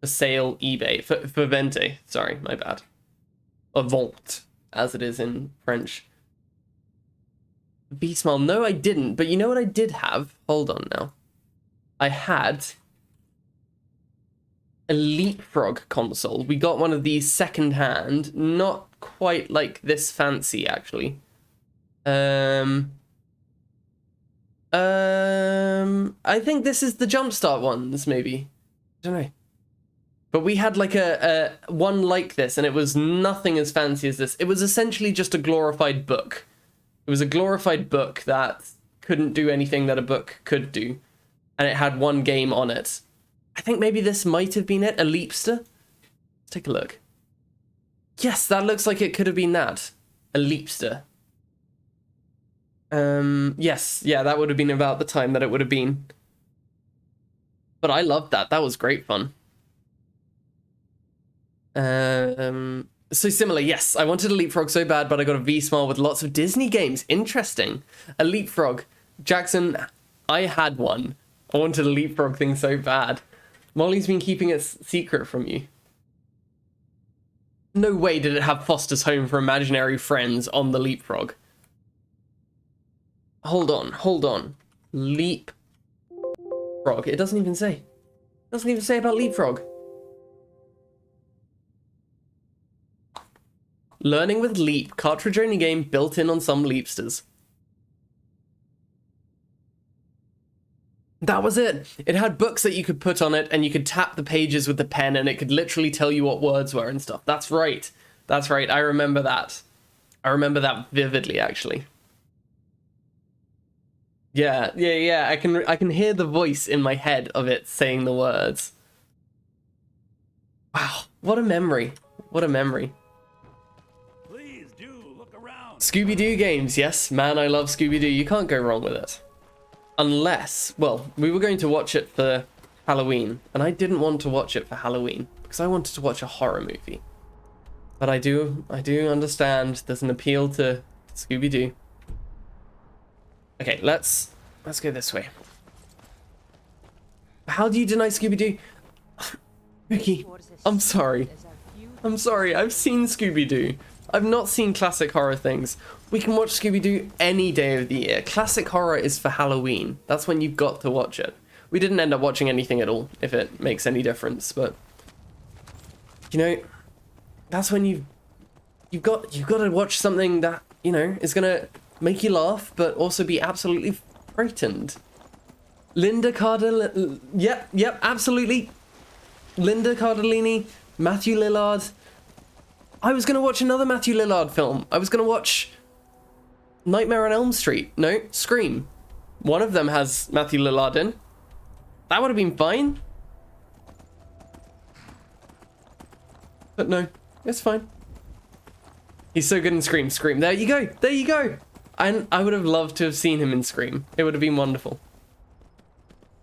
for sale, eBay. For Vente. Sorry, my bad. Or Vente, as it is in French. V-Smile. No, I didn't. But you know what I did have? Hold on now. I had a Leapfrog console. We got one of these second-hand. Not quite like this fancy, actually. I think this is the Jumpstart ones, maybe. I don't know. But we had like a one like this, and it was nothing as fancy as this. It was essentially just a glorified book. It was a glorified book that couldn't do anything that a book could do. And it had one game on it. I think maybe this might have been it, a Leapster. Let's take a look. Yes, that looks like it could have been that. A Leapster. Yes, yeah, that would have been about the time that it would have been. But I loved that. That was great fun. So similar, yes. I wanted a Leapfrog so bad, but I got a V-Smile with lots of Disney games. Interesting. A Leapfrog. Jackson, I had one. I wanted a Leapfrog thing so bad. Molly's been keeping it secret from you. No way did it have Foster's Home for Imaginary Friends on the Leapfrog. Hold on. Leapfrog. It doesn't even say. It doesn't even say about Leapfrog. Learning with Leap, cartridge only game built in on some Leapsters. That was it. It had books that you could put on it, and you could tap the pages with the pen, and it could literally tell you what words were and stuff. That's right. That's right. I remember that. I remember that vividly, actually. Yeah. I can hear the voice in my head of it saying the words. Wow, what a memory. What a memory. Please do look around. Scooby-Doo games, yes. Man, I love Scooby-Doo. You can't go wrong with it. Unless, well, we were going to watch it for Halloween, and I didn't want to watch it for Halloween because I wanted to watch a horror movie. But I do understand there's an appeal to Scooby-Doo. Okay, let's go this way. How do you deny Scooby-Doo? Ricky, I'm sorry. I'm sorry, I've seen Scooby-Doo. I've not seen classic horror things. We can watch Scooby-Doo any day of the year. Classic horror is for Halloween. That's when you've got to watch it. We didn't end up watching anything at all, if it makes any difference, but you know, that's when you've got to watch something that, you know, is gonna make you laugh, but also be absolutely frightened. Linda Cardellini. Yep, absolutely. Linda Cardellini, Matthew Lillard. I was going to watch another Matthew Lillard film. I was going to watch Nightmare on Elm Street. No, Scream. One of them has Matthew Lillard in. That would have been fine. But no, it's fine. He's so good in Scream. Scream. There you go. There you go. And I would have loved to have seen him in Scream. It would have been wonderful.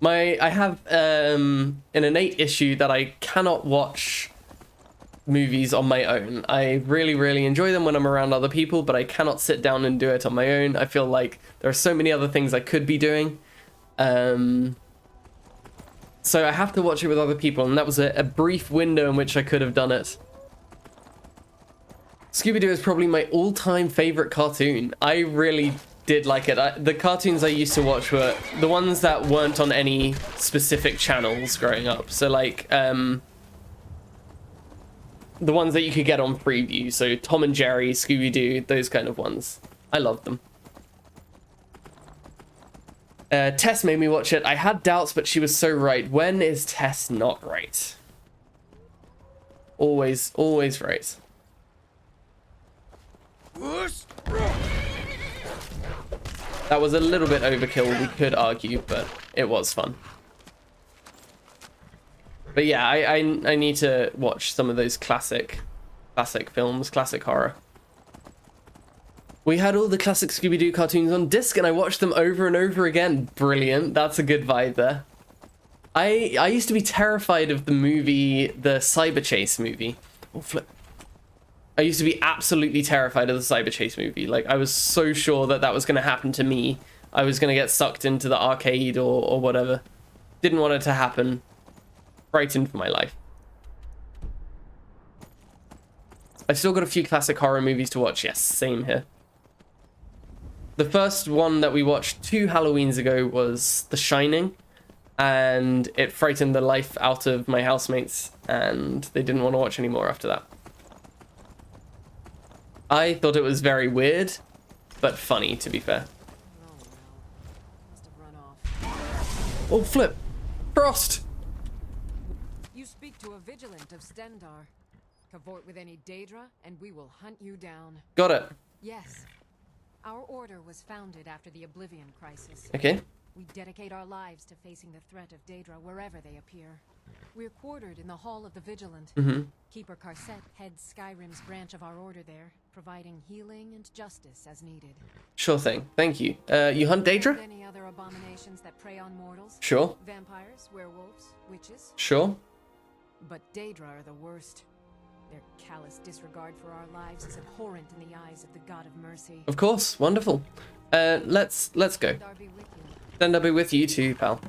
I have an innate issue that I cannot watch movies on my own. I really, really enjoy them when I'm around other people, but I cannot sit down and do it on my own. I feel like there are so many other things I could be doing. So I have to watch it with other people, and that was a brief window in which I could have done it. Scooby-Doo is probably my all-time favorite cartoon. I really did like it. The cartoons I used to watch were the ones that weren't on any specific channels growing up. So like, the ones that you could get on Freeview. So Tom and Jerry, Scooby-Doo, those kind of ones. I loved them. Tess made me watch it. I had doubts, but she was so right. When is Tess not right? Always, always right. That was a little bit overkill, we could argue, but it was fun. But yeah, I need to watch some of those classic films, classic horror. We had all the classic Scooby-Doo cartoons on disc, and I watched them over and over again. Brilliant. That's a good vibe there. I used to be terrified of the movie, the Cyber Chase movie. Oh, flip. I used to be absolutely terrified of the Cyber Chase movie. Like, I was so sure that that was going to happen to me. I was going to get sucked into the arcade or whatever. Didn't want it to happen. Frightened for my life. I've still got a few classic horror movies to watch. Yes, same here. The first one that we watched 2 Halloweens ago was The Shining. And it frightened the life out of my housemates. And they didn't want to watch anymore after that. I thought it was very weird, but funny, to be fair. Oh, flip. Frost! You speak to a vigilant of Stendar. Cavort with any Daedra, and we will hunt you down. Got it. Yes. Our order was founded after the Oblivion Crisis. Okay. We dedicate our lives to facing the threat of Daedra wherever they appear. We're quartered in the Hall of the Vigilant. Keeper Carset heads Skyrim's branch of our order there, providing healing and justice as needed. Sure thing. Thank you. You hunt Daedra? Any other abominations that prey on mortals? Sure. Vampires, werewolves, witches? Sure. But Daedra are the worst. Their callous disregard for our lives is abhorrent in the eyes of the God of Mercy. Of course. Wonderful. Let's go. Then I'll be with you too, pal.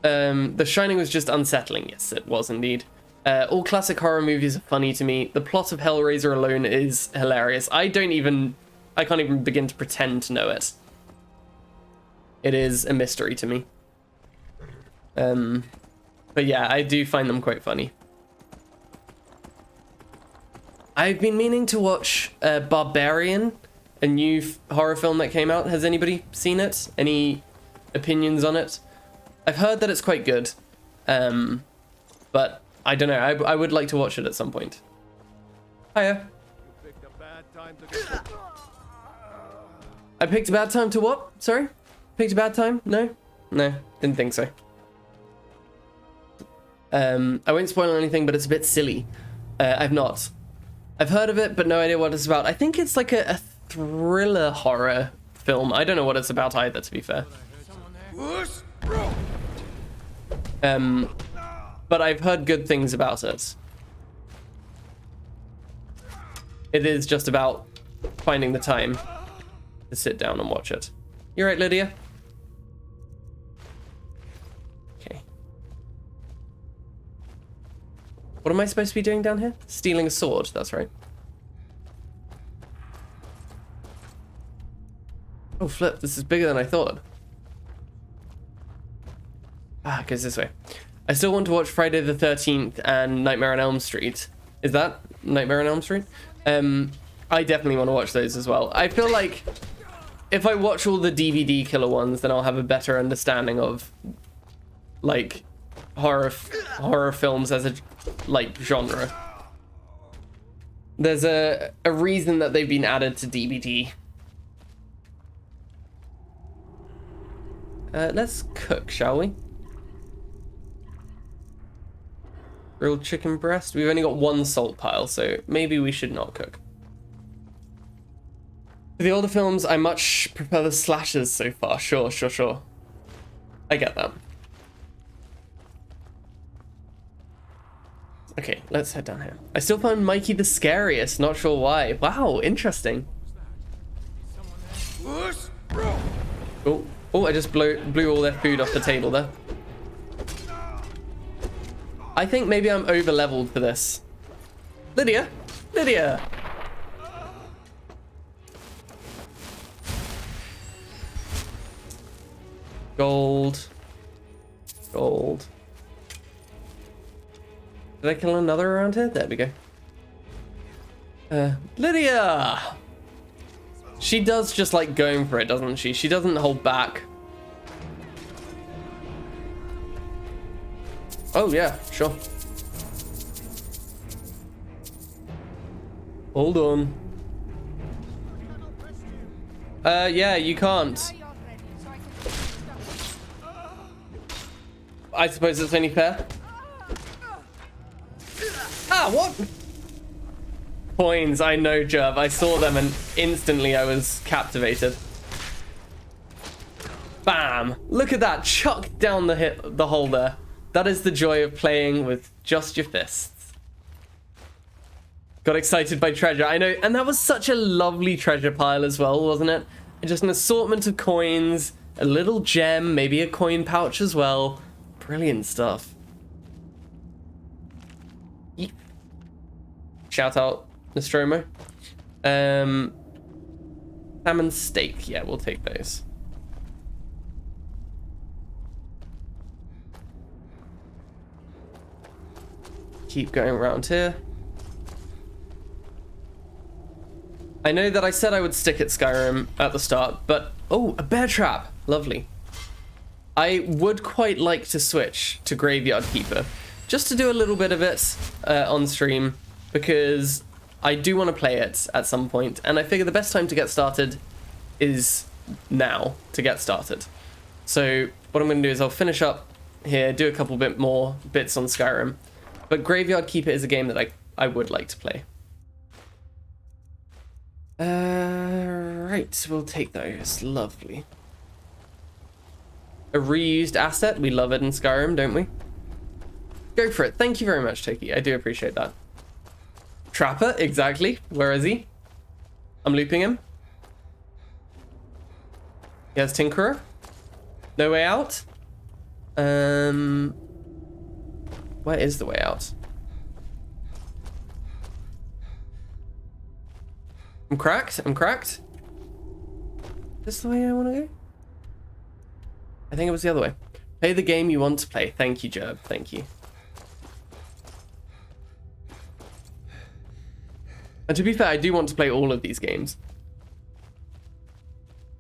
The Shining was just unsettling. Yes, it was indeed. All classic horror movies are funny to me. The plot of Hellraiser alone is hilarious. I can't even begin to pretend to know it. It is a mystery to me. But yeah, I do find them quite funny. I've been meaning to watch Barbarian, a new horror film that came out. Has anybody seen it? Any opinions on it? I've heard that it's quite good, but I don't know. I would like to watch it at some point. Hiya. I picked a bad time to what? Sorry? Picked a bad time? No? No, didn't think so. I won't spoil anything, but it's a bit silly. I've not. I've heard of it, but no idea what it's about. I think it's like a thriller horror film. I don't know what it's about either, to be fair. But I've heard good things about it. It is just about finding the time to sit down and watch it. You right, Lydia? Okay. What am I supposed to be doing down here? Stealing a sword, that's right. Oh, flip, this is bigger than I thought. Ah, it goes this way. I still want to watch Friday the 13th and Nightmare on Elm Street. Is that Nightmare on Elm Street? I definitely want to watch those as well. I feel like if I watch all the DVD killer ones, then I'll have a better understanding of like horror films as a like genre. There's a reason that they've been added to DVD. Let's cook, shall we? Grilled chicken breast. We've only got one salt pile, so maybe we should not cook. For the older films, I much prefer the slashers so far. Sure. I get that. Okay, let's head down here. I still find Mikey the scariest. Not sure why. Wow, interesting. Oh, I just blew all their food off the table there. I think maybe I'm over leveled for this. Lydia! Gold. Did I kill another around here? There we go. Lydia! She does just like going for it, doesn't she? She doesn't hold back. Oh yeah, sure. Hold on. Yeah, you can't. I suppose it's only fair. Ah, what? Coins, I know, Jerv. I saw them and instantly I was captivated. Bam! Look at that, chucked down the hole there. That is the joy of playing with just your fists. Got excited by treasure, I know, and that was such a lovely treasure pile as well, wasn't it? Just an assortment of coins, a little gem, maybe a coin pouch as well. Brilliant stuff. Yeep. Shout out Nostromo. Salmon steak, yeah, we'll take those. Keep going around here. I know that I said I would stick at Skyrim at the start, but oh, a bear trap, lovely. I would quite like to switch to Graveyard Keeper, just to do a little bit of it on stream, because I do want to play it at some point, and I figure the best time to get started is now to get started. So what I'm going to do is I'll finish up here, do a couple bit more bits on Skyrim, but Graveyard Keeper is a game that I would like to play. Right, we'll take those. Lovely. A reused asset. We love it in Skyrim, don't we? Go for it. Thank you very much, Toki. I do appreciate that. Trapper, exactly. Where is he? I'm looping him. He has Tinkerer. No way out. Where is the way out? I'm cracked. Is this the way I want to go? I think it was the other way. Play the game you want to play. Thank you, Jerb. Thank you. And to be fair, I do want to play all of these games.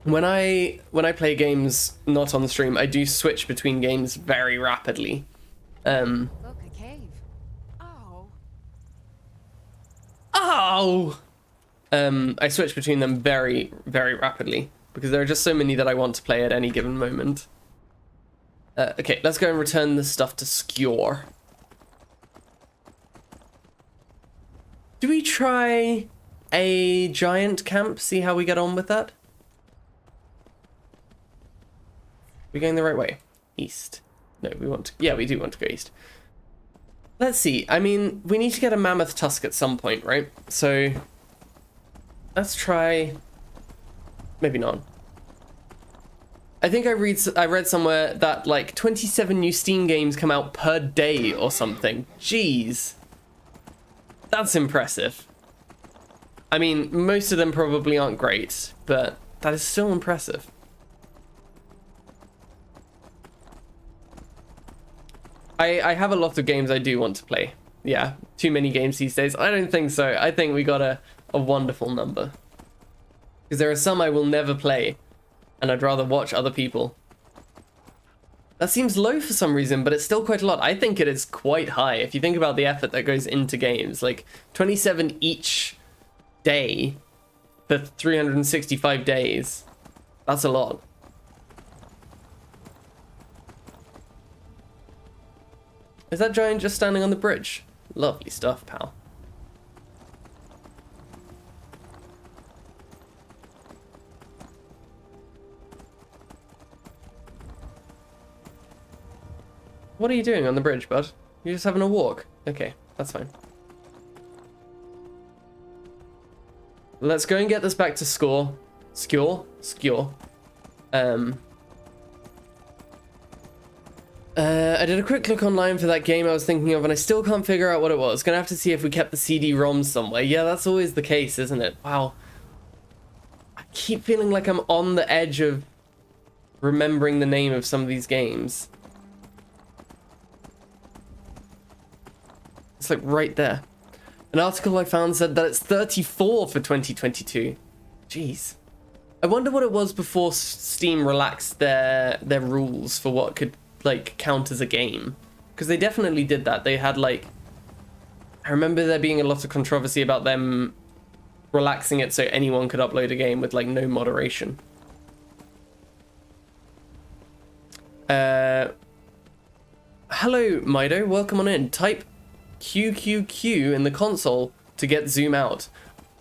When I play games not on the stream, I do switch between games very rapidly. Look, a cave. Oh! I switch between them very, very rapidly because there are just so many that I want to play at any given moment. Okay, let's go and return this stuff to Skjor. Do we try a giant camp? See how we get on with that? We're going the right way. East. No, we want to... Yeah, we do want to go east. Let's see. I mean, we need to get a mammoth tusk at some point, right? So... let's try... maybe not. I think I read somewhere that like 27 new Steam games come out per day or something. Jeez. That's impressive. I mean, most of them probably aren't great, but that is still impressive. I have a lot of games I do want to play. Yeah, too many games these days. I don't think so. I think we got a wonderful number. Because there are some I will never play, and I'd rather watch other people. That seems low for some reason, but it's still quite a lot. I think it is quite high if you think about the effort that goes into games. Like 27 each day for 365 days. That's a lot. Is that giant just standing on the bridge? Lovely stuff, pal. What are you doing on the bridge, bud? You're just having a walk. Okay, that's fine. Let's go and get this back to score. Score? I did a quick look online for that game I was thinking of, and I still can't figure out what it was. Gonna have to see if we kept the CD-ROM somewhere. Yeah, that's always the case, isn't it? Wow. I keep feeling like I'm on the edge of remembering the name of some of these games. It's like right there. An article I found said that it's 34 for 2022. Jeez. I wonder what it was before Steam relaxed their rules for what could like count as a game. Because they definitely did that. They had like... I remember there being a lot of controversy about them relaxing it so anyone could upload a game with like no moderation. Hello, Mido. Welcome on in. Type QQQ in the console to get zoom out.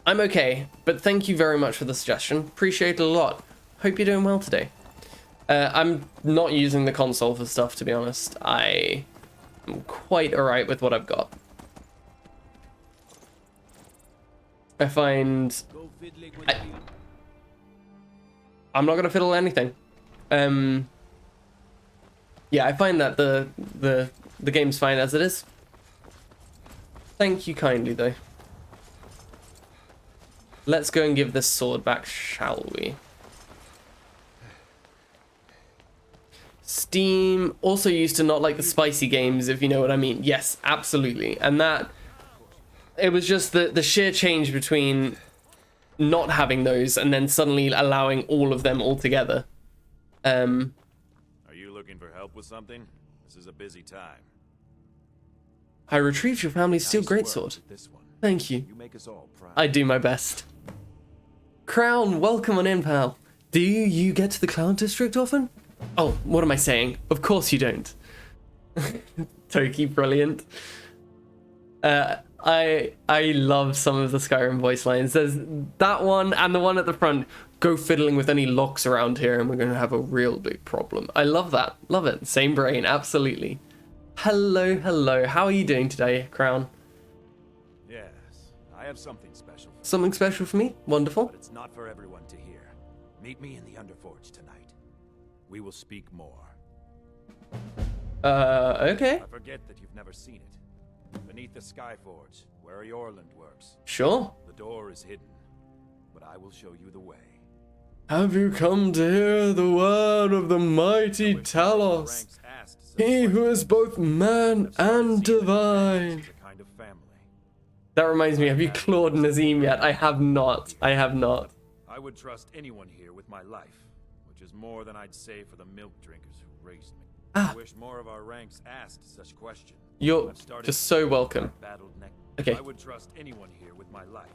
I'm okay, but thank you very much for the suggestion. Appreciate it a lot. Hope you're doing well today. I'm not using the console for stuff, to be honest. I am quite alright with what I've got. I find... I'm not going to fiddle anything. Yeah, I find that the game's fine as it is. Thank you kindly, though. Let's go and give this sword back, shall we? Steam also used to not like the spicy games, if you know what I mean. Yes, absolutely. And that... It was just the sheer change between not having those and then suddenly allowing all of them all together. Are you looking for help with something? This is a busy time. I retrieved your family's steel greatsword. Thank you. I do my best. Crown, welcome on in, pal. Do you get to the Cloud District often? Oh, what am I saying? Of course you don't. Toki, brilliant. I love some of the Skyrim voice lines. There's that one and the one at the front. Go fiddling with any locks around here and we're going to have a real big problem. I love that. Love it. Same brain, absolutely. Hello, hello. How are you doing today, Crown? Yes, I have something special. Something special for me? Wonderful. But it's not for everyone to hear. Meet me in the Underforge tonight. We will speak more. Okay. I forget that you've never seen it. Beneath the Skyforge, where Yorland works. Sure. The door is hidden, but I will show you the way. Have you come to hear the word of the mighty Talos? He who is both man and divine. That reminds me, have you clawed Nazim yet? I have not. I have not. I would trust anyone here with my life, which is more than I'd say for the milk drinkers who raised me. I wish more of our ranks asked such questions. You're just so welcome. Okay. I would trust anyone here with my life,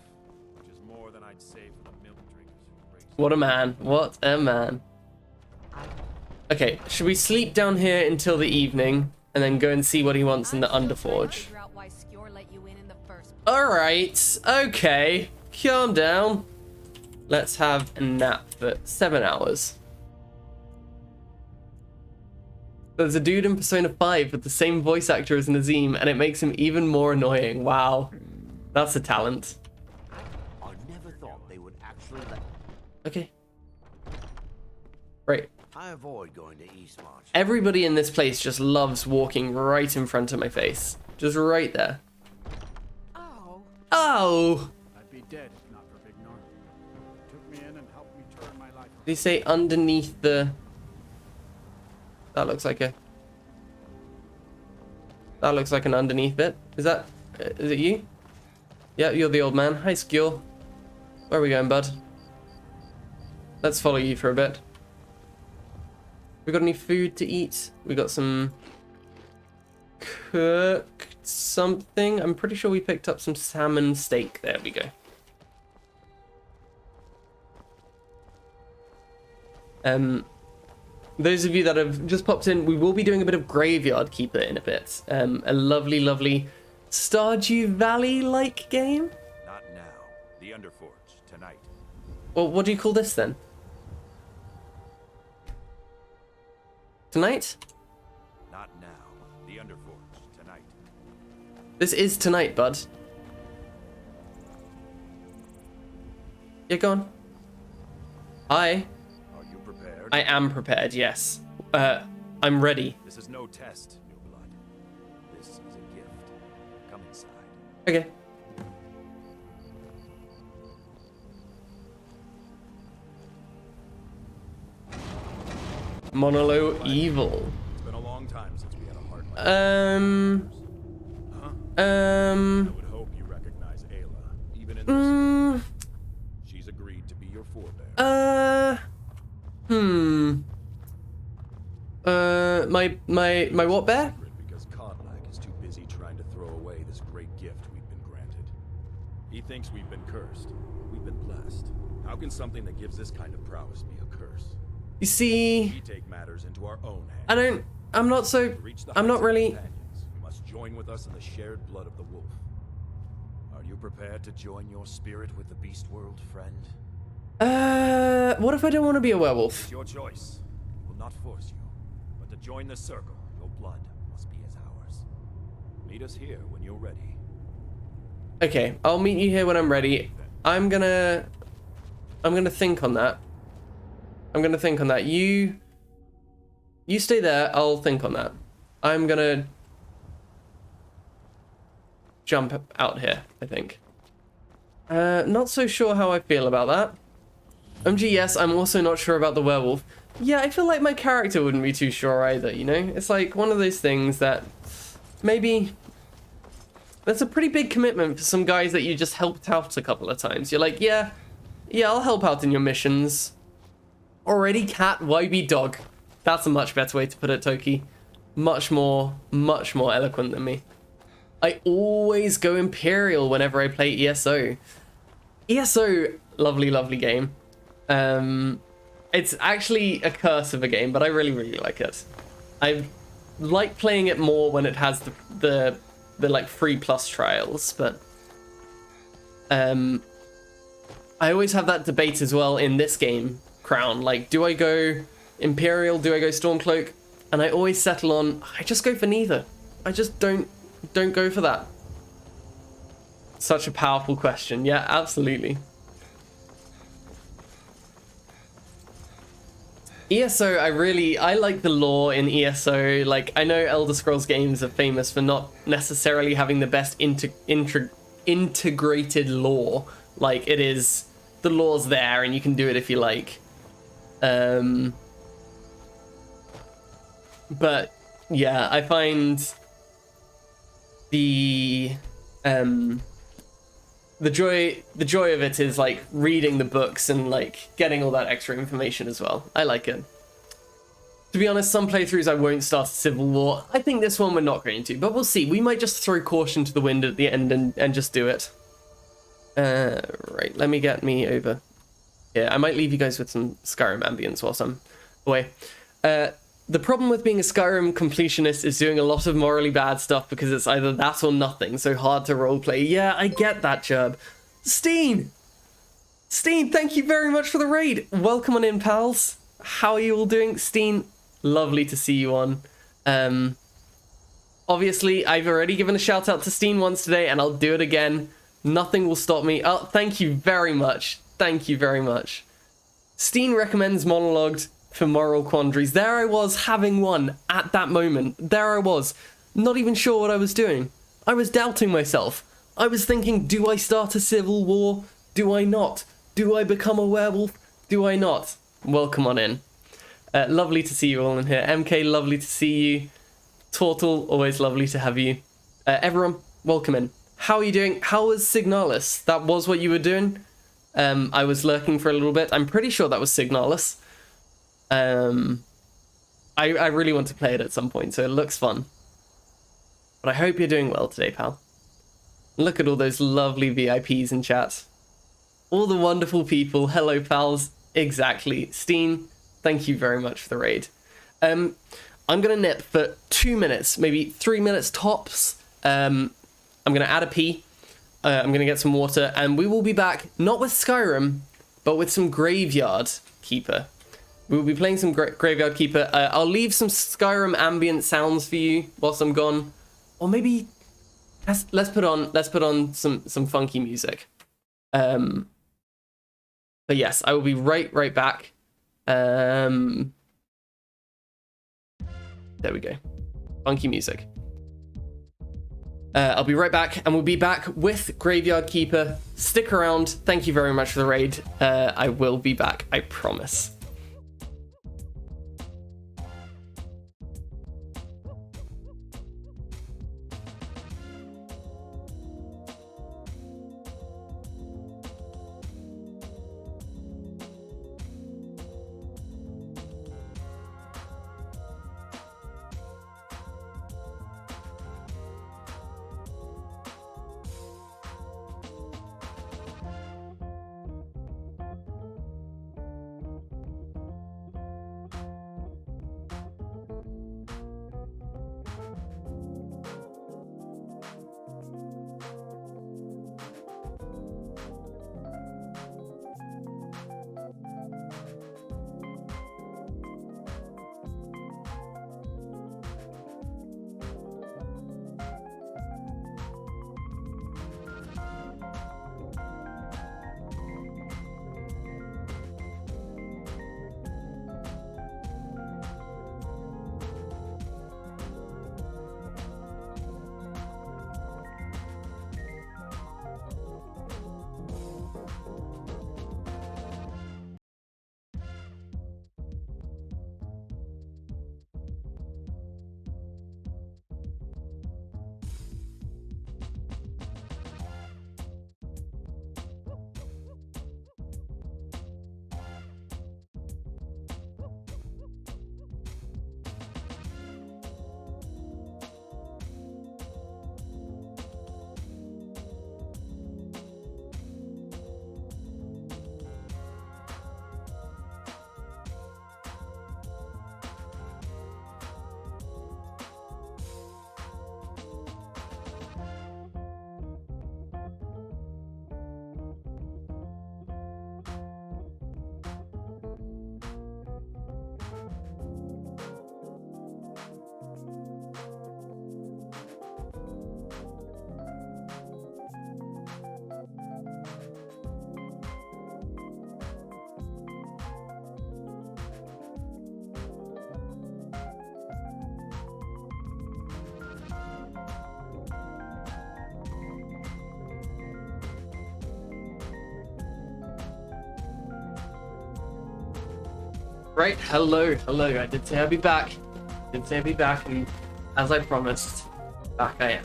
which is more than I'd say for the milk drinkers who raised me. What a man. What a man. Okay, should we sleep down here until the evening and then go and see what he wants in the Underforge? Alright, okay. Calm down. Let's have a nap for 7 hours. There's a dude in Persona 5 with the same voice actor as Nazim, and it makes him even more annoying. Wow. That's a talent. I never thought they would actually let... Okay. Right. I avoid going to Eastmarch. Everybody in this place just loves walking right in front of my face. Just right there. Oh. Oh! I'd be dead if not for Big Norm. Took me in and helped me turn my life. Did he say underneath the... That looks like a... That looks like an underneath bit. Is that... Is it you? Yeah, you're the old man. Hi, Skjor. Where are we going, bud? let's follow you for a bit. We got any food to eat? We got some cooked something. I'm pretty sure we picked up some salmon steak. There we go. Those of you that have just popped in, we will be doing a bit of Graveyard Keeper in a bit. A lovely, lovely Stardew Valley-like game. Not now. The Underforge, tonight. Well, what do you call this then? Tonight? Not now. The Underforge, tonight. This is tonight, bud. Yeah, go on. Hi. Are you prepared? I am prepared, yes. I'm ready. This is no test, New Blood. This is a gift. Come inside. Okay. Monolo Evil. It's been a long time since we had a heart like I would hope you recognize Ayla, even in this. She's agreed to be your forebear. My what bear? Because Kodlak is too busy trying to throw away this great gift we've been granted. He thinks we've been cursed. We've been blessed. How can something that gives this kind of prowess be a curse? You see, We take matters into our own hands. I'm not really. You must join with us in the shared blood of the wolf. Are you prepared to join your spirit with the beast world, friend? What if I don't want to be a werewolf? It's your choice. We will not force you. But to join the circle, your blood must be as ours. Meet us here when you're ready. Okay, I'll meet you here when I'm ready. I'm gonna think on that. You stay there, I'll think on that. I'm gonna jump out here, I think. Not so sure how I feel about that. OMG, yes, I'm also not sure about the werewolf. Yeah, I feel like my character wouldn't be too sure either, you know? It's like one of those things that maybe... That's a pretty big commitment for some guys that you just helped out a couple of times. You're like, yeah, I'll help out in your missions. Already cat, why be dog? That's a much better way to put it, Toki. Much more eloquent than me. I always go Imperial whenever I play ESO. ESO, lovely, lovely game. It's actually a curse of a game, but I really, really like it. I like playing it more when it has the like free plus trials, but I always have that debate as well in this game, Crown. Like, do I go Imperial? Do I go Stormcloak? And I always settle on, I just go for neither. I just don't go for that. Such a powerful question. Yeah, absolutely. ESO, I like the lore in ESO. Like, I know Elder Scrolls games are famous for not necessarily having the best integrated lore. Like, it is, the lore's there and you can do it if you like. But yeah, I find the joy of it is like reading the books and like getting all that extra information as well. I like it. To be honest, some playthroughs I won't start a Civil War. I think this one we're not going to, but we'll see. We might just throw caution to the wind at the end and just do it. Right, let me get me over. Yeah, I might leave you guys with some Skyrim ambience whilst I'm away. The problem with being a Skyrim completionist is doing a lot of morally bad stuff because it's either that or nothing, so hard to roleplay. Yeah, I get that, Jerb. Steen, thank you very much for the raid. Welcome on in, pals. How are you all doing? Steen, lovely to see you on. Obviously, I've already given a shout out to Steen once today, and I'll do it again. Nothing will stop me. Oh, thank you very much. Thank you very much. Steen recommends Monologued for moral quandaries. There I was having one at that moment. There I was, not even sure what I was doing. I was doubting myself. I was thinking, do I start a civil war? Do I not? Do I become a werewolf? Do I not? Welcome on in. Lovely to see you all in here. MK, lovely to see you. Tortle, always lovely to have you. Everyone, welcome in. How are you doing? How was Signalis? That was what you were doing? I was lurking for a little bit. I'm pretty sure that was Signalis. I really want to play it at some point, so it looks fun. But I hope you're doing well today, pal. Look at all those lovely VIPs in chat. All the wonderful people. Hello, pals. Exactly. Steen, thank you very much for the raid. I'm going to nip for 2 minutes, maybe 3 minutes tops. I'm going to add a pee. I'm going to get some water, and we will be back, not with Skyrim, but with some Graveyard Keeper. We will be playing some Graveyard Keeper. I'll leave some Skyrim ambient sounds for you whilst I'm gone. Or maybe let's put on some funky music. But yes, I will be right back. There we go. Funky music. I'll be right back, and we'll be back with Graveyard Keeper. Stick around. Thank you very much for the raid. I will be back, I promise. Right, hello. I did say I'd be back. And as I promised, back I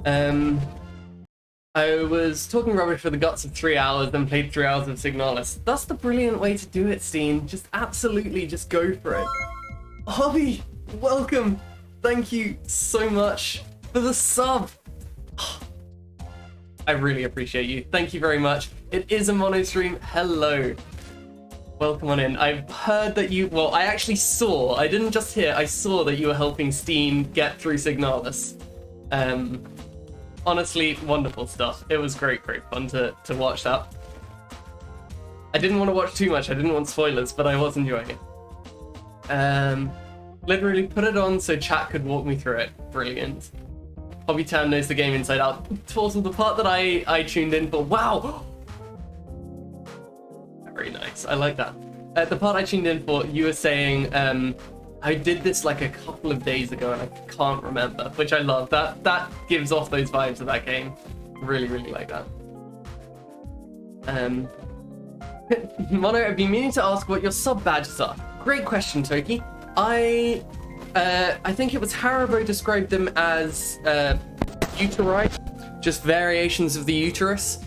am. I was talking rubbish for the guts of 3 hours, then played 3 hours of Signalis. That's the brilliant way to do it, Steen. Just absolutely, just go for it. Hobby, welcome. Thank you so much for the sub. I really appreciate you. Thank you very much. It is a mono stream. Hello. Welcome on in. I've heard that you... Well, I actually saw. I didn't just hear. I saw that you were helping Steen get through Signalis. Honestly, wonderful stuff. It was great fun to watch that. I didn't want to watch too much. I didn't want spoilers, but I was enjoying it. Literally put it on so chat could walk me through it. Brilliant. Hobby Town knows the game inside out. Tortal, the part that I tuned in for... Wow! Very nice. I like that. The part I tuned in for, you were saying, I did this like a couple of days ago and I can't remember, which I love. That gives off those vibes of that game. Really like that. Mono, I've been meaning to ask what your sub badges are. Great question, Toki. I think it was Haribo described them as uteri, just variations of the uterus.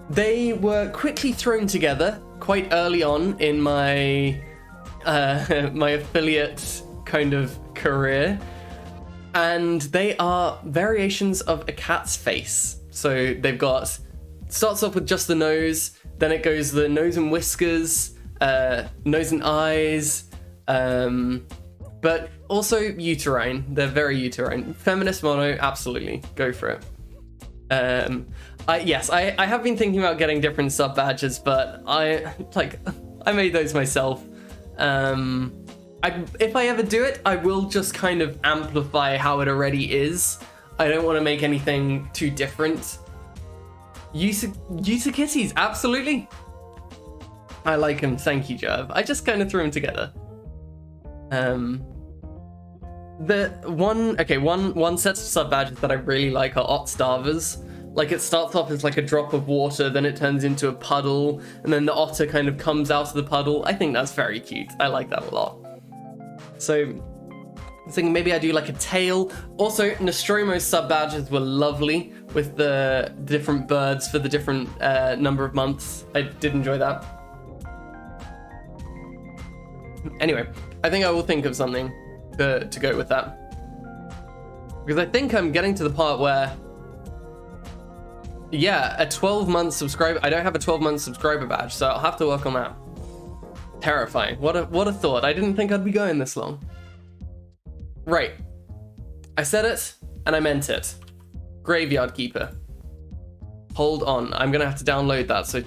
They were quickly thrown together quite early on in my my affiliate kind of career, and they are variations of a cat's face. So they've got, starts off with just the nose, then it goes the nose and whiskers, nose and eyes, but also uterine. They're very uterine. Feminist mono, absolutely, go for it. Yes, I have been thinking about getting different sub badges, but I made those myself. If I ever do it, I will just kind of amplify how it already is. I don't want to make anything too different. User kitties, absolutely. I like them, thank you, Jerv. I just kind of threw them together. The one set of sub badges that I really like are Ot Starvers. Like, it starts off as like a drop of water, then it turns into a puddle, and then the otter kind of comes out of the puddle. I think that's very cute. I like that a lot. So I'm thinking maybe I do like a tail. Also, Nostromo's sub badges were lovely with the different birds for the different number of months. I did enjoy that. Anyway, I think I will think of something to go with that. Because I think I'm getting to the part where, yeah, a 12-month subscriber. I don't have a 12-month subscriber badge, so I'll have to work on that. Terrifying. What a thought. I didn't think I'd be going this long. Right. I said it, and I meant it. Graveyard Keeper. Hold on. I'm going to have to download that, so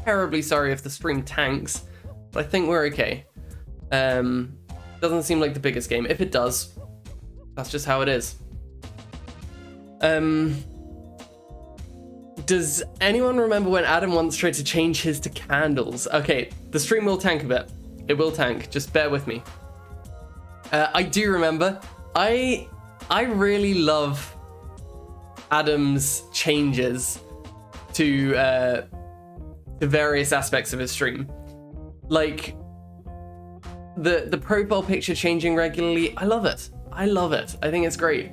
terribly sorry if the stream tanks, but I think we're okay. Doesn't seem like the biggest game. If it does, that's just how it is. Does anyone remember when Adam once tried to change his to candles? Okay, the stream will tank a bit. It will tank, just bear with me. I do remember. I really love Adam's changes to various aspects of his stream. Like, the profile picture changing regularly. I love it. I love it. I think it's great.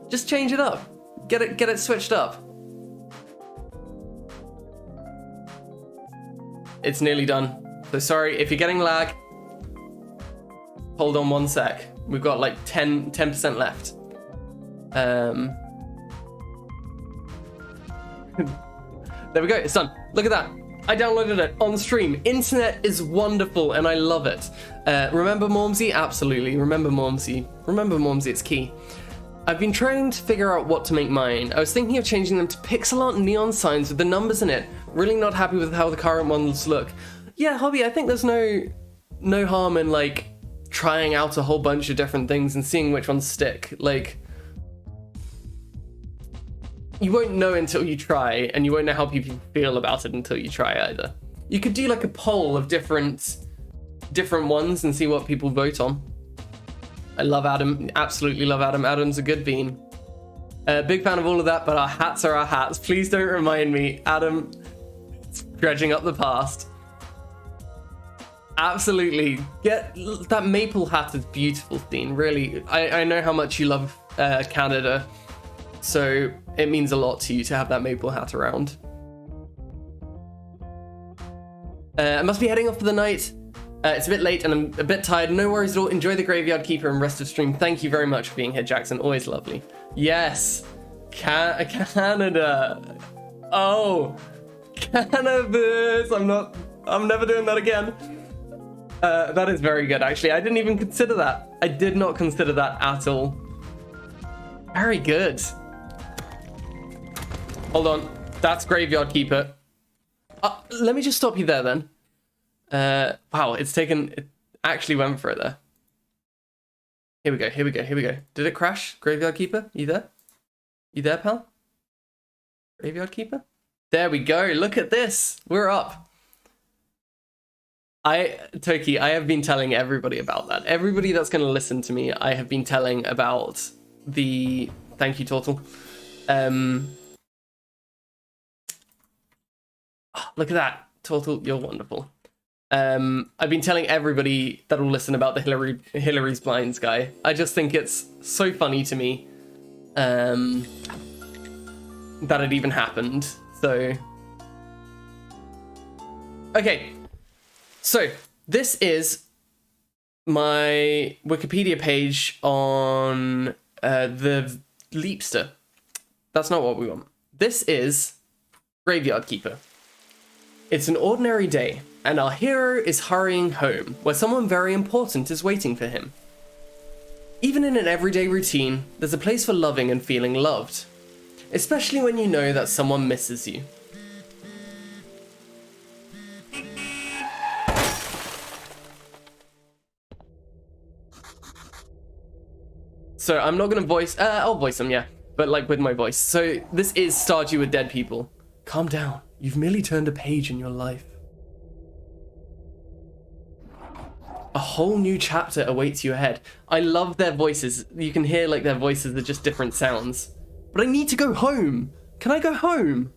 Just change it up. Get it switched up. It's nearly done. So sorry if you're getting lag. Hold on one sec. We've got like 10% left. There we go. It's done. Look at that. I downloaded it on stream. Internet is wonderful and I love it. Remember Mormsy? Absolutely. Remember Mormsy. Remember Mormsy, it's key. I've been trying to figure out what to make mine. I was thinking of changing them to pixel art neon signs with the numbers in it. Really not happy with how the current ones look. Yeah, Hobby, I think there's no harm in like trying out a whole bunch of different things and seeing which ones stick. Like, you won't know until you try, and you won't know how people feel about it until you try either. You could do like a poll of different ones and see what people vote on. I love Adam, absolutely love Adam. Adam's a good bean. Big fan of all of that, but our hats are our hats. Please don't remind me, Adam, dredging up the past. Absolutely. Get that maple hat is beautiful, Dean. Really, I know how much you love Canada, so it means a lot to you to have that maple hat around. I must be heading off for the night. It's a bit late and I'm a bit tired. No worries at all. Enjoy the Graveyard Keeper and rest of stream. Thank you very much for being here, Jackson. Always lovely. Yes. Canada. Oh. Cannabis. I'm never doing that again. That is very good, actually. I didn't even consider that. I did not consider that at all. Very good. Hold on. That's Graveyard Keeper. Let me just stop you there then. Wow, it actually went for it there. Here we go. Did it crash? Graveyard Keeper? You there? You there, pal? Graveyard Keeper? There we go. Look at this. We're up. Toki, I have been telling everybody about that. Everybody that's going to listen to me, I have been telling about the... Thank you, Tortle. Look at that. Tortle, you're wonderful. I've been telling everybody that will listen about the Hillary's Blinds guy. I just think it's so funny to me that it even happened. So Okay, so this is my Wikipedia page on the Leapster. That's not what we want. This is Graveyard Keeper. It's an ordinary day, and our hero is hurrying home, where someone very important is waiting for him. Even in an everyday routine, there's a place for loving and feeling loved, especially when you know that someone misses you. So I'm not gonna voice, I'll voice them, yeah, but like with my voice. So this is Stardew with Dead People. Calm down, you've merely turned a page in your life. A whole new chapter awaits you ahead. I love their voices. You can hear like their voices are just different sounds. But I need to go home. Can I go home?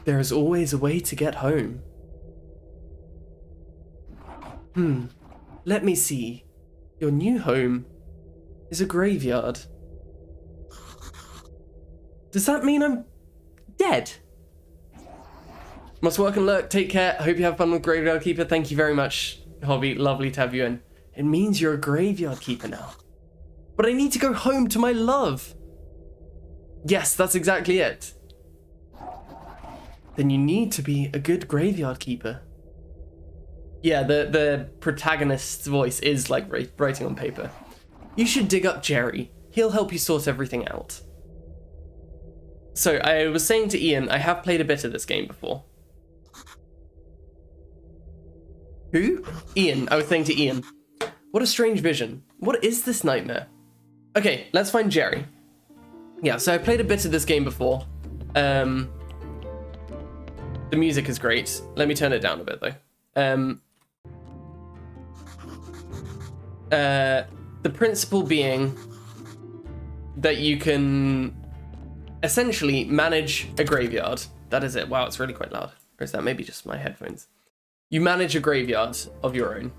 There is always a way to get home. Let me see. Your new home is a graveyard. Does that mean I'm dead? Must work and lurk. Take care. Hope you have fun with Graveyard Keeper. Thank you very much, Hobby. Lovely to have you in. It means you're a Graveyard Keeper now. But I need to go home to my love. Yes, that's exactly it. Then you need to be a good Graveyard Keeper. Yeah, the protagonist's voice is like writing on paper. You should dig up Jerry. He'll help you sort everything out. So I was saying to Ian, I have played a bit of this game before. Who? Ian. I was saying to Ian. What a strange vision. What is this nightmare? Okay, let's find Jerry. Yeah, so I played a bit of this game before. The music is great. Let me turn it down a bit though. The principle being that you can essentially manage a graveyard. That is it. Wow, it's really quite loud. Or is that maybe just my headphones? You manage a graveyard of your own.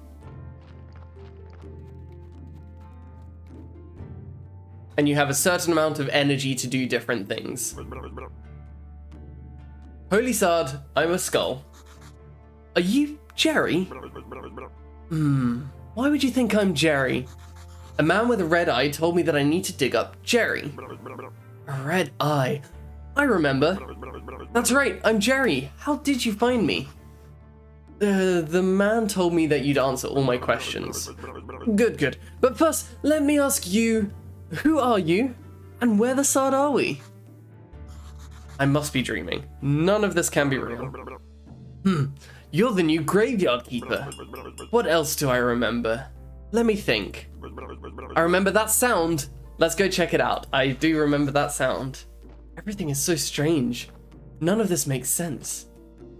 And you have a certain amount of energy to do different things. Holy Sard, I'm a skull. Are you Jerry? Why would you think I'm Jerry? A man with a red eye told me that I need to dig up Jerry. A red eye. I remember. That's right, I'm Jerry. How did you find me? The man told me that you'd answer all my questions. Good. But first, let me ask you, who are you? And where the sod are we? I must be dreaming. None of this can be real. You're the new Graveyard Keeper. What else do I remember? Let me think. I remember that sound. Let's go check it out. I do remember that sound. Everything is so strange. None of this makes sense.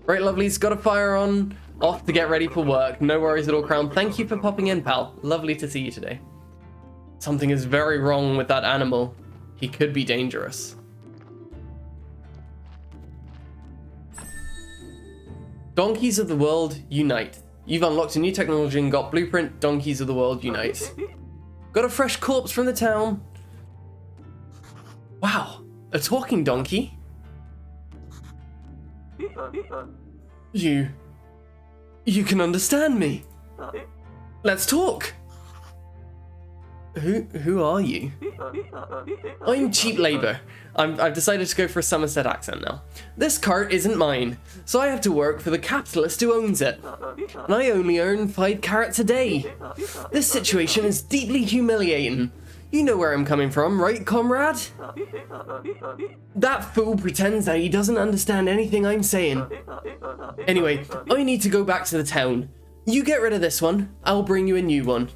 Right, lovelies, got a fire on. Off to get ready for work. No worries at all, Crown. Thank you for popping in, pal. Lovely to see you today. Something is very wrong with that animal. He could be dangerous. Donkeys of the world, unite. You've unlocked a new technology and got blueprint. Donkeys of the world, unite. Got a fresh corpse from the town. Wow, a talking donkey? You can understand me. Let's talk. Who are you? I'm cheap labor. I've decided to go for a Somerset accent now. This cart isn't mine, so I have to work for the capitalist who owns it. And I only earn 5 carats a day. This situation is deeply humiliating. You know where I'm coming from, right, comrade? That fool pretends that he doesn't understand anything I'm saying. Anyway, I need to go back to the town. You get rid of this one, I'll bring you a new one.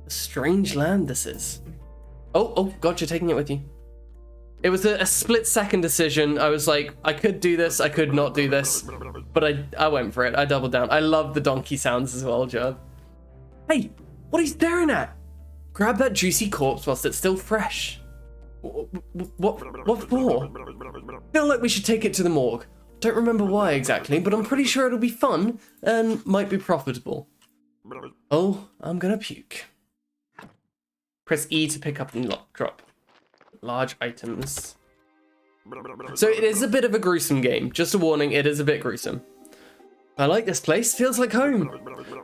A strange land this is. Oh, God, you're taking it with you. It was a split-second decision. I was like, I could do this, I could not do this. But I went for it, I doubled down. I love the donkey sounds as well, Judd. Hey, what are you staring at? Grab that juicy corpse whilst it's still fresh. What for? Feel like we should take it to the morgue. Don't remember why exactly, but I'm pretty sure it'll be fun and might be profitable. Oh, I'm gonna puke. Press E to pick up and drop large items. So it is a bit of a gruesome game. Just a warning, it is a bit gruesome. I like this place, feels like home.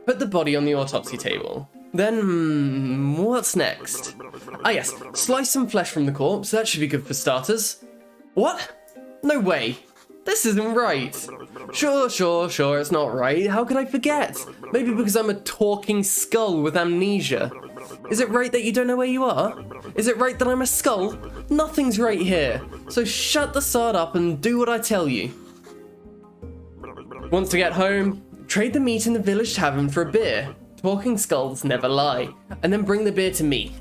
Put the body on the autopsy table. Then, what's next? Ah yes, slice some flesh from the corpse, that should be good for starters. What? No way. This isn't right. Sure, it's not right. How could I forget? Maybe because I'm a talking skull with amnesia. Is it right that you don't know where you are? Is it right that I'm a skull? Nothing's right here. So shut the sod up and do what I tell you. Wants to get home? Trade the meat in the village tavern for a beer. Talking skulls never lie. And then bring the beer to me.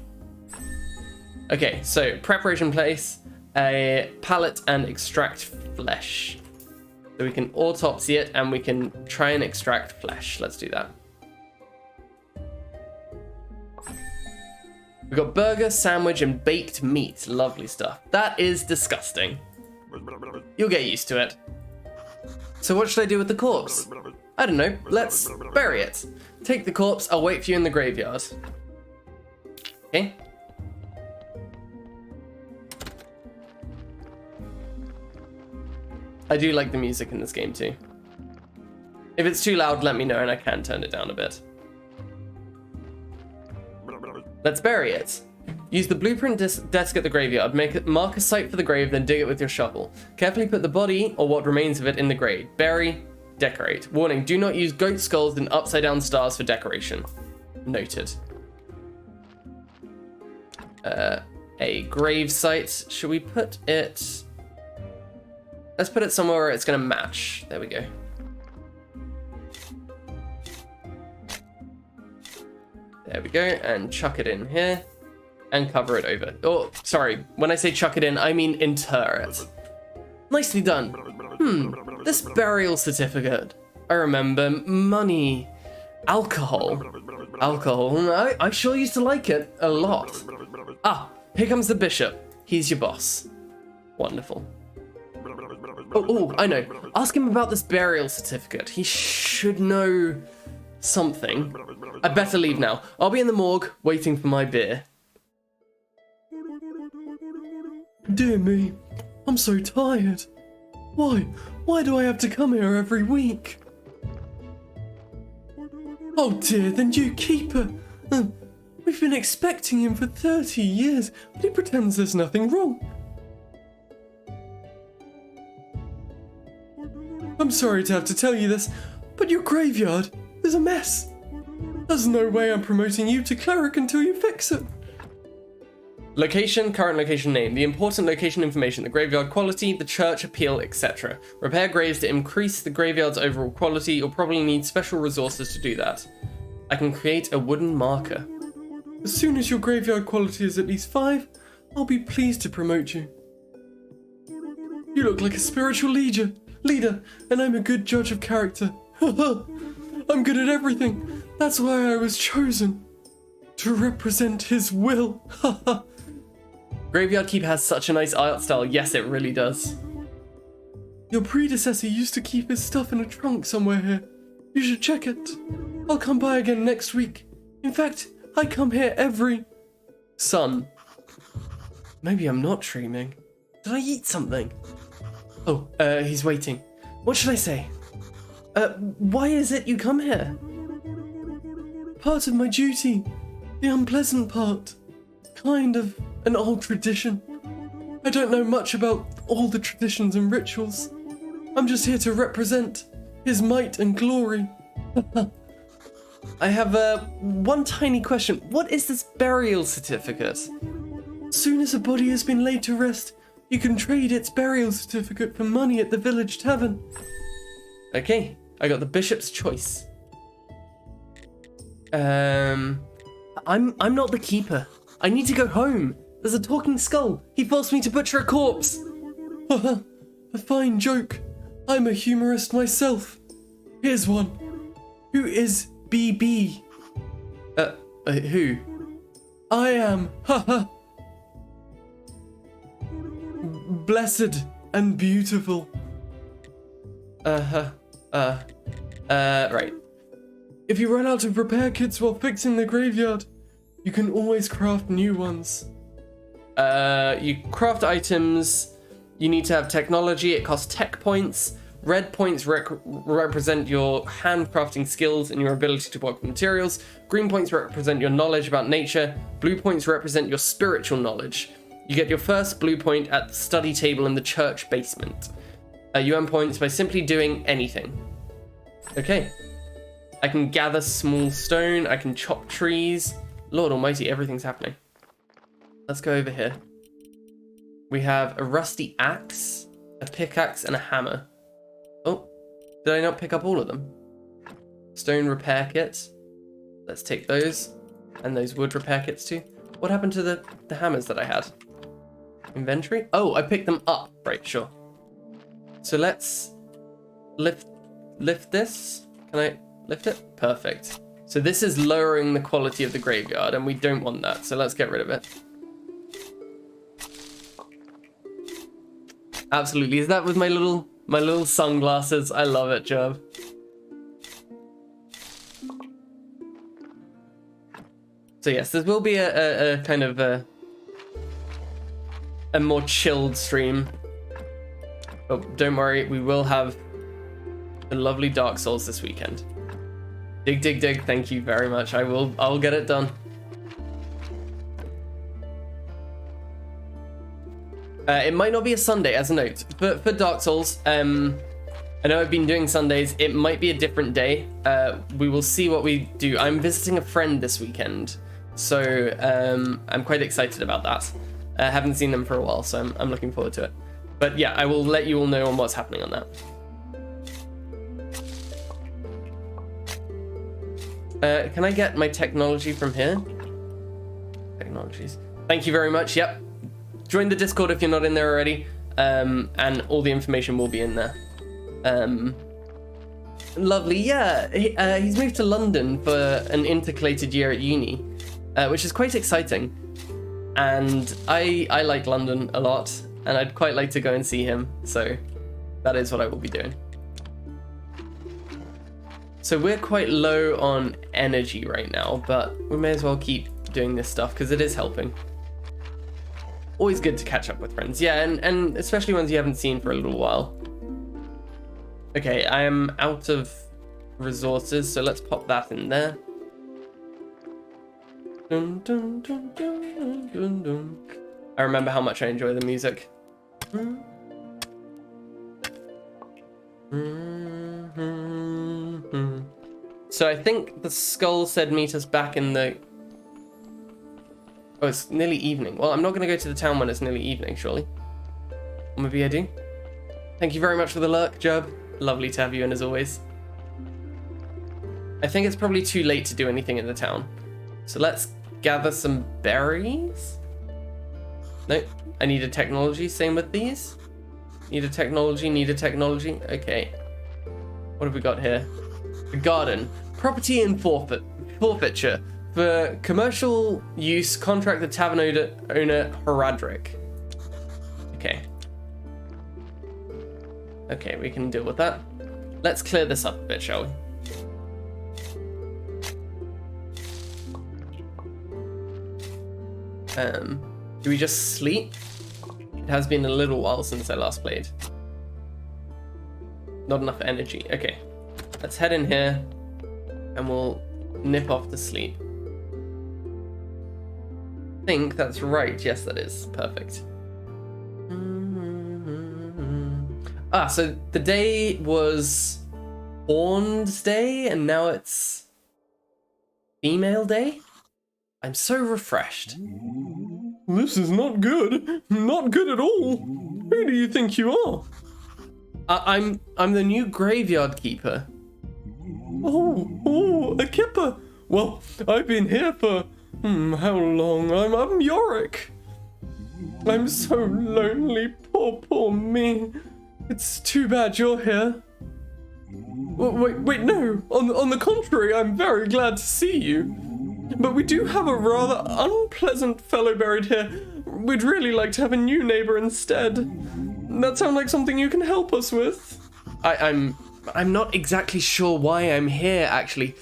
Okay, so preparation place, a pallet and extract flesh. So we can autopsy it and we can try and extract flesh. Let's do that. We've got burger, sandwich, and baked meat. Lovely stuff. That is disgusting. You'll get used to it. So what should I do with the corpse? I don't know. Let's bury it. Take the corpse. I'll wait for you in the graveyard. Okay. I do like the music in this game too. If it's too loud, let me know and I can turn it down a bit. Let's bury it. Use the blueprint desk at the graveyard. Mark a site for the grave, then dig it with your shovel. Carefully put the body, or what remains of it, in the grave. Bury, decorate. Warning, do not use goat skulls and upside down stars for decoration. Noted. A grave site. Should we put it... Let's put it somewhere where it's going to match. There we go. There we go, and chuck it in here. And cover it over. Oh, sorry. When I say chuck it in, I mean inter it. Nicely done. This burial certificate. I remember money. Alcohol. I sure used to like it a lot. Ah, here comes the bishop. He's your boss. Wonderful. Oh, I know. Ask him about this burial certificate. He should know something. I better leave now. I'll be in the morgue waiting for my beer. Dear me, I'm so tired. Why do I have to come here every week? Oh dear, the new keeper. We've been expecting him for 30 years, but he pretends there's nothing wrong. I'm sorry to have to tell you this, but your graveyard is a mess. There's no way I'm promoting you to cleric until you fix it. Location, current location name, the important location information, the graveyard quality, the church appeal, etc. Repair graves to increase the graveyard's overall quality. You'll probably need special resources to do that. I can create a wooden marker. As soon as your graveyard quality is at least 5, I'll be pleased to promote you. You look like a spiritual leader, and I'm a good judge of character. I'm good at everything. That's why I was chosen. To represent his will. Graveyard Keeper has such a nice art style. Yes, it really does. Your predecessor used to keep his stuff in a trunk somewhere here. You should check it. I'll come by again next week. In fact, I come here every... Son. Maybe I'm not dreaming. Did I eat something? Oh, he's waiting. What should I say? Why is it you come here? Part of my duty. The unpleasant part. Kind of an old tradition. I don't know much about all the traditions and rituals. I'm just here to represent his might and glory. I have one tiny question. What is this burial certificate? As soon as a body has been laid to rest, you can trade its burial certificate for money at the village tavern. Okay, I got the bishop's choice. I'm not the keeper. I need to go home. There's a talking skull. He forced me to butcher a corpse. A fine joke. I'm a humorist myself. Here's one. Who is BB? Who? I am. Blessed and beautiful. Right. If you run out of repair kits while fixing the graveyard, you can always craft new ones. You craft items You need to have technology. It costs tech points. Red points represent your handcrafting skills and your ability to work with materials. Green points represent your knowledge about nature. Blue points represent your spiritual knowledge. You get your first blue point at the study table in the church basement. You earn points by simply doing anything. Okay. I can gather small stone. I can chop trees. Lord almighty, everything's happening. Let's go over here. We have a rusty axe, a pickaxe, and a hammer. Oh, did I not pick up all of them? Stone repair kit. Let's take those. And those wood repair kits too. What happened to the hammers that I had? Inventory? Oh, I picked them up. Right, sure. So let's lift this. Can I lift it? Perfect. So this is lowering the quality of the graveyard, and we don't want that. So let's get rid of it. Absolutely. Is that with my little sunglasses? I love it, Job. So yes, this will be a kind of a more chilled stream. But don't worry, we will have the lovely Dark Souls this weekend. Dig, dig, dig. Thank you very much. I'll get it done. It might not be a Sunday, as a note, but for Dark Souls, I know I've been doing Sundays. It might be a different day. We will see what we do. I'm visiting a friend this weekend, so I'm quite excited about that. I haven't seen them for a while, so I'm looking forward to it. But yeah, I will let you all know on what's happening on that. Can I get my technology from here? Technologies. Thank you very much. Yep. Join the Discord if you're not in there already. And all the information will be in there. Lovely. Yeah. He's moved to London for an intercalated year at uni, which is quite exciting. And I like London a lot, and I'd quite like to go and see him. So that is what I will be doing. So we're quite low on energy right now, but we may as well keep doing this stuff because it is helping. Always good to catch up with friends. Yeah, and especially ones you haven't seen for a little while. Okay, I am out of resources, so let's pop that in there. Dun, dun, dun, dun, dun, dun. I remember how much I enjoy the music. So I think the skull said meet us back in the... Oh, it's nearly evening. Well, I'm not going to go to the town when it's nearly evening, surely. Or maybe I do. Thank you very much for the lurk, Jub. Lovely to have you in as always. I think it's probably too late to do anything in the town. So let's gather some berries. Nope. I need a technology. Same with these. Need a technology. Need a technology. Okay. What have we got here? A garden. Property and forfeiture. For commercial use, contract the tavern owner Horadric. Okay. Okay, we can deal with that. Let's clear this up a bit, shall we? Do we just sleep? It has been a little while since I last played. Not enough energy. Okay. Let's head in here and we'll nip off to sleep. I think that's right. Yes, that is. Perfect. Ah, so the day was Horned Day and now it's Female Day? I'm so refreshed. This is not good. Not good at all. Who do you think you are? I'm the new graveyard keeper. Oh, a kipper. Well, I've been here for how long? I'm Yorick. I'm so lonely. Poor me. It's too bad you're here. Wait, no. On the contrary, I'm very glad to see you. But we do have a rather unpleasant fellow buried here. We'd really like to have a new neighbor instead. That sound like something you can help us with? I'm not exactly sure why I'm here, actually.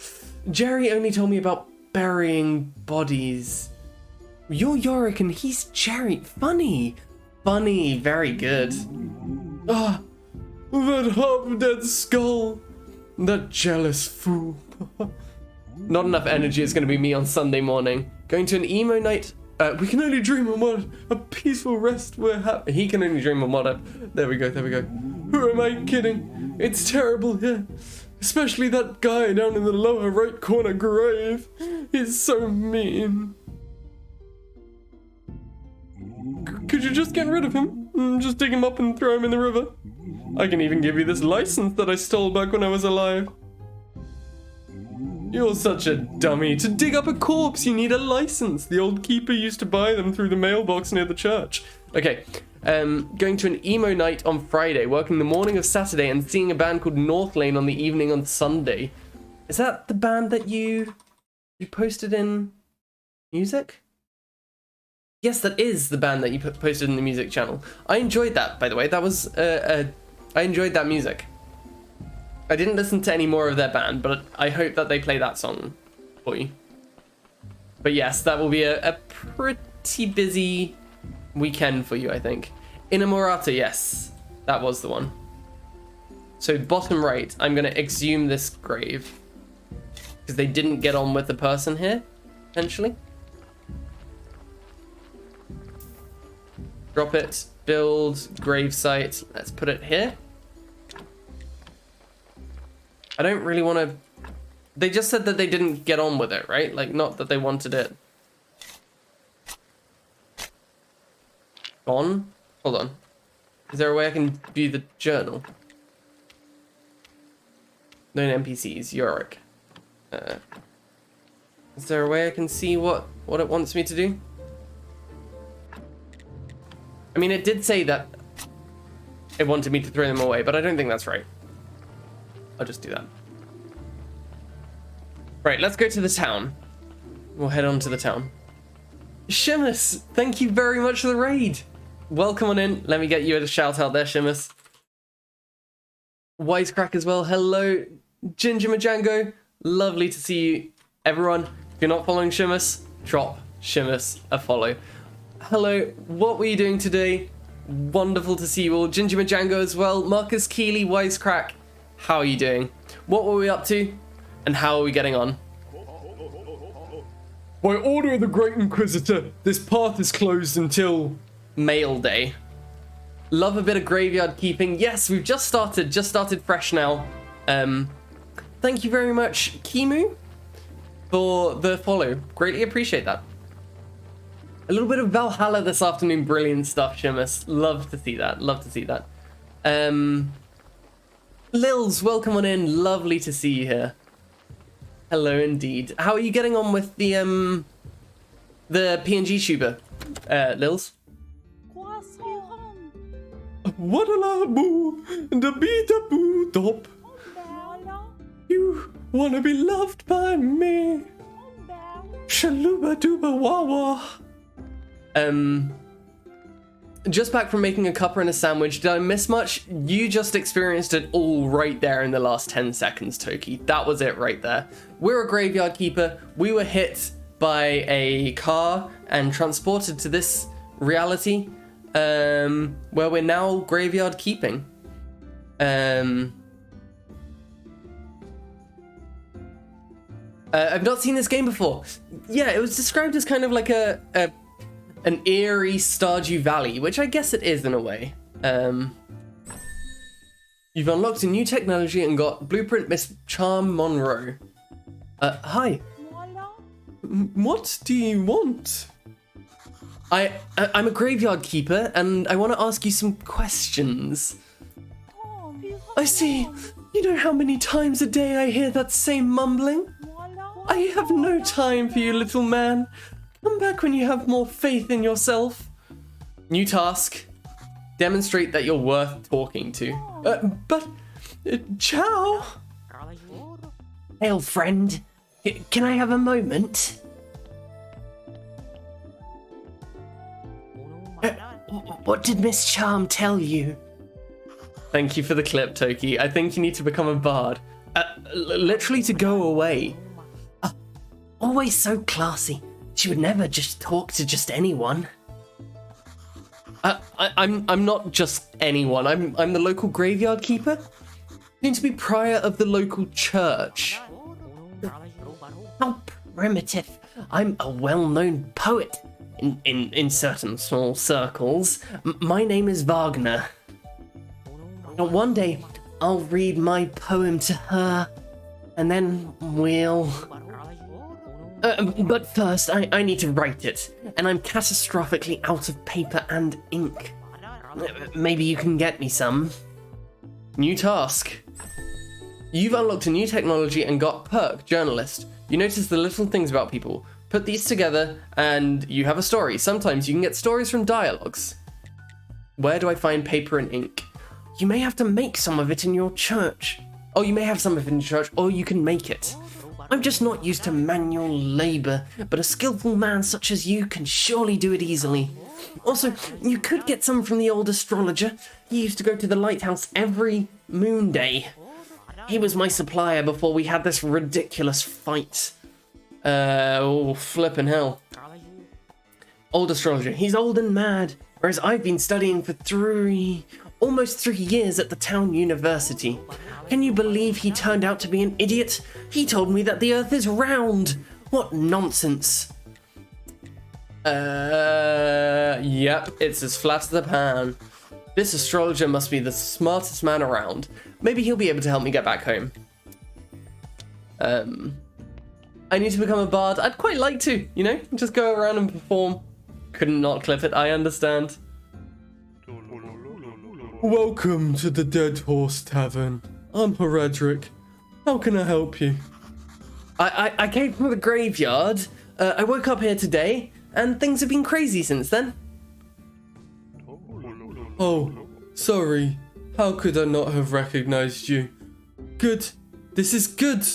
Jerry only told me about burying bodies. You're Yorick and he's Jerry. Funny. funny. Very good. Ah, that half-dead skull. That jealous fool. Not enough energy is going to be me on Sunday morning. Going to an emo night. We can only dream of what a peaceful rest we're having. He can only dream of what a... There we go, there we go. Who am I kidding? It's terrible here. Especially that guy down in the lower right corner grave. He's so mean. Could you just get rid of him? Just dig him up and throw him in the river? I can even give you this license that I stole back when I was alive. You're such a dummy. To dig up a corpse, you need a license. The old keeper used to buy them through the mailbox near the church. Okay, going to an emo night on Friday, working the morning of Saturday, and seeing a band called North Lane on the evening on Sunday. Is that the band that you posted in music? Yes, that is the band that you posted in the music channel. I enjoyed that, by the way. That was, I enjoyed that music. I didn't listen to any more of their band, but I hope that they play that song for you. But yes, that will be a pretty busy weekend for you, I think. Inamorata, yes. That was the one. So bottom right, I'm going to exhume this grave. Because they didn't get on with the person here, potentially. Drop it, build, grave site. Let's put it here. I don't really want to... They just said that they didn't get on with it, right? Like, not that they wanted it. Gone? Hold on. Is there a way I can view the journal? Known NPCs, Yorick. Is there a way I can see what it wants me to do? I mean, it did say that it wanted me to throw them away, but I don't think that's right. I'll just do that. Right, let's go to the town. We'll head on to the town. Shimus, thank you very much for the raid. Welcome on in. Let me get you a shout out there, Shimus. Wisecrack as well. Hello, Ginger Majango. Lovely to see you, everyone. If you're not following Shimus, drop Shimus a follow. Hello, what were you doing today? Wonderful to see you all. Ginger Majango as well. Marcus Keeley, Wisecrack. How are you doing? What were we up to? And how are we getting on? By order of the Great Inquisitor, this path is closed until... Mail Day. Love a bit of graveyard keeping. Yes, we've just started fresh now. Thank you very much, Kimu, for the follow. Greatly appreciate that. A little bit of Valhalla this afternoon. Brilliant stuff, Shimus. Love to see that. Love to see that. Lils, welcome on in. Lovely to see you here. Hello indeed. How are you getting on with the PNG tuber, Lils? What a la boo, da bee da boo dop. You wanna be loved by me? Shaluba dooba wah wah. Just back from making a cuppa and a sandwich. Did I miss much? You just experienced it all right there in the last 10 seconds, Toki. That was it right there. We're a graveyard keeper. We were hit by a car and transported to this reality, where we're now graveyard keeping. I've not seen this game before. Yeah, it was described as kind of like an eerie Stardew Valley, which I guess it is in a way. You've unlocked a new technology and got Blueprint Miss Charm Monroe. Hi. What do you want? I'm a graveyard keeper, and I want to ask you some questions. I see. You know how many times a day I hear that same mumbling? I have no time for you, little man. Come back when you have more faith in yourself. New task. Demonstrate that you're worth talking to. Ciao. Hail, friend. Can I have a moment? What did Miss Charm tell you? Thank you for the clip, Toki. I think you need to become a bard. Literally to go away. Always so classy. She would never just talk to just anyone. I'm not just anyone. I'm the local graveyard keeper. I need to be prior of the local church. How primitive. I'm a well-known poet in certain small circles. My name is Wagner. One day, I'll read my poem to her, and then we'll... but first, I need to write it, and I'm catastrophically out of paper and ink. Maybe you can get me some. New task. You've unlocked a new technology and got perk, journalist. You notice the little things about people. Put these together and you have a story. Sometimes you can get stories from dialogues. Where do I find paper and ink? You may have to make some of it in your church. Oh, you may have some of it in your church, or you can make it. I'm just not used to manual labor, but a skillful man such as you can surely do it easily. Also, you could get some from the old astrologer. He used to go to the lighthouse every moon day. He was my supplier before we had this ridiculous fight. Oh, flippin' hell. Old astrologer, he's old and mad, whereas I've been studying for almost 3 years at the town university. Can you believe he turned out to be an idiot? He told me that the earth is round. What nonsense. Yep, it's as flat as a pan. This astrologer must be the smartest man around. Maybe he'll be able to help me get back home. I need to become a bard. I'd quite like to, you know? Just go around and perform. Couldn't not clip it, I understand. Welcome to the Dead Horse Tavern. I'm Heredric. How can I help you? I came from the graveyard. I woke up here today, and things have been crazy since then. Oh, sorry. How could I not have recognized you? Good. This is good.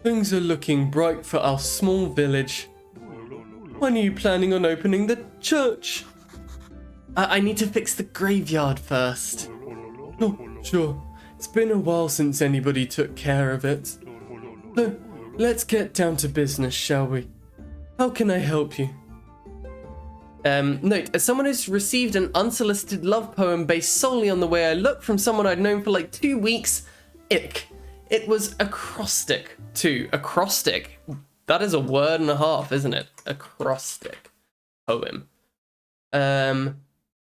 Things are looking bright for our small village. When are you planning on opening the church? I need to fix the graveyard first. Oh, sure. It's been a while since anybody took care of it. So, let's get down to business, shall we? How can I help you? Note, as someone who's received an unsolicited love poem based solely on the way I look from someone I'd known for like 2 weeks, ick. It was acrostic, too. Acrostic. That is a word and a half, isn't it? Acrostic poem.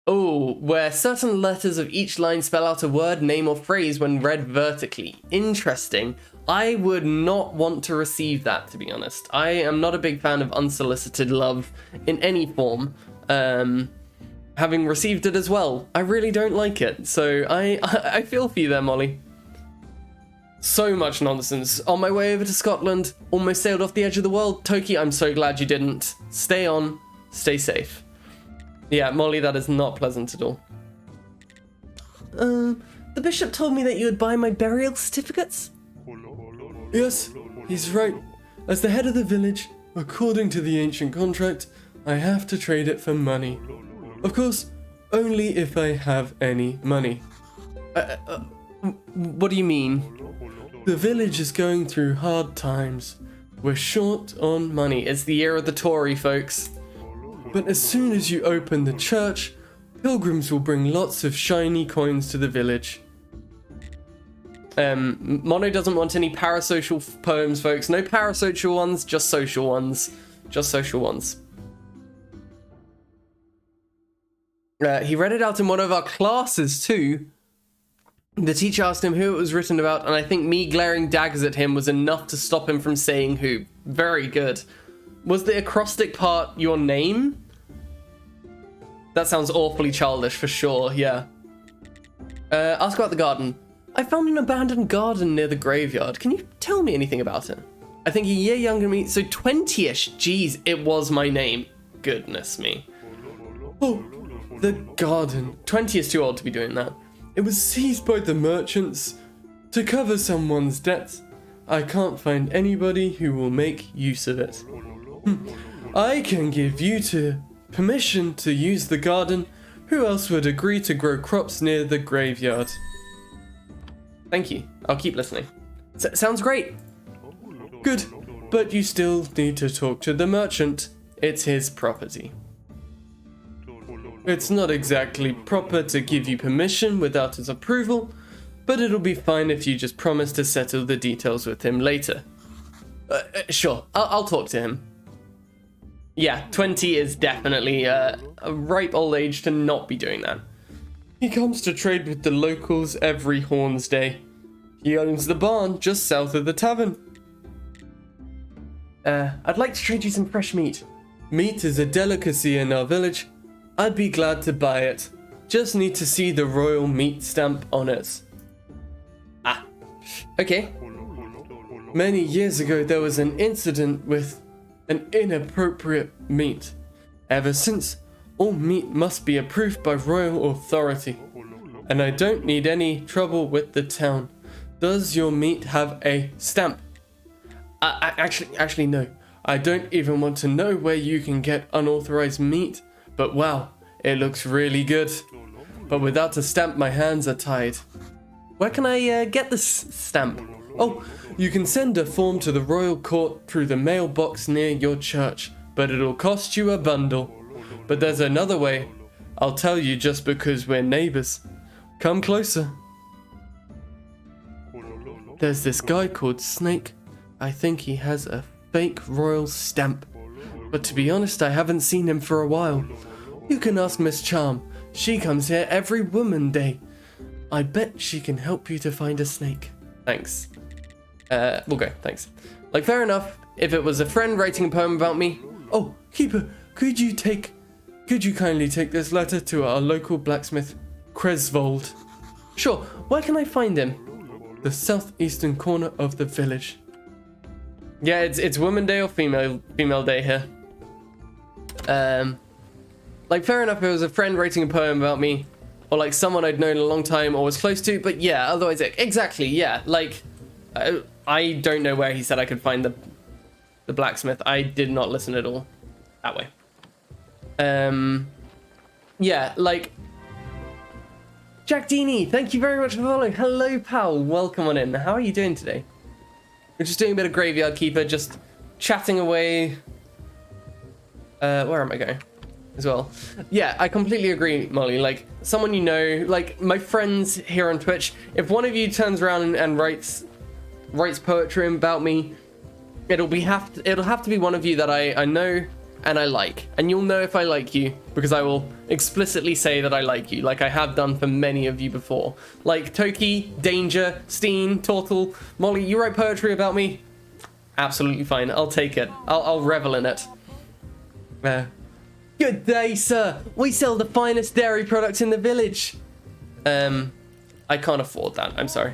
Oh, where certain letters of each line spell out a word, name, or phrase when read vertically. Interesting. I would not want to receive that, to be honest. I am not a big fan of unsolicited love in any form. Having received it as well, I really don't like it. So I feel for you there, Molly. So much nonsense. On my way over to Scotland, almost sailed off the edge of the world. Toki, I'm so glad you didn't. Stay on, stay safe. Yeah, Molly, that is not pleasant at all. The bishop told me that you would buy my burial certificates? Yes, he's right. As the head of the village, according to the ancient contract, I have to trade it for money. Of course, only if I have any money. What do you mean? The village is going through hard times. We're short on money. It's the year of the Tory, folks. But as soon as you open the church, pilgrims will bring lots of shiny coins to the village. Mono doesn't want any parasocial poems, folks. No parasocial ones, just social ones. Just social ones. He read it out in one of our classes, too. The teacher asked him who it was written about, and I think me glaring daggers at him was enough to stop him from saying who. Very good. Was the acrostic part your name? That sounds awfully childish, for sure, yeah. Ask about the garden. I found an abandoned garden near the graveyard. Can you tell me anything about it? I think a year younger than me, so 20-ish. Jeez, it was my name. Goodness me. Oh, the garden. 20 is too old to be doing that. It was seized by the merchants to cover someone's debts. I can't find anybody who will make use of it. I can give you permission to use the garden. Who else would agree to grow crops near the graveyard? Thank you. I'll keep listening. Sounds great. Good, but you still need to talk to the merchant. It's his property. It's not exactly proper to give you permission without his approval, but it'll be fine if you just promise to settle the details with him later. Sure, I'll talk to him. Yeah, 20 is definitely a ripe old age to not be doing that. He comes to trade with the locals every Horns Day. He owns the barn just south of the tavern. I'd like to trade you some fresh meat. Meat is a delicacy in our village. I'd be glad to buy it. Just need to see the royal meat stamp on it. Ah, okay. Many years ago there was an incident with an inappropriate meat. Ever since, all meat must be approved by royal authority. And I don't need any trouble with the town. Does your meat have a stamp? Actually no. I don't even want to know where you can get unauthorized meat, but wow, it looks really good. But without a stamp, my hands are tied. Where can I get this stamp? Oh, you can send a form to the royal court through the mailbox near your church, but it'll cost you a bundle. But there's another way. I'll tell you just because we're neighbors. Come closer. There's this guy called Snake. I think he has a fake royal stamp. But to be honest, I haven't seen him for a while. You can ask Miss Charm. She comes here every Woman Day. I bet she can help you to find a snake. Thanks. We'll go, thanks. Like, fair enough. If it was a friend writing a poem about me. Oh, Keeper, could you kindly take this letter to our local blacksmith, Cresvold? Sure, where can I find him? The southeastern corner of the village. Yeah, it's Woman Day or female day here. Like, fair enough if it was a friend writing a poem about me, or like someone I'd known a long time or was close to, but yeah, otherwise, exactly, yeah, like, I don't know where he said I could find the blacksmith. I did not listen at all that way. Yeah, like, Jack Dini, thank you very much for following. Hello, pal, welcome on in. How are you doing today? We're just doing a bit of Graveyard Keeper, just chatting away. Where am I going? As well. Yeah, I completely agree, Molly. Like, someone you know, like my friends here on Twitch, if one of you turns around and writes poetry about me, it'll have to be one of you that I know and I like. And you'll know if I like you because I will explicitly say that I like you, like I have done for many of you before. Like Toki, Danger, Steen, Tortle, Molly, you write poetry about me? Absolutely fine. I'll take it. I'll revel in it. Good day, sir. We sell the finest dairy products in the village. I can't afford that. I'm sorry.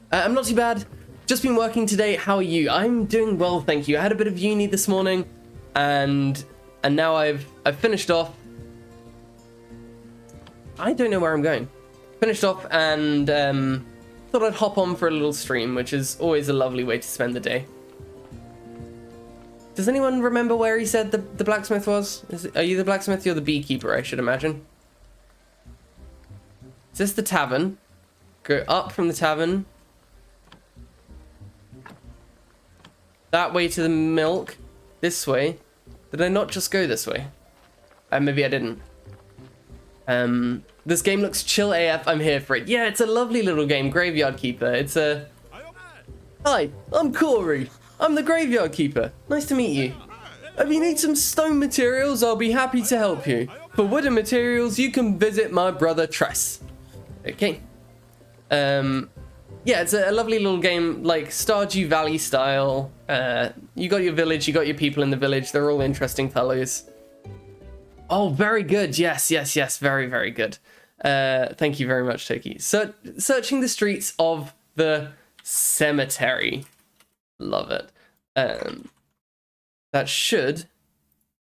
I'm not too bad. Just been working today. How are you? I'm doing well, thank you. I had a bit of uni this morning, and now I've finished off. I don't know where I'm going. Finished off and thought I'd hop on for a little stream, which is always a lovely way to spend the day. Does anyone remember where he said the blacksmith was? Are you the blacksmith? You're the beekeeper, I should imagine. Is this the tavern? Go up from the tavern. That way to the milk. This way. Did I not just go this way? Maybe I didn't. This game looks chill AF. I'm here for it. Yeah, it's a lovely little game. Graveyard Keeper. It's a... Hi, I'm Corey. I'm the Graveyard Keeper. Nice to meet you. If you need some stone materials, I'll be happy to help you. For wooden materials, you can visit my brother Tress. Okay. Yeah, it's a lovely little game, like Stardew Valley style. You got your village, you got your people in the village. They're all interesting fellows. Oh, very good. Yes, yes, yes. Very, very good. Thank you very much, Toki. Searching the streets of the cemetery. Love it. That should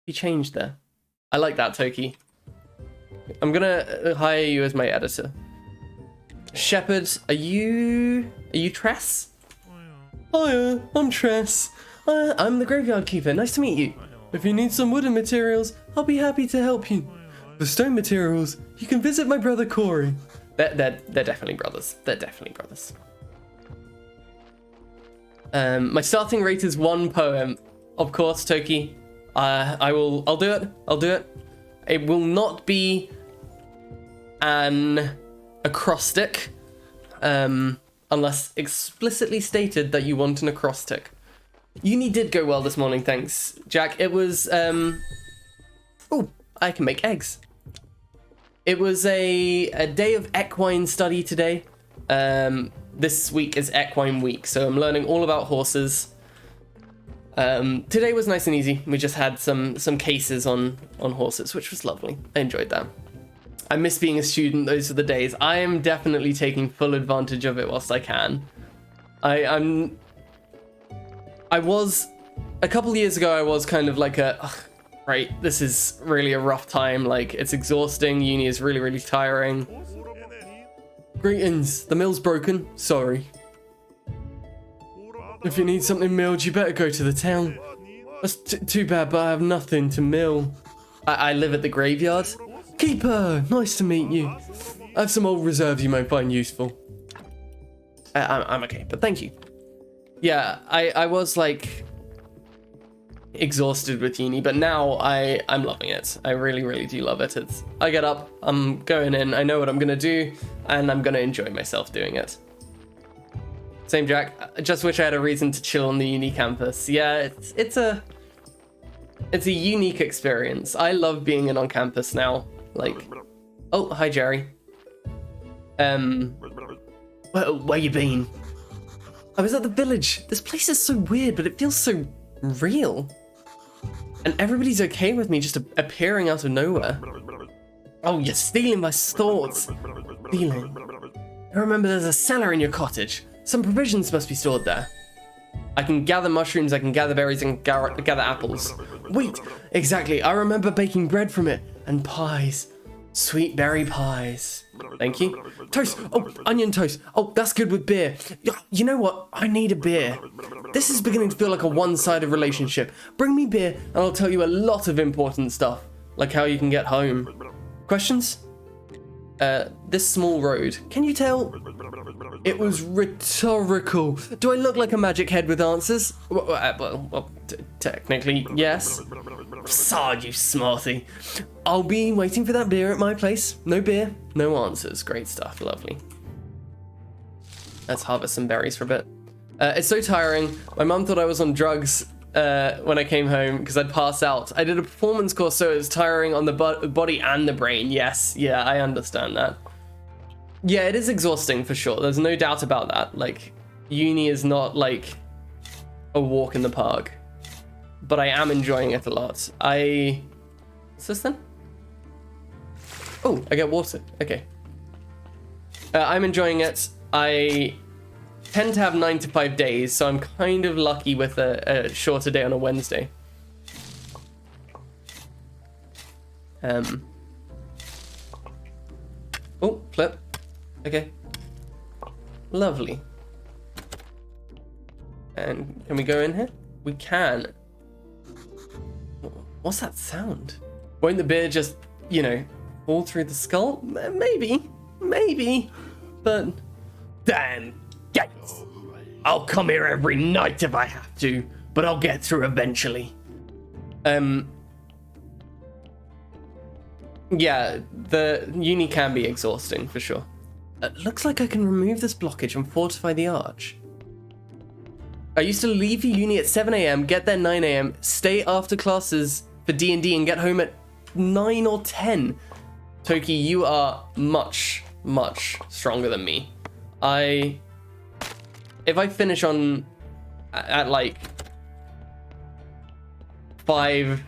be changed there. I like that, Toki. I'm gonna hire you as my editor. Shepherd, are you Tress? Hiya, I'm Tress. I'm the Graveyard Keeper. Nice to meet you. If you need some wooden materials, I'll be happy to help you. For stone materials, you can visit my brother Corey. They're definitely brothers. They're definitely brothers. My starting rate is 1 poem. Of course, Toki. I'll do it. It will not be an acrostic, unless explicitly stated that you want an acrostic. Uni did go well this morning, thanks, Jack. It was, oh, I can make eggs. It was a day of equine study today. This week is equine week, so I'm learning all about horses. Today was nice and easy. We just had some cases on horses, which was lovely. I enjoyed that. I miss being a student. Those are the days. I am definitely taking full advantage of it whilst I can. I was, a couple years ago, I was kind of like right, this is really a rough time. Like, it's exhausting. Uni is really, really tiring. Greetings. The mill's broken. Sorry. If you need something milled, you better go to the town. That's too bad, but I have nothing to mill. I live at the graveyard. Keeper, nice to meet you. I have some old reserves you might find useful. I'm okay, but thank you. Yeah, I was like exhausted with uni, but now I'm loving it. I really, really do love it. I get up, I'm going in, I know what I'm gonna do, and I'm gonna enjoy myself doing it. Same, Jack. I just wish I had a reason to chill on the uni campus. Yeah, it's a unique experience. I love being in on campus now. Like, oh, hi, Jerry. Where you been? I was at the village. This place is so weird, but it feels so real. And everybody's okay with me just appearing out of nowhere. Oh, you're stealing my thoughts. Stealing. I remember there's a cellar in your cottage. Some provisions must be stored there. I can gather mushrooms, I can gather berries, and gather apples. Wait, exactly. I remember baking bread from it. And pies. Sweet berry pies. Thank you. Toast. Oh, onion toast. Oh, that's good with beer. You know what? I need a beer. This is beginning to feel like a one-sided relationship. Bring me beer and I'll tell you a lot of important stuff. Like how you can get home. Questions? This small road. Can you tell? It was rhetorical. Do I look like a magic head with answers? Well, technically, yes. Sod, you smarty. I'll be waiting for that beer at my place. No beer, no answers. Great stuff, lovely. Let's harvest some berries for a bit. It's so tiring. My mum thought I was on drugs when I came home because I'd pass out. I did a performance course, so it was tiring on the body and the brain. Yes, yeah, I understand that. Yeah, it is exhausting for sure. There's no doubt about that. Like, uni is not like a walk in the park, but I am enjoying it a lot. What's this then? Oh, I get water. Okay. I'm enjoying it. I tend to have 9 to 5 days, so I'm kind of lucky with a shorter day on a Wednesday. Oh, flip. Okay. Lovely. And can we go in here? We can. What's that sound? Won't the beer just, you know, fall through the skull? Maybe. But damn gates. I'll come here every night if I have to, but I'll get through eventually. Yeah, the uni can be exhausting for sure. Looks like I can remove this blockage and fortify the arch. I used to leave for uni at 7 AM, get there 9 AM, stay after classes for D&D and get home at 9 or 10. Toki, you are much, much stronger than me. If I finish at like 5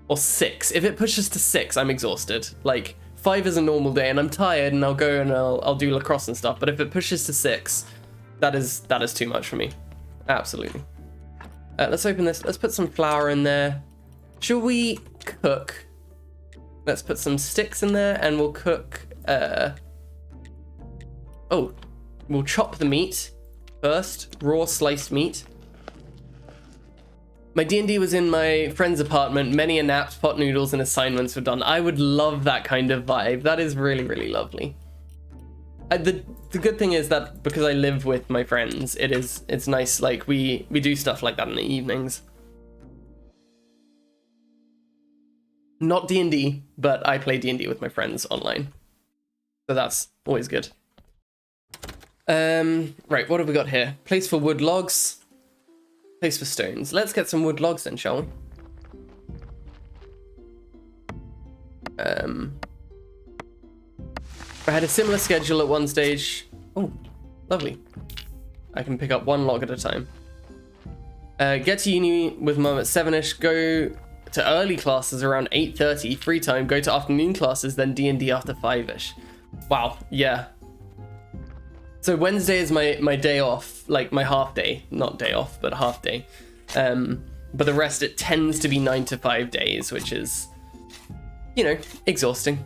or 6, if it pushes to 6, I'm exhausted. Like, 5 is a normal day and I'm tired and I'll go and I'll do lacrosse and stuff, but if it pushes to 6, that is too much for me. Absolutely. Let's open this. Let's put some flour in there. Shall we cook? Let's put some sticks in there and we'll cook. Oh, we'll chop the meat first. Raw sliced meat. My D&D was in my friend's apartment. Many a napped, pot noodles and assignments were done. I would love that kind of vibe. That is really, really lovely. The good thing is that because I live with my friends, it's nice. Like we do stuff like that in the evenings. Not D&D, but I play D&D with my friends online. So that's always good. Right, what have we got here? Place for wood logs. Place for stones. Let's get some wood logs then, shall we? I had a similar schedule at one stage. Oh, lovely. I can pick up one log at a time. Get to uni with mum at 7ish. Go to early classes around 8:30. Free time. Go to afternoon classes, then D&D after 5ish. Wow, yeah. So Wednesday is my day off, like my half day. Not day off, but half day. But the rest, it tends to be 9 to 5 days, which is, you know, exhausting.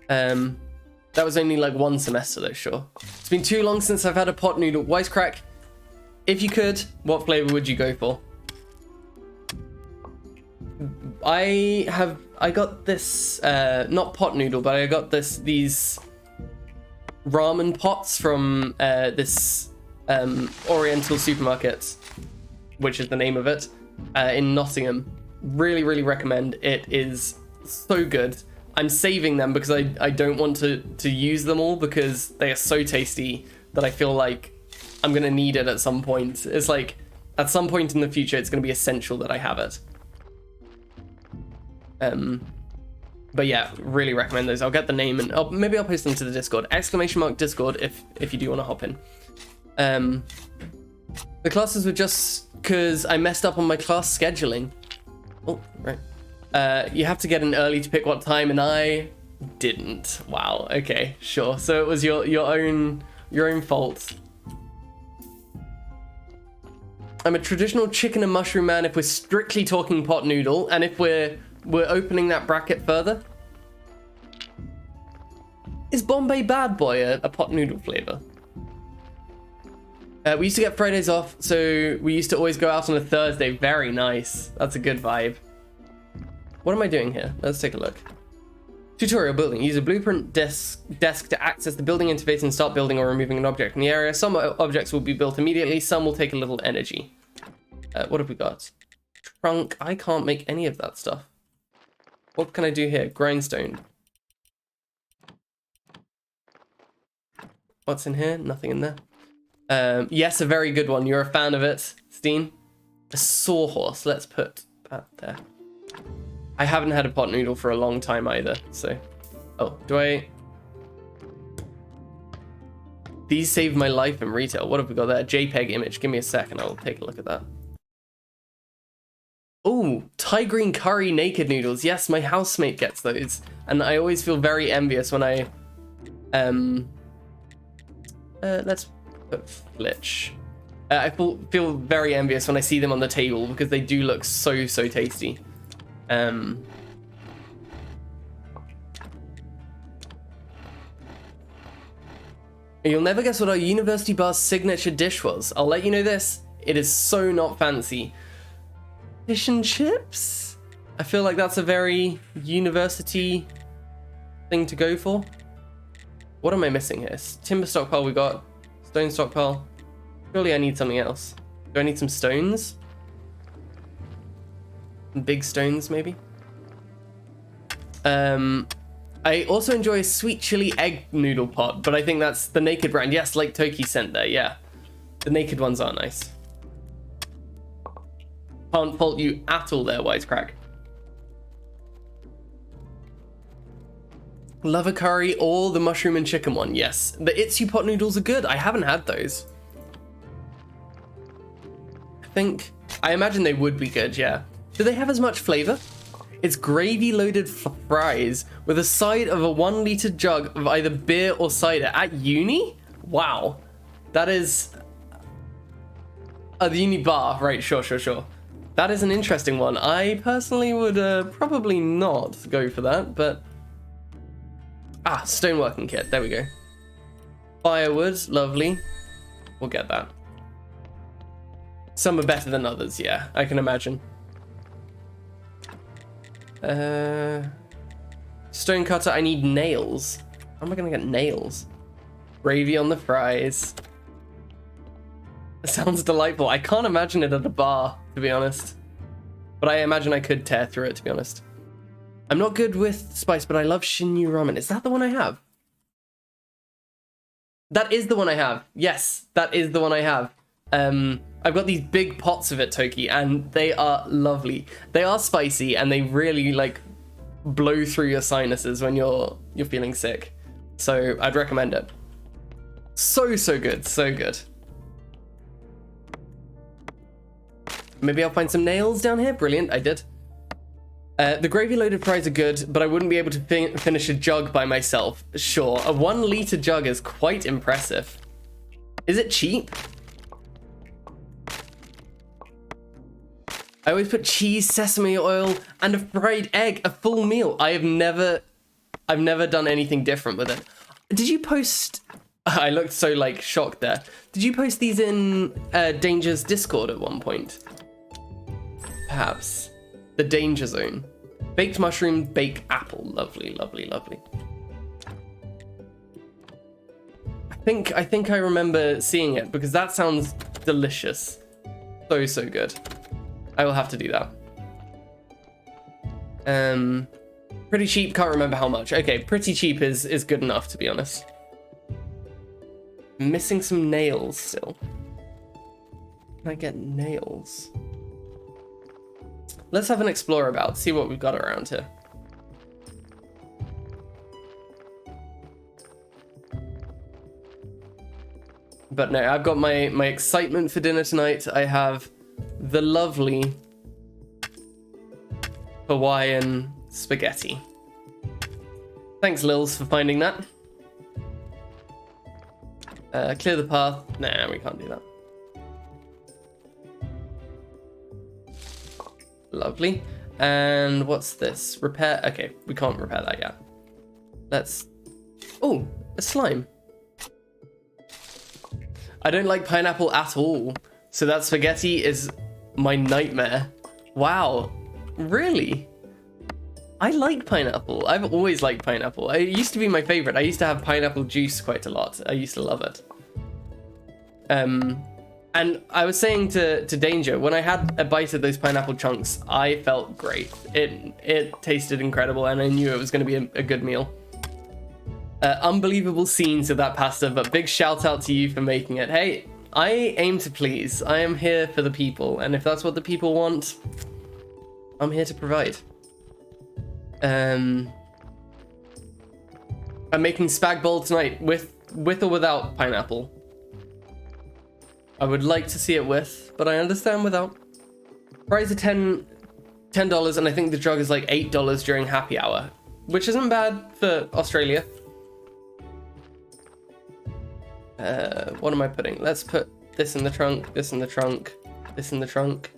That was only like one semester though, sure. It's been too long since I've had a pot noodle. Wisecrack, if you could, what flavor would you go for? I got this, not pot noodle, but I got these ramen pots from this Oriental supermarket, which is the name of it, in Nottingham. Really, really recommend. It is so good. I'm saving them because I don't want to use them all because they are so tasty that I feel like I'm going to need it at some point. It's like, at some point in the future, it's going to be essential that I have it. But yeah, really recommend those. I'll get the name and maybe I'll post them to the Discord. !Discord if you do want to hop in. The classes were just because I messed up on my class scheduling. Oh, right. You have to get in early to pick what time, and I didn't. Wow. Okay, sure. So it was your own fault. I'm a traditional chicken and mushroom man if we're strictly talking pot noodle, and if we're opening that bracket further. Is Bombay Bad Boy a pot noodle flavor? We used to get Fridays off, so we used to always go out on a Thursday. Very nice. That's a good vibe. What am I doing here? Let's take a look. Tutorial building. Use a blueprint desk to access the building interface and start building or removing an object in the area. Some objects will be built immediately. Some will take a little energy. What have we got? Trunk. I can't make any of that stuff. What can I do here? Grindstone. What's in here? Nothing in there. Yes, a very good one. You're a fan of it, Steen. A sawhorse. Let's put that there. I haven't had a pot noodle for a long time either, so... Oh, do I... These saved my life in retail. What have we got there? JPEG image. Give me a second. I'll take a look at that. Oh, Thai green curry naked noodles. Yes, my housemate gets those. And I always feel very envious when I... let's put Flitch. I feel very envious when I see them on the table because they do look so tasty. You'll never guess what our university bar's signature dish was. I'll let you know this. It is so not fancy. Fish and chips? I feel like that's a very university thing to go for. What am I missing here? Timber stockpile we got. Stone stockpile. Surely I need something else. Do I need some stones? Big stones, maybe? I also enjoy a sweet chili egg noodle pot, but I think that's the Naked brand. Yes, like Toki sent there, yeah. The Naked ones are nice. Can't fault you at all there, Wisecrack. Love a curry or the mushroom and chicken one, yes. The Itsu pot noodles are good. I haven't had those. I imagine they would be good, yeah. Do they have as much flavor? It's gravy-loaded fries with a side of a 1 liter jug of either beer or cider at uni? Wow. That is... the uni bar, right, sure. That is an interesting one. I personally would probably not go for that, but... Ah, stoneworking kit, there we go. Firewood, lovely. We'll get that. Some are better than others, yeah, I can imagine. Stonecutter, I need nails. How am I gonna get nails? Gravy on the fries. It sounds delightful. I can't imagine it at a bar, to be honest. But I imagine I could tear through it, to be honest. I'm not good with spice, but I love Shinyu ramen. Is that the one I have? That is the one I have. Yes, that is the one I have. I've got these big pots of it, Toki, and they are lovely. They are spicy, and they really like blow through your sinuses when you're feeling sick. So I'd recommend it. So good, so good. Maybe I'll find some nails down here. Brilliant, I did. The gravy-loaded fries are good, but I wouldn't be able to finish a jug by myself. Sure, a 1 liter jug is quite impressive. Is it cheap? I always put cheese, sesame oil, and a fried egg, a full meal. I've never done anything different with it. Did you post... I looked so, like, shocked there. Did you post these in Danger's Discord at one point? Perhaps. The Danger Zone. Baked mushroom, baked apple. Lovely, lovely, lovely. I think I remember seeing it because that sounds delicious. So good. I will have to do that. Pretty cheap, can't remember how much. Okay, pretty cheap is good enough, to be honest. I'm missing some nails still. Can I get nails? Let's have an explore about, see what we've got around here. But no, I've got my excitement for dinner tonight. I have the lovely Hawaiian spaghetti. Thanks, Lils, for finding that. Clear the path. Nah, we can't do that. Lovely. And what's this? Repair. Okay, we can't repair that yet. Let's... Oh, a slime. I don't like pineapple at all. So that spaghetti is my nightmare. Wow. Really? I like pineapple. I've always liked pineapple. It used to be my favorite. I used to have pineapple juice quite a lot. I used to love it. And I was saying to Danger, when I had a bite of those pineapple chunks, I felt great. It tasted incredible, and I knew it was going to be a good meal. Unbelievable scenes of that pasta, but big shout out to you for making it. Hey, I aim to please. I am here for the people, and if that's what the people want, I'm here to provide. I'm making spag bowl tonight with or without pineapple. I would like to see it with, but I understand without. Fries are $10, and I think the jug is like $8 during happy hour, which isn't bad for Australia. What am I putting? Let's put this in the trunk, this in the trunk, this in the trunk.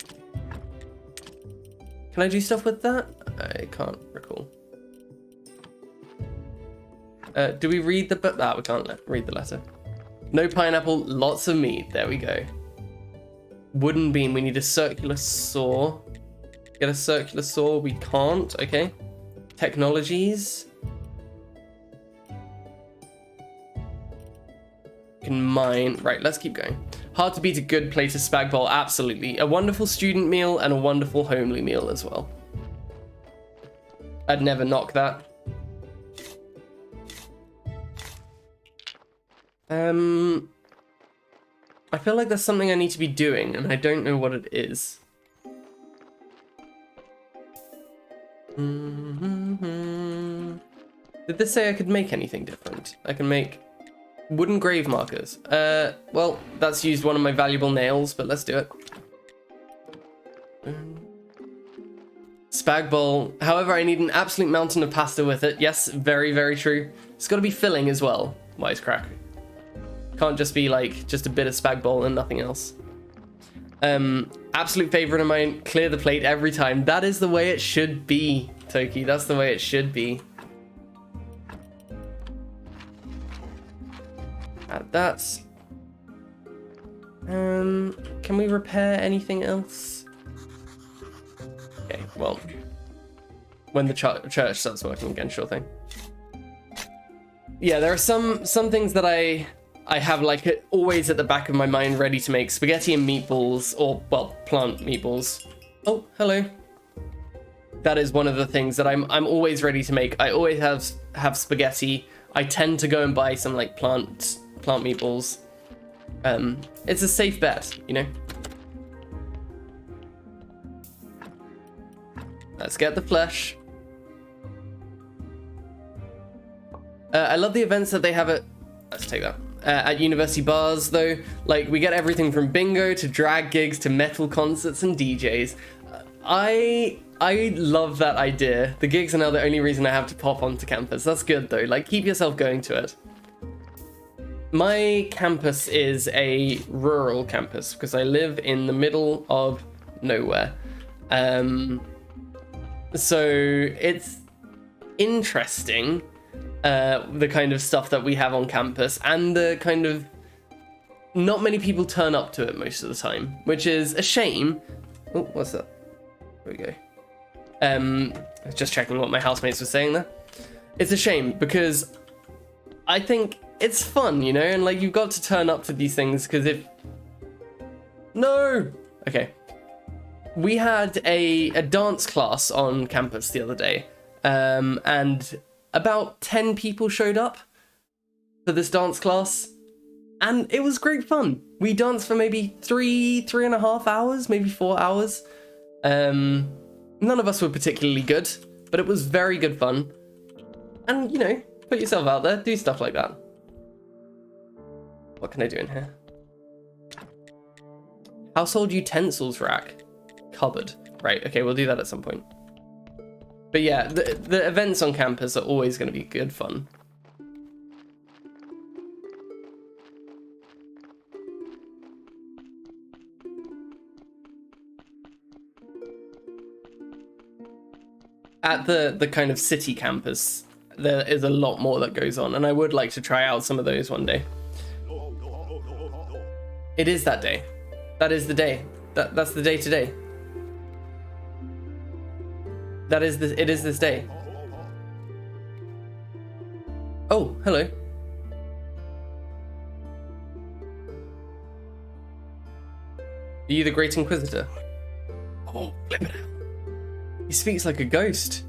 Can I do stuff with that? I can't recall. Do we read the... we can't read the letter. No pineapple, lots of meat. There we go. Wooden beam. We need a circular saw. Get a circular saw. We can't. Okay. Technologies. Can mine. Right, let's keep going. Hard to beat a good plate of spag bowl. Absolutely. A wonderful student meal and a wonderful homely meal as well. I'd never knock that. I feel like there's something I need to be doing, and I don't know what it is. Did this say I could make anything different? I can make wooden grave markers. Well, that's used one of my valuable nails, but let's do it. Spag bowl. However, I need an absolute mountain of pasta with it. Yes, very, very true. It's got to be filling as well. Wisecrack. Can't just be like just a bit of spag bowl and nothing else. Absolute favorite of mine. Clear the plate every time. That is the way it should be, Toki. That's the way it should be. Add that. Can we repair anything else? Okay, well, when the church starts working again, sure thing. Yeah, there are some things that I have like always at the back of my mind ready to make. Spaghetti and meatballs, or well, plant meatballs. Oh, hello. that is one of the things that I'm always ready to make. I always have spaghetti. I tend to go and buy some like plant meatballs. It's a safe bet, you know. Let's get the flesh. I love the events that they have at... Let's take that. At university bars, though. Like, we get everything from bingo to drag gigs to metal concerts and DJs. I love that idea. The gigs are now the only reason I have to pop onto campus. That's good, though. Like, keep yourself going to it. My campus is a rural campus because I live in the middle of nowhere. So it's interesting, the kind of stuff that we have on campus, and the kind of not many people turn up to it most of the time, which is a shame. Oh, what's that? There we go. Just checking what my housemates were saying there. It's a shame because I think it's fun, you know, and like you've got to turn up to these things because if... No! Okay. We had a dance class on campus the other day, and about 10 people showed up for this dance class, and it was great fun. We danced for maybe 3.5 hours, maybe 4 hours. None of us were particularly good, but it was very good fun. And, you know, put yourself out there, do stuff like that. What can I do in here? Household utensils rack. Cupboard. Right, okay, we'll do that at some point. But yeah, the events on campus are always going to be good fun. At the kind of city campus, there is a lot more that goes on, and I would like to try out some of those one day. It is that day. That is the day. That's the day today. It is this day. Oh, hello. Are you the Great Inquisitor? Oh, flip it out. He speaks like a ghost.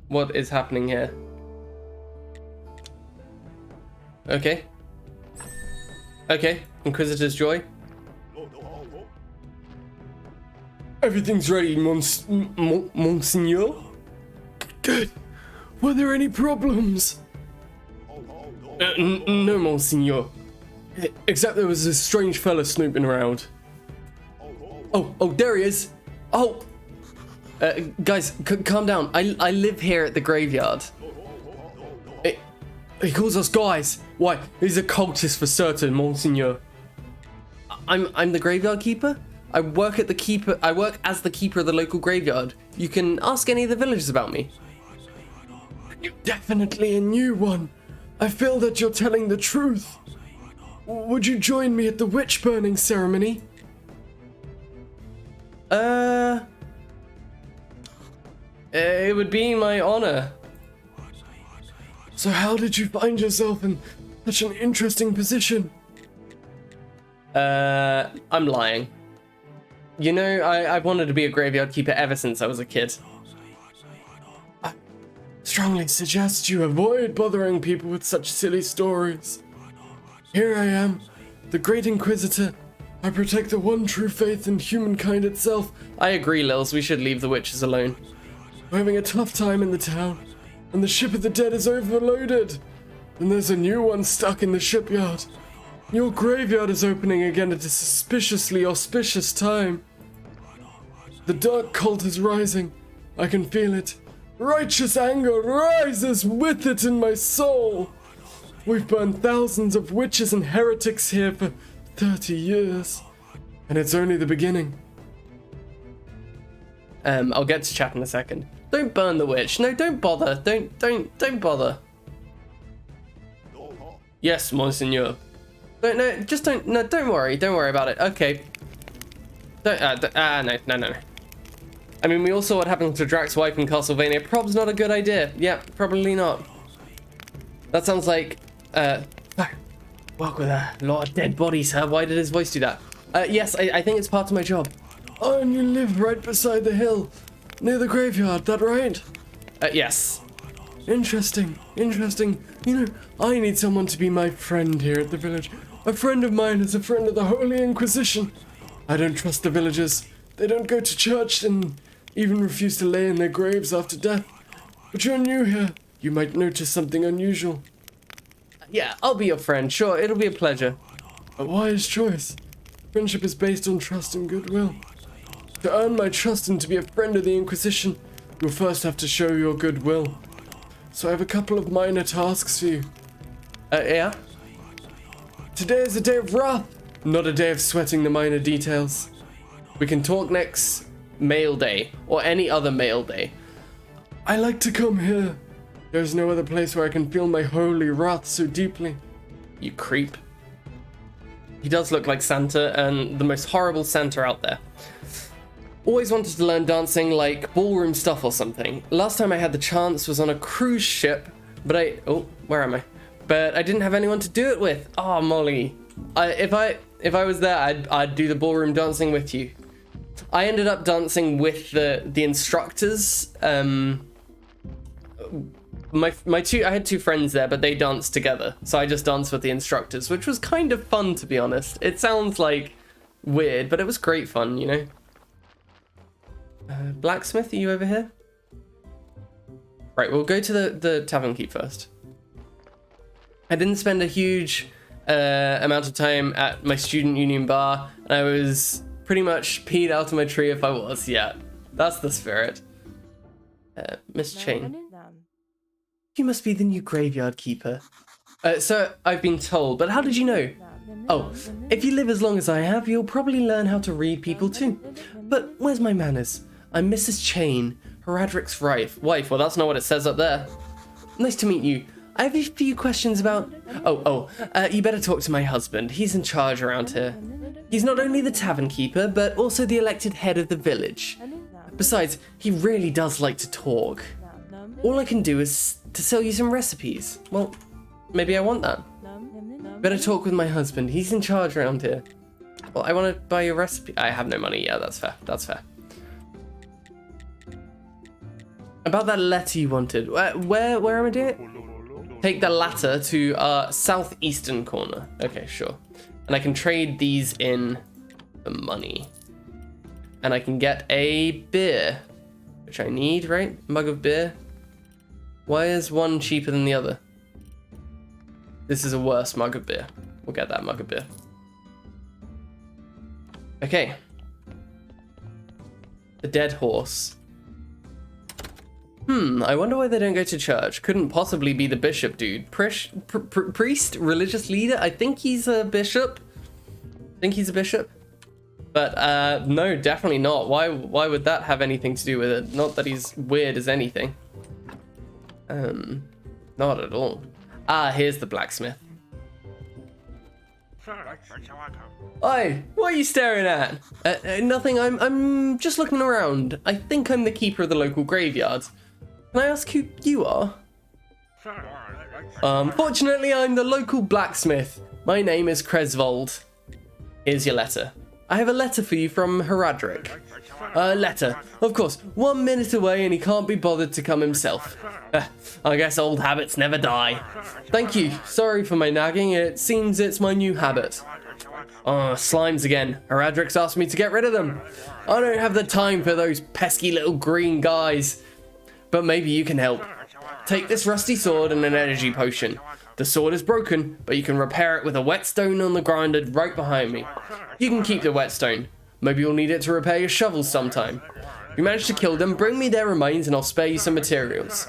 What is happening here? Okay. Okay, Inquisitor's Joy. Everything's ready, Monseigneur. Good. Were there any problems? No, Monseigneur. Except there was a strange fella snooping around. Oh, there he is. Oh. Guys, calm down. I live here at the graveyard. He calls us guys. Why? He's a cultist for certain, Monseigneur. I'm the graveyard keeper. I work as the keeper of the local graveyard. You can ask any of the villagers about me. You're definitely a new one. I feel that you're telling the truth. Would you join me at the witch burning ceremony? It would be my honor. So how did you find yourself in such an interesting position? I'm lying. You know, I've wanted to be a graveyard keeper ever since I was a kid. I strongly suggest you avoid bothering people with such silly stories. Here I am, the Great Inquisitor. I protect the one true faith in humankind itself. I agree, Lils. We should leave the witches alone. We're having a tough time in the town, and the ship of the dead is overloaded. And there's a new one stuck in the shipyard. Your graveyard is opening again at a suspiciously auspicious time. The dark cult is rising. I can feel it. Righteous anger rises with it in my soul. We've burned thousands of witches and heretics here for 30 years. And it's only the beginning. I'll get to chat in a second. Don't burn the witch. No, don't bother. Don't bother. Yes, Monseigneur. Don't worry. Don't worry about it. Okay. No. I mean, we all saw what happened to Drax's wife in Castlevania. Prob's not a good idea. Yeah, probably not. That sounds like, Work with a lot of dead bodies, huh? Why did his voice do that? Yes, I think it's part of my job. Oh, and you live right beside the hill, near the graveyard, that right? Yes. Interesting, interesting. You know, I need someone to be my friend here at the village. A friend of mine is a friend of the Holy Inquisition. I don't trust the villagers. They don't go to church and even refuse to lay in their graves after death. But you're new here. You might notice something unusual. Yeah, I'll be your friend. Sure, it'll be a pleasure. A wise choice. Friendship is based on trust and goodwill. To earn my trust and to be a friend of the Inquisition, you'll first have to show your goodwill. So I have a couple of minor tasks for you. Yeah? Today is a day of wrath, not a day of sweating the minor details. We can talk next mail day, or any other mail day. I like to come here. There's no other place where I can feel my holy wrath so deeply. You creep. He does look like Santa, and the most horrible Santa out there. Always wanted to learn dancing, like ballroom stuff or something. Last time I had the chance was on a cruise ship, but where am I? But I didn't have anyone to do it with. Oh, Molly. If I was there, I'd do the ballroom dancing with you. I ended up dancing with the instructors. I had two friends there, but they danced together. So I just danced with the instructors, which was kind of fun, to be honest. It sounds like weird, but it was great fun, you know? Blacksmith, are you over here? Right, we'll go to the tavern keep first. I didn't spend a huge amount of time at my student union bar, and I was pretty much peed out of my tree if I was. Yeah, that's the spirit. Miss Chain. You must be the new graveyard keeper. So I've been told, but how did you know? Oh, if you live as long as I have, you'll probably learn how to read people too. But where's my manners? I'm Mrs. Chain, Heradric's wife. Well, that's not what it says up there. Nice to meet you. I have a few questions about... you better talk to my husband. He's in charge around here. He's not only the tavern keeper, but also the elected head of the village. Besides, he really does like to talk. All I can do is to sell you some recipes. Well, maybe I want that. Better talk with my husband. He's in charge around here. Well, I want to buy a recipe. I have no money. Yeah, that's fair. That's fair. About that letter you wanted. Where am I doing it? Take the latter to our southeastern corner. Okay, sure. And I can trade these in for money. And I can get a beer, which I need, right? Mug of beer. Why is one cheaper than the other? This is a worse mug of beer. We'll get that mug of beer. Okay. The dead horse. I wonder why they don't go to church. Couldn't possibly be the bishop, dude. Priest? Religious leader? I think he's a bishop. But no, definitely not. Why would that have anything to do with it? Not that he's weird as anything. Not at all. Ah, here's the blacksmith. Oi, what are you staring at? Nothing, I'm just looking around. I think I'm the keeper of the local graveyard. Can I ask who you are? Fortunately, I'm the local blacksmith. My name is Cresvold. Here's your letter. I have a letter for you from Heradric. Letter. Of course, 1 minute away and he can't be bothered to come himself. I guess old habits never die. Thank you. Sorry for my nagging. It seems it's my new habit. Slimes again. Heradric's asked me to get rid of them. I don't have the time for those pesky little green guys. But maybe you can help. Take this rusty sword and an energy potion. The sword is broken, but you can repair it with a whetstone on the grinder right behind me. You can keep the whetstone. Maybe you'll need it to repair your shovels sometime. If you manage to kill them, bring me their remains and I'll spare you some materials.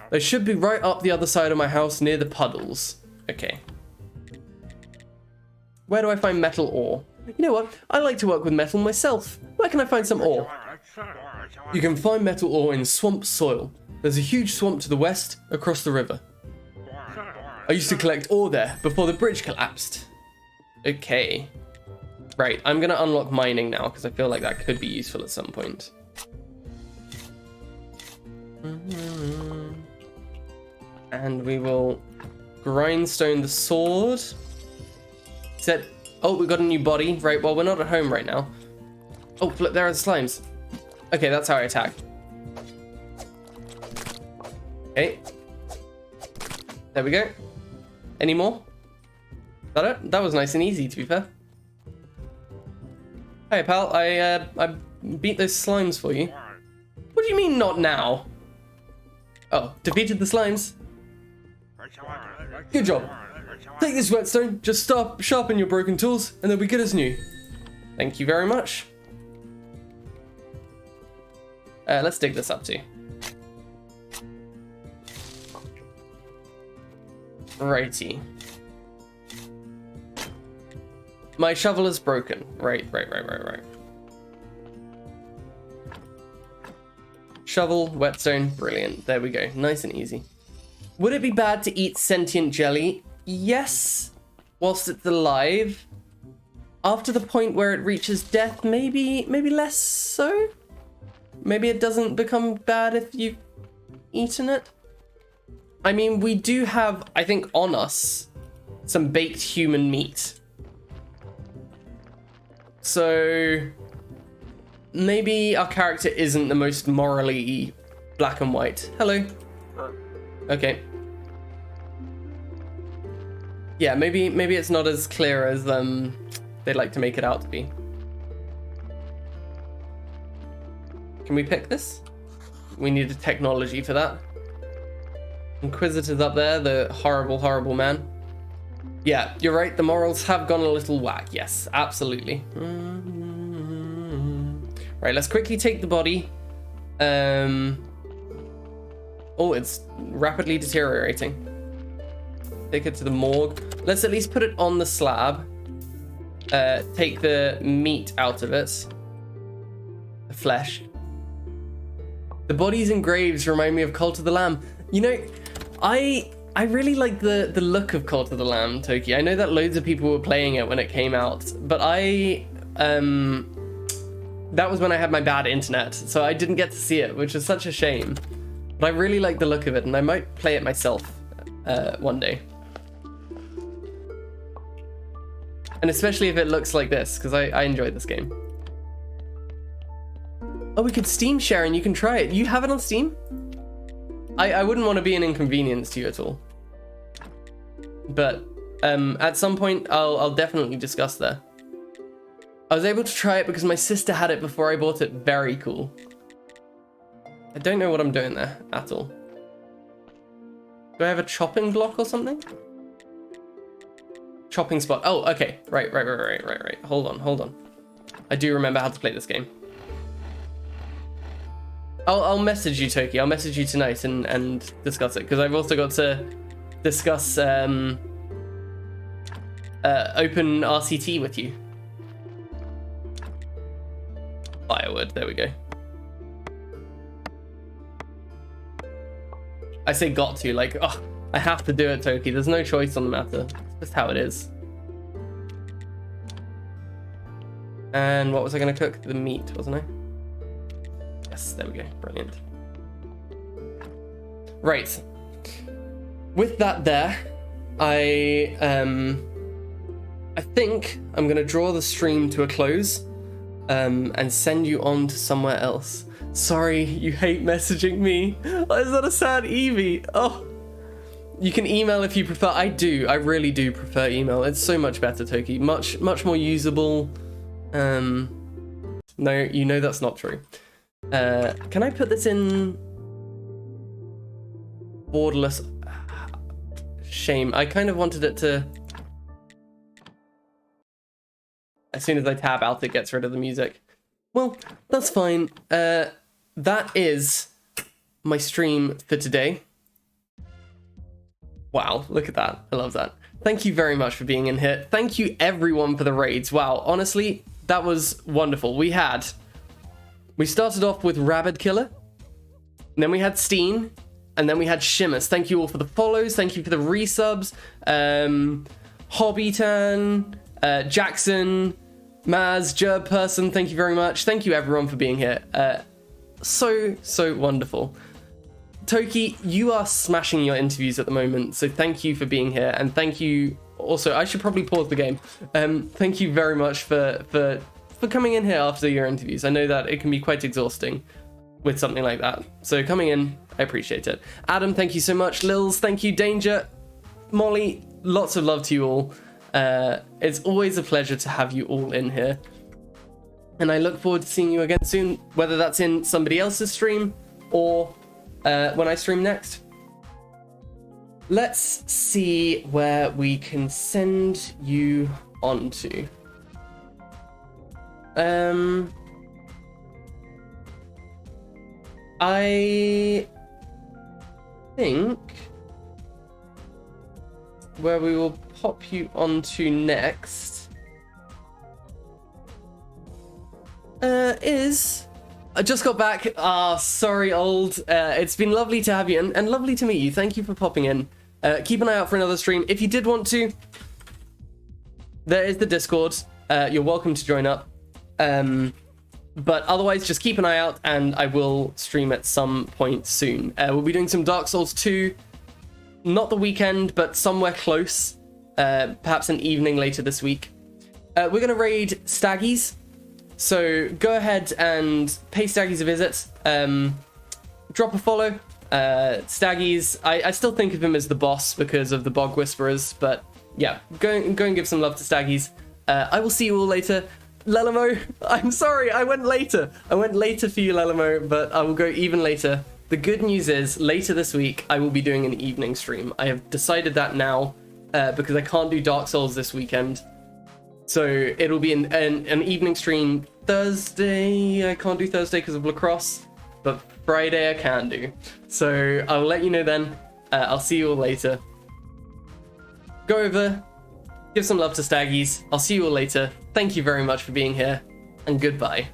They should be right up the other side of my house near the puddles. Okay. Where do I find metal ore? You know what? I like to work with metal myself. Where can I find some ore? You can find metal ore in swamp soil. There's a huge swamp to the west, across the river. I used to collect ore there before the bridge collapsed. Okay. Right, I'm gonna unlock mining now because I feel like that could be useful at some point. And we will grindstone the sword. Said, oh, we got a new body. Right, well, we're not at home right now. Oh, look, there are the slimes. Okay, that's how I attack. Okay. There we go. Any more? Is that it? That was nice and easy, to be fair. Hey, pal, I beat those slimes for you. What do you mean, not now? Oh, defeated the slimes. Good job. Take this whetstone, just sharpen your broken tools, and they'll be good as new. Thank you very much. Let's dig this up too. Righty. My shovel is broken. Right. Shovel, whetstone, brilliant. There we go. Nice and easy. Would it be bad to eat sentient jelly? Yes, whilst it's alive. After the point where it reaches death, maybe less so. Maybe it doesn't become bad if you've eaten it. I mean, we do have, I think, on us, some baked human meat. So maybe our character isn't the most morally black and white. Hello. Okay. Yeah, maybe it's not as clear as they'd like to make it out to be. Can we pick this? We need a technology for that. Inquisitor's up there, the horrible man. Yeah, you're right, the morals have gone a little whack. Yes, absolutely. Right, let's quickly take the body. Oh, it's rapidly deteriorating. Take it to the morgue. Let's at least put it on the slab. Take the meat out of it. The flesh. The bodies and graves remind me of Cult of the Lamb. You know, I really like the look of Cult of the Lamb, Toki. I know that loads of people were playing it when it came out, but that was when I had my bad internet, so I didn't get to see it, which is such a shame. But I really like the look of it, and I might play it myself one day. And especially if it looks like this, because I enjoyed this game. Oh, we could Steam share and you can try it. You have it on Steam? I wouldn't want to be an inconvenience to you at all. But at some point, I'll definitely discuss that. I was able to try it because my sister had it before I bought it. Very cool. I don't know what I'm doing there at all. Do I have a chopping block or something? Chopping spot. Oh, okay. Right. Hold on. I do remember how to play this game. I'll message you, Toki. I'll message you tonight and discuss it, because I've also got to discuss open RCT with you. Firewood, there we go. I say got to, like, oh, I have to do it, Toki. There's no choice on the matter. It's just how it is. And what was I going to cook? The meat, wasn't I? Yes, there we go. Brilliant. Right. With that there, I think I'm going to draw the stream to a close and send you on to somewhere else. Sorry, you hate messaging me. Oh, is that a sad Eevee? Oh. You can email if you prefer. I really do prefer email. It's so much better, Toki. Much more usable. No, you know that's not true. Can I put this in borderless? Shame. I kind of wanted it to... As soon as I tab out, it gets rid of the music. Well, that's fine. That is my stream for today. Wow, look at that. I love that. Thank you very much for being in here. Thank you everyone for the raids. Wow, honestly, that was wonderful. We started off with Rabid Killer, and then we had Steen, and then we had Shimmers. Thank you all for the follows. Thank you for the resubs. Hobbytan, Jackson, Maz, Gerb Person, thank you very much. Thank you everyone for being here. So wonderful. Toki, you are smashing your interviews at the moment, so thank you for being here, and thank you also, I should probably pause the game. Thank you very much for coming in here after your interviews. I know that it can be quite exhausting with something like that. So coming in, I appreciate it. Adam, thank you so much. Lils, thank you. Danger, Molly, lots of love to you all. It's always a pleasure to have you all in here. And I look forward to seeing you again soon, whether that's in somebody else's stream or when I stream next. Let's see where we can send you on to. I think where we will pop you onto next is... I just got back. Sorry, old. It's been lovely to have you and lovely to meet you. Thank you for popping in. Keep an eye out for another stream. If you did want to, there is the Discord. You're welcome to join up. But otherwise, just keep an eye out, and I will stream at some point soon. We'll be doing some Dark Souls 2, not the weekend, but somewhere close. Perhaps an evening later this week. We're going to raid Staggies. So go ahead and pay Staggies a visit. Drop a follow. Staggies, I still think of him as the boss because of the Bog Whisperers, but yeah, go and give some love to Staggies. I will see you all later. Lelamo, I'm sorry, I went later. I went later for you, Lelamo, but I will go even later. The good news is, later this week, I will be doing an evening stream. I have decided that now, because I can't do Dark Souls this weekend. So it'll be an evening stream Thursday. I can't do Thursday because of lacrosse, but Friday I can do. So I'll let you know then. I'll see you all later. Go over, give some love to Staggies. I'll see you all later. Thank you very much for being here, and goodbye.